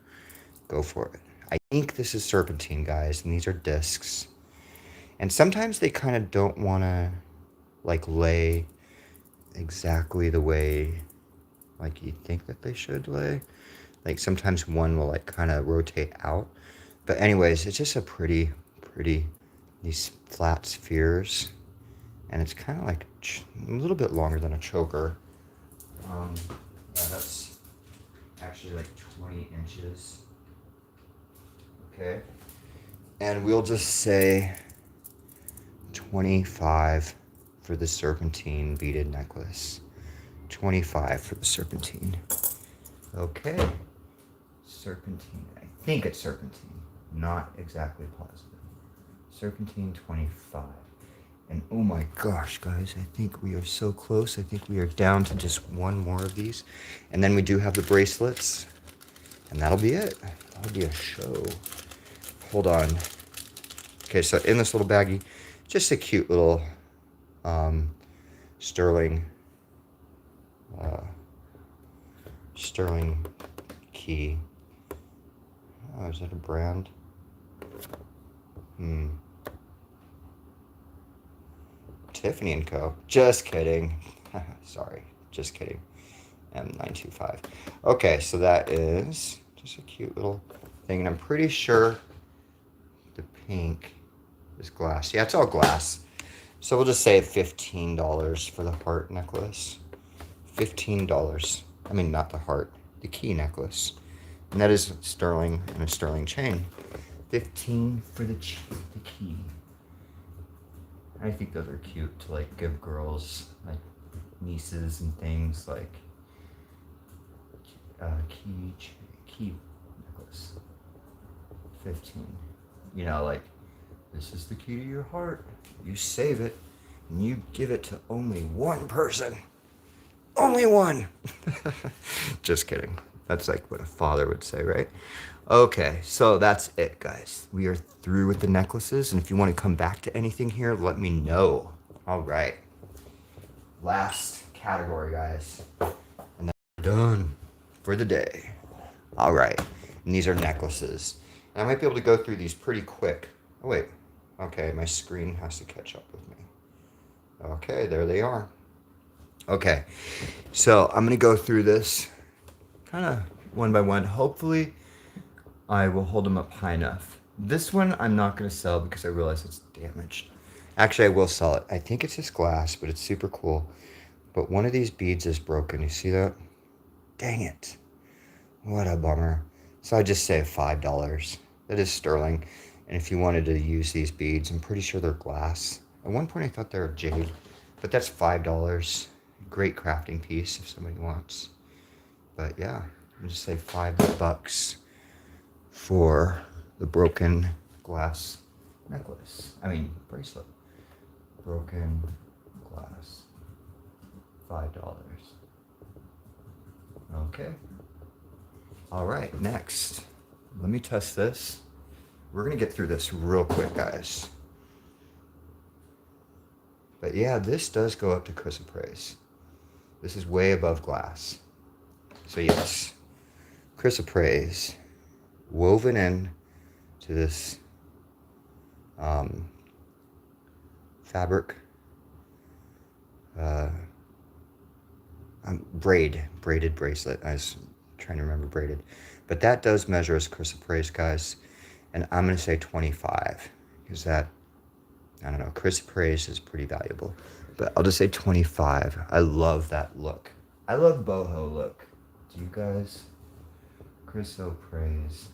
Speaker 1: go for it. I think this is serpentine, guys, and these are discs. And sometimes they kind of don't want to, like, lay exactly the way, like, you think that they should lay. Like, sometimes one will, like, kind of rotate out. But anyways, it's just a pretty, these flat spheres. And it's kind of like a little bit longer than a choker. Yeah, that's actually like 20 inches. Okay. And we'll just say 25 for the serpentine beaded necklace. 25 for the serpentine. Okay. Serpentine. I think it's serpentine. Not exactly positive. Serpentine 25. And oh my gosh, guys, I think we are so close. I think we are down to just one more of these. And then we do have the bracelets. And that'll be it. That'll be a show. Hold on. Okay, so in this little baggie, just a cute little sterling key. Oh, is that a brand? Tiffany & Co. Just kidding. Sorry, just kidding. M925. Okay, so that is just a cute little thing. And I'm pretty sure the pink is glass. Yeah, it's all glass. So we'll just say $15 for the heart necklace. $15. I mean, not the heart, the key necklace. And that is sterling and a sterling chain. 15 for the key. I think those are cute to like give girls, like nieces and things, like key necklace. 15. You know, like, this is the key to your heart. You save it and you give it to only one person. Only one. Just kidding. That's like what a father would say, right? Okay, so that's it, guys. We are through with the necklaces, and if you want to come back to anything here, let me know. All right. Last category, guys. And then we're done for the day. All right. And these are necklaces. And I might be able to go through these pretty quick. Oh, wait. Okay, my screen has to catch up with me. Okay, there they are. Okay, so I'm going to go through this kind of one by one. Hopefully, I will hold them up high enough. This one I'm not going to sell because I realize it's damaged. Actually, I will sell it. I think it's just glass, but it's super cool. But one of these beads is broken. You see that? Dang it. What a bummer. So I just say $5. That is sterling. And if you wanted to use these beads, I'm pretty sure they're glass. At one point I thought they were jade, but that's $5. Great crafting piece if somebody wants. But yeah, I'll just say $5 for the broken glass necklace. I mean, bracelet. Broken glass. $5. Okay. All right, next. Let me test this. We're going to get through this real quick, guys. But yeah, this does go up to chrysoprase. This is way above glass. So yes, chrysoprase woven in to this fabric braided bracelet. I was trying to remember braided, but that does measure as chrysoprase, guys. And I'm going to say 25 because that, I don't know, chrysoprase is pretty valuable. But I'll just say 25. I love that look. I love boho look. Do you guys? Chrysoprase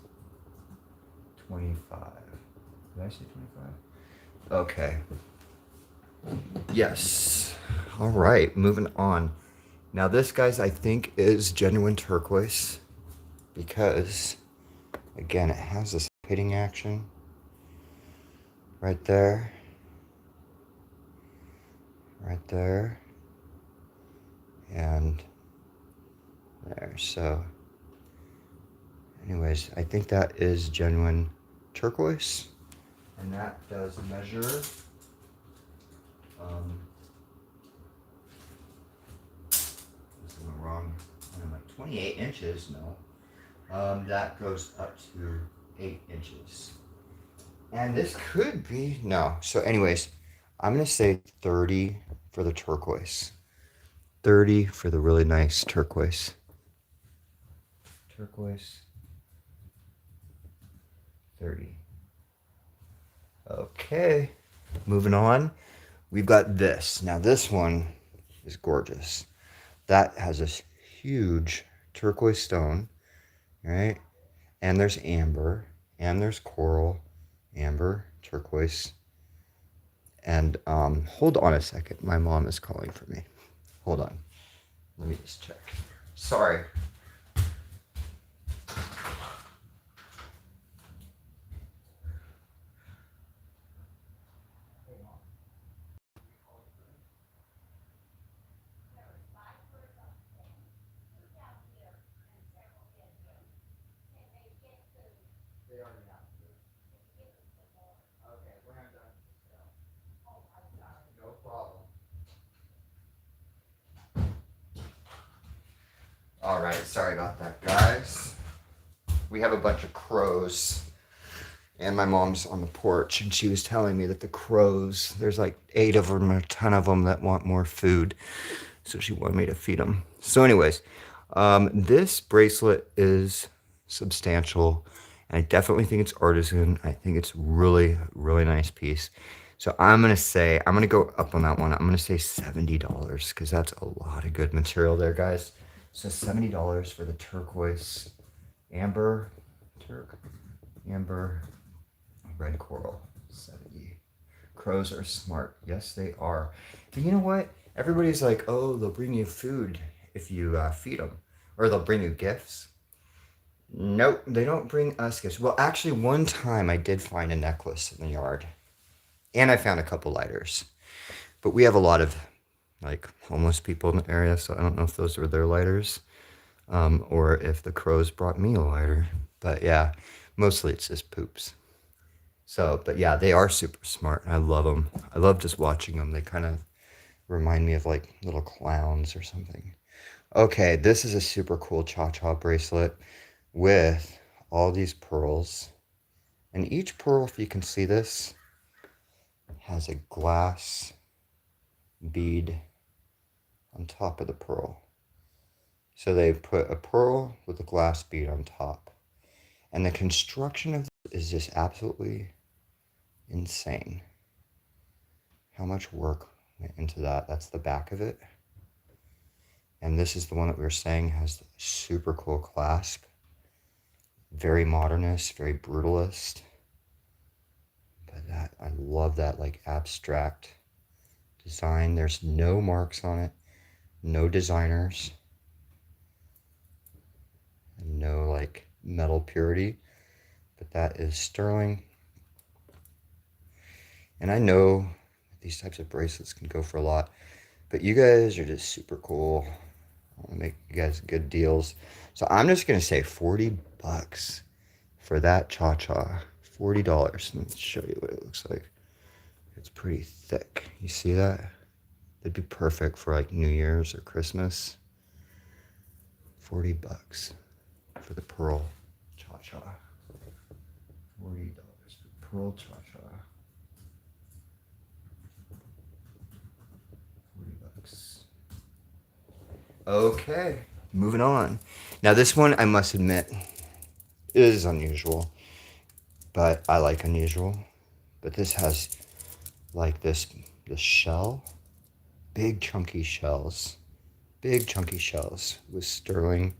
Speaker 1: 25. Did I say 25? Okay. Yes. All right, moving on. Now this, guys, I think is genuine turquoise because, again, it has this hitting action right there. Right there. And there. So, anyways, I think that is genuine turquoise. And that does measure this went wrong. I'm like 28 inches. No. That goes up to 8 inches. And this could be, no. So anyways, I'm going to say 30 for the turquoise. 30 for the really nice turquoise. Turquoise. 30. Okay. Moving on. We've got this. Now this one is gorgeous. That has this huge turquoise stone, right? And there's amber, and there's coral, amber, turquoise. And hold on a second. My mom is calling for me. Hold on. Let me just check. Sorry. No problem. All right, sorry about that, guys. We have a bunch of crows, and my mom's on the porch, and she was telling me that the crows, there's like 8 of them or 10 of them that want more food, so she wanted me to feed them. So, anyways, this bracelet is substantial, and I definitely think it's artisan. I think it's really, really nice piece. So I'm gonna go up on that one. I'm gonna say $70 because that's a lot of good material there, guys. So $70 for the turquoise amber, amber, red coral, 70. Crows are smart. Yes, they are. And you know what? Everybody's like, oh, they'll bring you food if you feed them, or they'll bring you gifts. Nope, they don't bring us gifts. Well, actually, one time I did find a necklace in the yard, and I found a couple lighters. But we have a lot of like homeless people in the area, so I don't know if those were their lighters, or if the crows brought me a lighter. But yeah, mostly it's just poops. So, but yeah, they are super smart. I love them. I love just watching them. They kind of remind me of like little clowns or something. Okay, this is a super cool cha-cha bracelet with all these pearls. And each pearl, if you can see this, has a glass bead on top of the pearl. So they put a pearl with a glass bead on top. And the construction of this is just absolutely insane. How much work went into that? That's the back of it. And this is the one that we were saying has super cool clasp. Very modernist, very brutalist. But that, I love that like abstract design. There's no marks on it, no designers, and no like metal purity. But that is sterling. And I know these types of bracelets can go for a lot, but you guys are just super cool. I want to make you guys good deals. So I'm just going to say 40 bucks for that cha-cha. $40. Let me show you what it looks like. It's pretty thick. You see that? It'd be perfect for like New Year's or Christmas. 40 bucks for the pearl cha-cha. $40 for pearl cha-cha. 40 bucks. Okay, moving on. Now this one, I must admit, is unusual, but I like unusual. But this has like this shell, big chunky shells with sterling,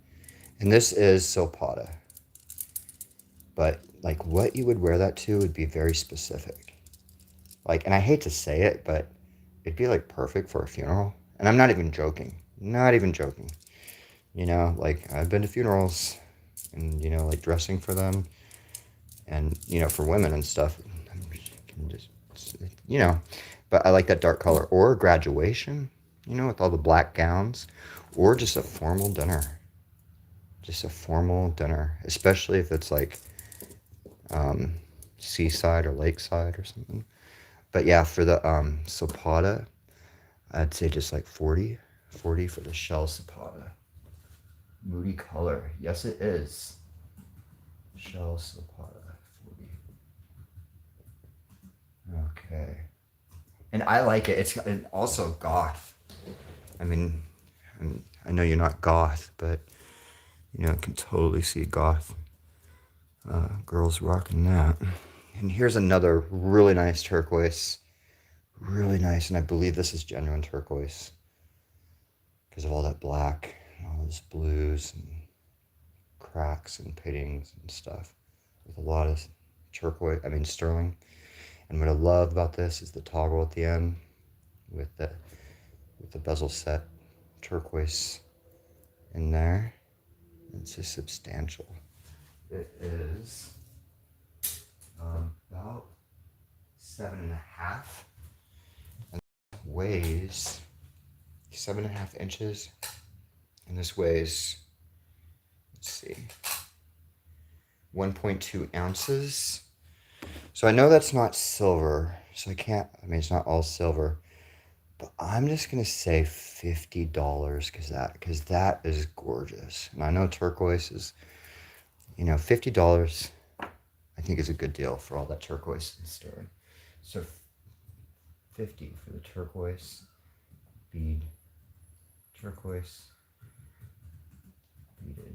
Speaker 1: and this is Silpada. But like what you would wear that to would be very specific. Like, and I hate to say it, but it'd be like perfect for a funeral. And I'm not even joking. Not even joking. You know, like I've been to funerals and, you know, like dressing for them and, you know, for women and stuff. Just, you know, but I like that dark color or graduation, you know, with all the black gowns or just a formal dinner. Just a formal dinner, especially if it's like seaside or lakeside or something. But yeah, for the Sapata, I'd say just like 40 for the shell Sapata. Moody color. Yes, it is. Shell Sapata, 40. Okay. And I like it. It's also goth. I mean, I know you're not goth, but you know, I can totally see goth girls rocking that. And here's another really nice turquoise. Really nice, and I believe this is genuine turquoise because of all that black and all those blues and cracks and pittings and stuff with a lot of turquoise, I mean sterling. And what I love about this is the toggle at the end with the bezel set turquoise in there. It's just substantial. It is about 7.5 and weighs 7.5 inches. And this weighs, let's see, 1.2 ounces. So I know that's not silver, so I mean, it's not all silver, but I'm just gonna say $50 because that is gorgeous. And I know turquoise is, $50 I think is a good deal for all that turquoise and sterling. So 50 for the turquoise bead, turquoise beaded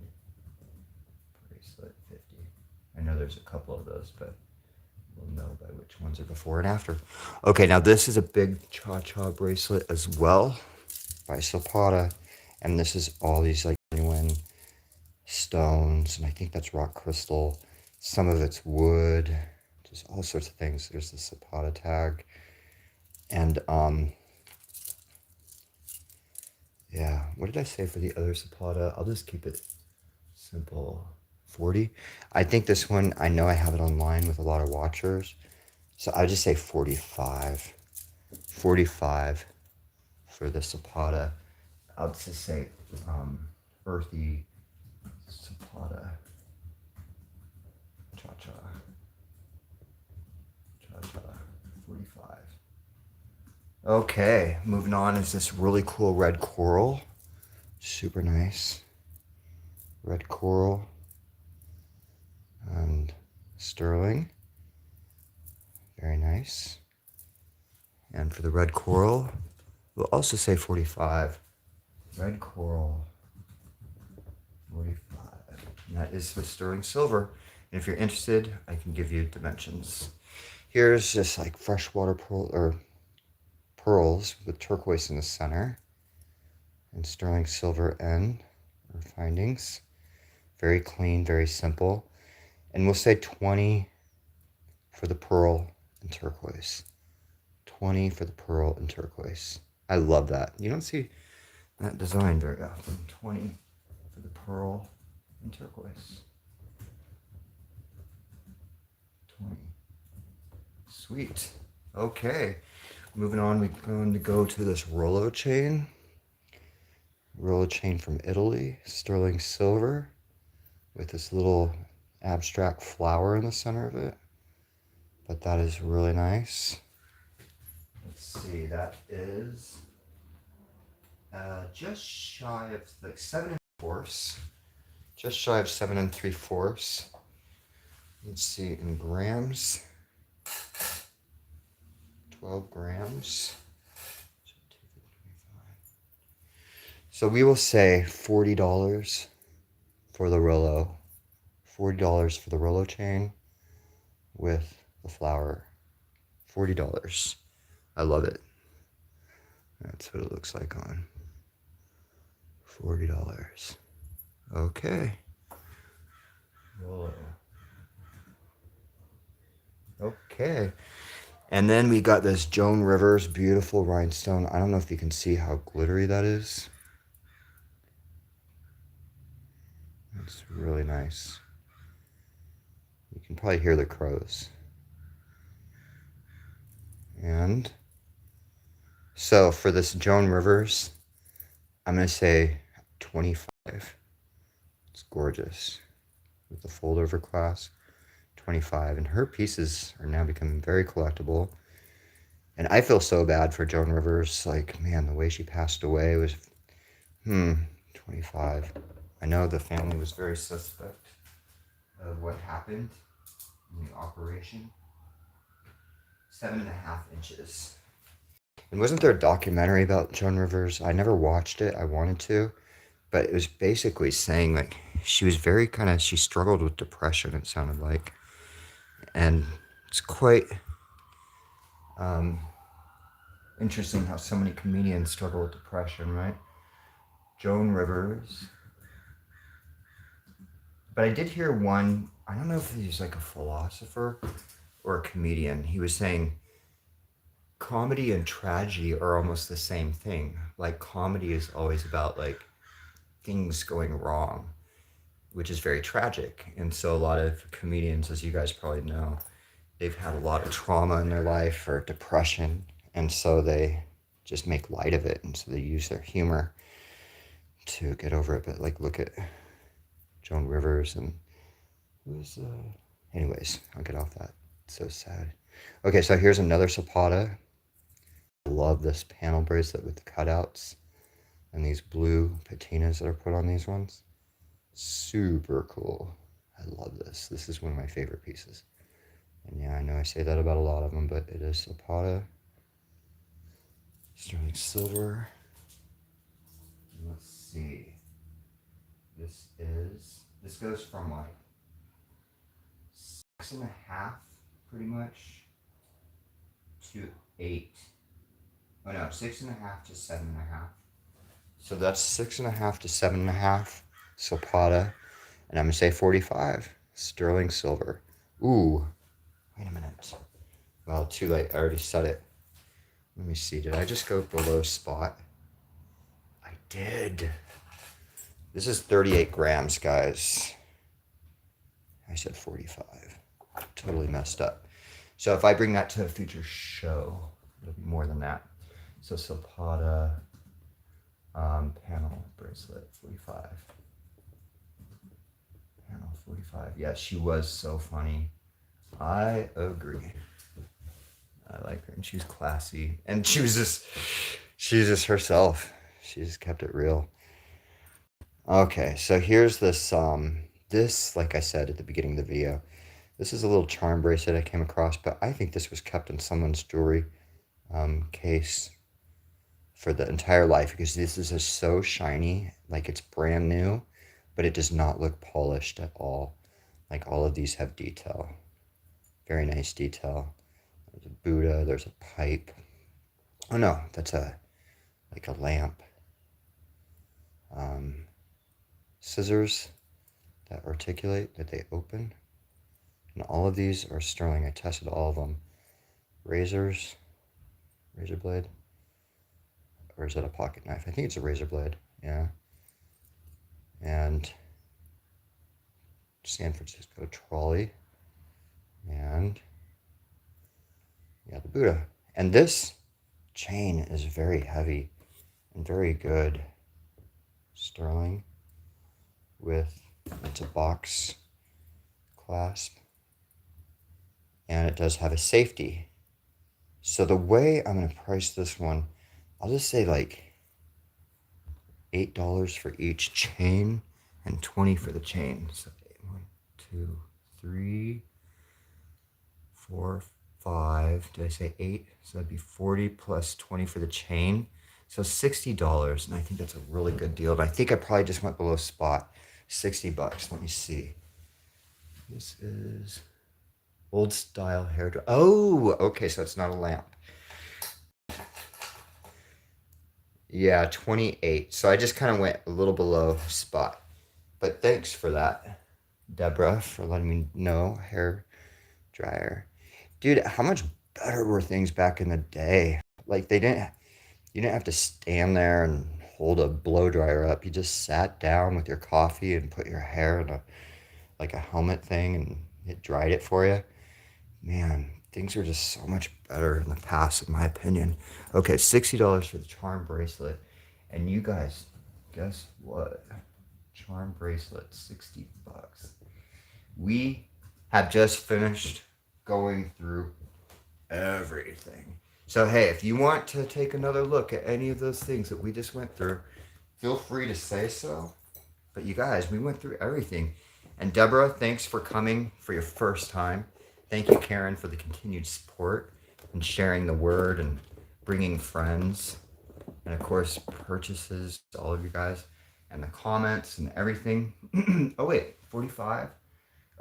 Speaker 1: bracelet, 50. I know there's a couple of those, but we'll know by which ones are before and after. Okay, now this is a big cha-cha bracelet as well by Zapata. And this is all these like genuine stones, and I think that's rock crystal. Some of it's wood, just all sorts of things. There's the Zapata tag. And yeah, what did I say for the other Zapata? I'll just keep it simple. 40. I think this one, I know I have it online with a lot of watchers, so I'll just say 45. 45 for the Zapata. I'll just say earthy Zapata cha-cha. Cha-cha 45. Okay, moving on is this really cool red coral. Super nice. Red coral and sterling. Very nice. And for the red coral, we'll also say 45. Red coral, 45. And that is with sterling silver. And if you're interested, I can give you dimensions. Here's just like freshwater pearls with turquoise in the center and sterling silver end or findings. Very clean, very simple. And we'll say 20 for the pearl and turquoise. 20 for the pearl and turquoise. I love that. You don't see that design very often. 20 for the pearl and turquoise. 20. Sweet. Okay. Moving on, we're going to go to this Rollo chain. Rollo chain from Italy. Sterling silver with this little abstract flower in the center of it. But that is really nice. Let's see, that is just shy of like 7.75. Just shy of 7.75. Let's see, in grams. 12 grams. So we will say $40 for the Rollo. $40 for the Rollo chain with the flower. $40. I love it. That's what it looks like on. $40. Okay. Rollo. Okay. And then we got this Joan Rivers beautiful rhinestone. I don't know if you can see how glittery that is. It's really nice. You can probably hear the crows. And so for this Joan Rivers, I'm going to say 25. It's gorgeous with the fold over clasp. 25. And her pieces are now becoming very collectible. And I feel so bad for Joan Rivers. Like, man, the way she passed away was, 25. I know the family was very suspect of what happened in the operation. 7.5 inches. And wasn't there a documentary about Joan Rivers? I never watched it. I wanted to. But it was basically saying, like, she was very she struggled with depression, it sounded like. And it's quite interesting how so many comedians struggle with depression, right? Joan Rivers. But I did hear one, I don't know if he's like a philosopher or a comedian. He was saying comedy and tragedy are almost the same thing. Like comedy is always about like things going wrong, which is very tragic. And so a lot of comedians, as you guys probably know, they've had a lot of trauma in their life or depression, and so they just make light of it, and so they use their humor to get over it. But like, look at Joan Rivers and who's anyways, I'll get off that. It's so sad. Okay, so here's another Zapata. I love this panel bracelet with the cutouts and these blue patinas that are put on these ones. Super cool. I love this. This is one of my favorite pieces. And yeah, I know I say that about a lot of them, but it is Zapata. Sterling silver. Let's see. This goes from like 6.5 pretty much to 8. Oh no, 6.5 to 7.5. So that's 6.5 to 7.5 Zapata. And I'm gonna say 45 sterling silver. Ooh, wait a minute. Well, too late. I already said it. Let me see. Did I just go below spot? I did. This is 38 grams, guys. I said 45. Totally messed up. So if I bring that to a future show, it'll be more than that. So Zapata panel bracelet, 45. Panel 45. Yeah, she was so funny. I agree. I like her, and she's classy, and she's just herself. She just kept it real. Okay, so here's this, like I said at the beginning of the video, this is a little charm bracelet I came across, but I think this was kept in someone's jewelry case for the entire life, because this is just so shiny, like it's brand new, but it does not look polished at all. Like all of these have detail. Very nice detail. There's a Buddha, there's a pipe. Oh no, that's like a lamp. Scissors that articulate, that they open. And all of these are sterling. I tested all of them. Razors, razor blade. Or is that a pocket knife? I think it's a razor blade, yeah. And San Francisco trolley. And yeah, the Buddha. And this chain is very heavy and very good sterling with, it's a box clasp, and it does have a safety. So the way I'm going to price this one, I'll just say like $8 for each chain and 20 for the chain. So 1, 2, 3, 4, 5. Did I say 8? So that'd be 40 plus 20 for the chain. So $60, and I think that's a really good deal. And I think I probably just went below spot. $60. Let me see. This is old style hair dryer. Oh, okay, so it's not a lamp. Yeah, 28. So I just kind of went a little below spot. But thanks for that, Deborah, for letting me know. Hair dryer. Dude, how much better were things back in the day? Like you didn't have to stand there and hold a blow dryer up. You just sat down with your coffee and put your hair in like a helmet thing, and it dried it for you. Man, things are just so much better in the past, in my opinion. Okay, $60 for the charm bracelet. And you guys, guess what? Charm bracelet, $60. We have just finished going through everything. So hey, if you want to take another look at any of those things that we just went through, feel free to say so. But you guys, we went through everything. And Deborah, thanks for coming for your first time. Thank you, Karen, for the continued support and sharing the word and bringing friends. And of course, purchases to all of you guys and the comments and everything. Oh wait, 45?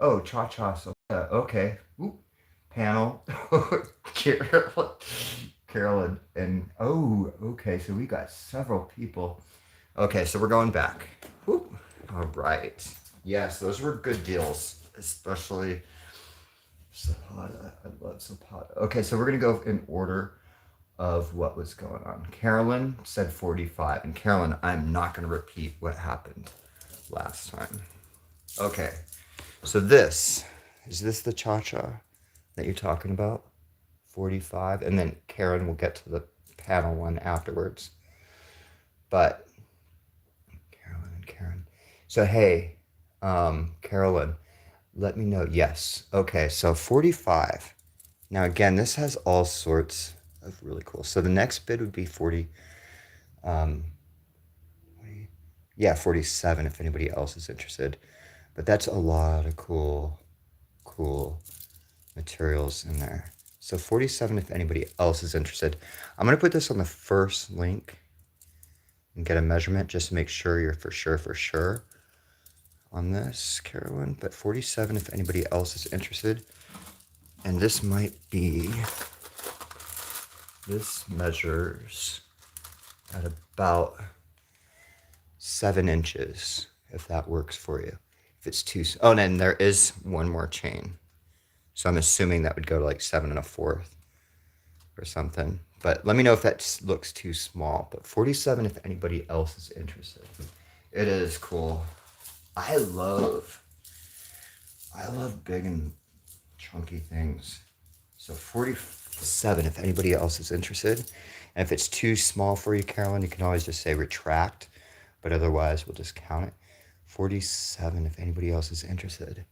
Speaker 1: Oh, cha-cha, so okay. Ooh. Panel. Carolyn, and oh, okay, so we got several people. Okay, so we're going back. Whoop. All right. Yes, those were good deals, especially Zapata. I love Zapata. Okay, so we're gonna go in order of what was going on. Carolyn said 45. And Carolyn, I'm not gonna repeat what happened last time. Okay, so is this the cha-cha that you're talking about? 45. And then Karen will get to the panel one afterwards. But Carolyn and Karen. So hey, Carolyn, let me know. Yes. Okay, so 45. Now again, this has all sorts of really cool. So the next bid would be 40. Um, yeah, 47 if anybody else is interested. But that's a lot of cool materials in there. So 47 if anybody else is interested. I'm going to put this on the first link and get a measurement just to make sure you're for sure on this, Carolyn. But 47 if anybody else is interested. And this measures at about 7 inches, if that works for you. If it's too, oh, and then there is one more chain. So I'm assuming that would go to like 7 1/4 or something. But let me know if that looks too small. But 47 if anybody else is interested. It is cool. I love big and chunky things. So 47 if anybody else is interested. And if it's too small for you, Carolyn, you can always just say retract. But otherwise, we'll just count it. 47 if anybody else is interested.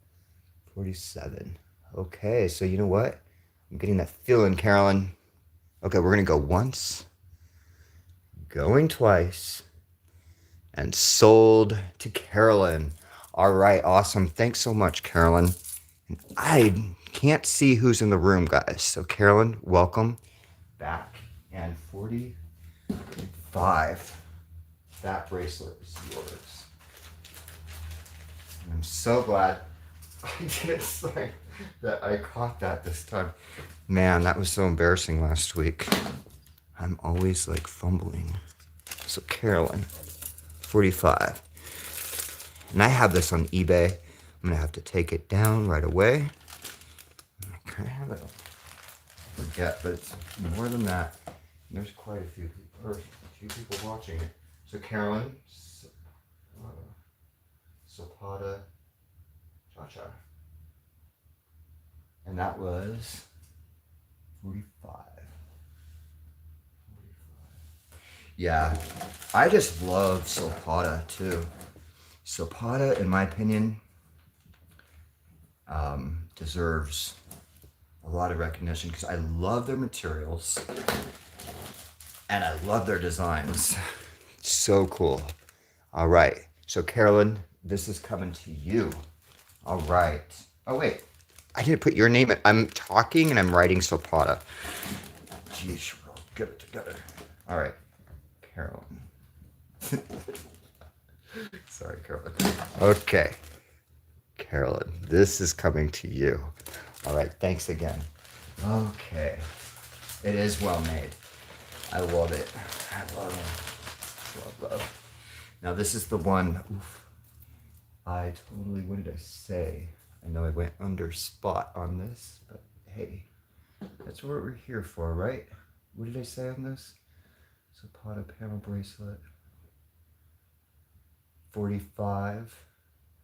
Speaker 1: 47. Okay, so you know what? I'm getting that feeling, Carolyn. Okay, we're going to go once, going twice, and sold to Carolyn. All right, awesome. Thanks so much, Carolyn. I can't see who's in the room, guys. So, Carolyn, welcome back. And 45. That bracelet is yours. And I'm so glad I didn't say that I caught that this time. Man, that was so embarrassing last week. I'm always like fumbling. So Carolyn, 45. And I have this on eBay. I'm gonna have to take it down right away. I kind of have it. I forget, but it's more than that. There's quite a few people watching it. So Carolyn, Zapata, Cha-Cha. And that was 45. Yeah, I just love Zapata too. Zapata, in my opinion, deserves a lot of recognition because I love their materials and I love their designs. So cool. All right. So Carolyn, this is coming to you. All right. Oh, wait. I didn't put your name in. I'm talking and I'm writing Zapata. Jeez, we'll get it together. All right. Carolyn. Sorry, Carolyn. Okay. Carolyn, this is coming to you. All right. Thanks again. Okay. It is well made. I love it. I love it. Love. Now this is the one. Oof, what did I say? I know I went under spot on this, but hey, that's what we're here for, right? What did I say on this? Zapata panel bracelet. 45.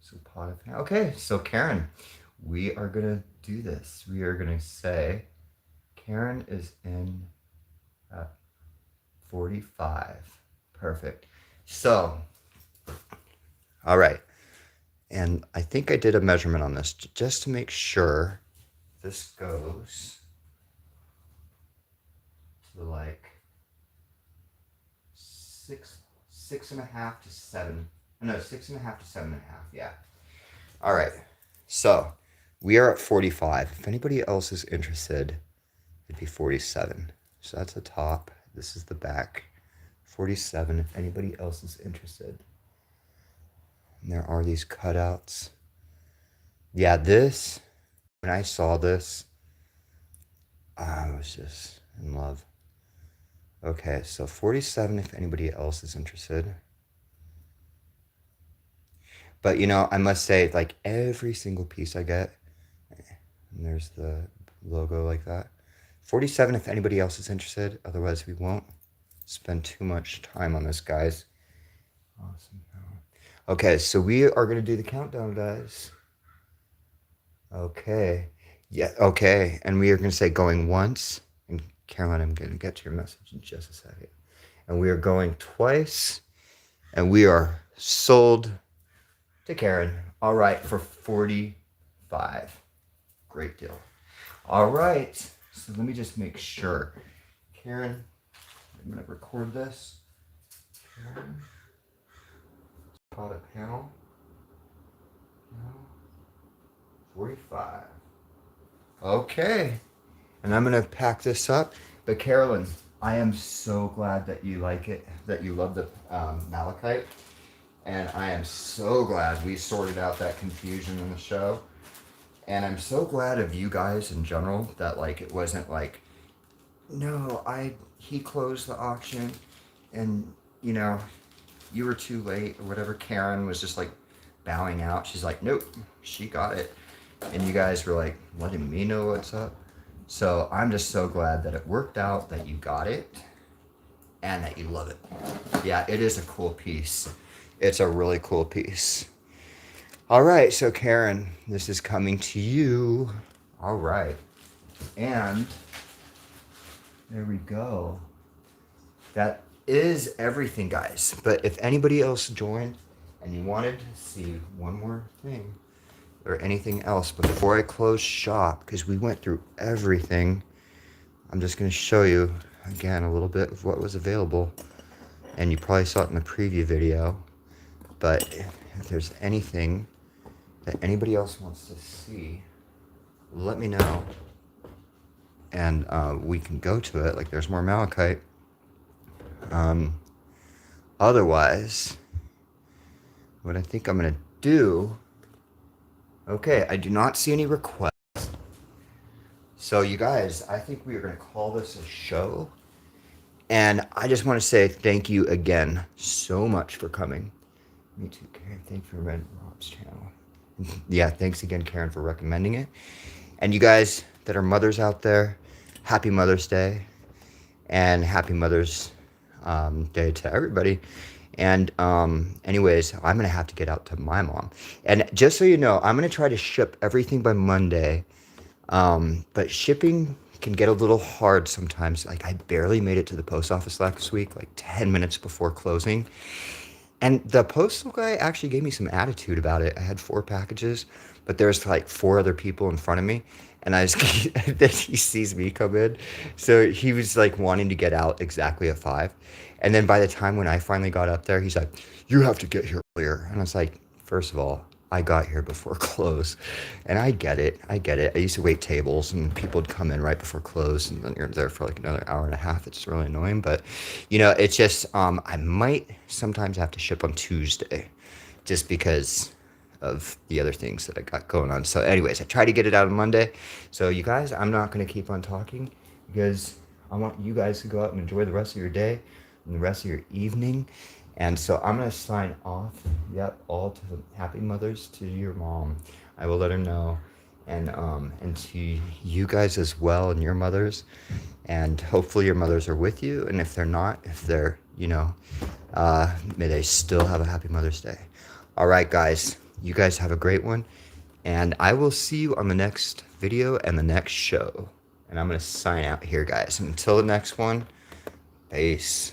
Speaker 1: Zapata panel. Okay, so Karen, we are gonna do this. We are gonna say Karen is in at 45. Perfect. So, all right. And I think I did a measurement on this just to make sure this goes to like 6.5 to 7. No, 6.5 to 7.5. Yeah. All right. So we are at 45. If anybody else is interested, it'd be 47. So that's the top. This is the back. 47 if anybody else is interested. And there are these cutouts. Yeah, this, when I saw this, I was just in love. Okay, so 47 if anybody else is interested. But you know, I must say, like every single piece I get, And there's the logo like that. 47 if anybody else is interested. Otherwise, we won't spend too much time on this, guys. Awesome. Okay, so we are going to do the countdown, guys. Okay. Yeah, okay. And we are going to say going once. And Caroline, I'm going to get to your message in just a second. And we are going twice. And we are sold to Karen. All right, for 45. Great deal. All right. So let me just make sure. Karen, I'm going to record this. Karen, product panel. 45. Okay. And I'm going to pack this up. But Carolyn, I am so glad that you like it, that you love the malachite. And I am so glad we sorted out that confusion in the show. And I'm so glad of you guys in general that like it wasn't like, no, he closed the auction and you know, you were too late or whatever. Karen was just like bowing out. She's like, nope, she got it. And you guys were like letting me know what's up. So I'm just so glad that it worked out, that you got it and that you love it. Yeah, it is a cool piece. It's a really cool piece. All right, so Karen, this is coming to you. All right. And there we go. That is everything, guys. But if anybody else joined and you wanted to see one more thing or anything else before I close shop, because we went through everything, I'm just going to show you again a little bit of what was available. And you probably saw it in the preview video. But if there's anything that anybody else wants to see, let me know. And we can go to it. Like there's more malachite. Otherwise, what I think I'm going to do... Okay, I do not see any requests. So you guys, I think we are going to call this a show. And I just want to say thank you again so much for coming. Me too, Karen. Thank you for recommending Rob's channel. Yeah, thanks again, Karen, for recommending it. And you guys that are mothers out there, happy Mother's Day. And happy Mother's Day to everybody. And anyways, I'm going to have to get out to my mom. And just so you know, I'm going to try to ship everything by Monday. But shipping can get a little hard sometimes. Like I barely made it to the post office last week, like 10 minutes before closing. And the postal guy actually gave me some attitude about it. I had 4 packages, but there's like 4 other people in front of me. And I just, then he sees me come in. So he was like wanting to get out exactly at 5. And then by the time when I finally got up there, he's like, you have to get here earlier. And I was like, first of all, I got here before close. And I get it. I used to wait tables and people would come in right before close and then you're there for like another hour and a half. It's really annoying. But, you know, it's just, I might sometimes have to ship on Tuesday just because of the other things that I got going on. So anyways, I try to get it out on Monday. So you guys, I'm not going to keep on talking because I want you guys to go out and enjoy the rest of your day and the rest of your evening. And so I'm going to sign off. Yep, all to the happy mothers to your mom. I will let her know. And to you guys as well and your mothers. And hopefully your mothers are with you. And if they're not, if they're, you know, may they still have a happy Mother's Day. All right, guys. You guys have a great one. And I will see you on the next video and the next show. And I'm going to sign out here, guys. Until the next one, peace.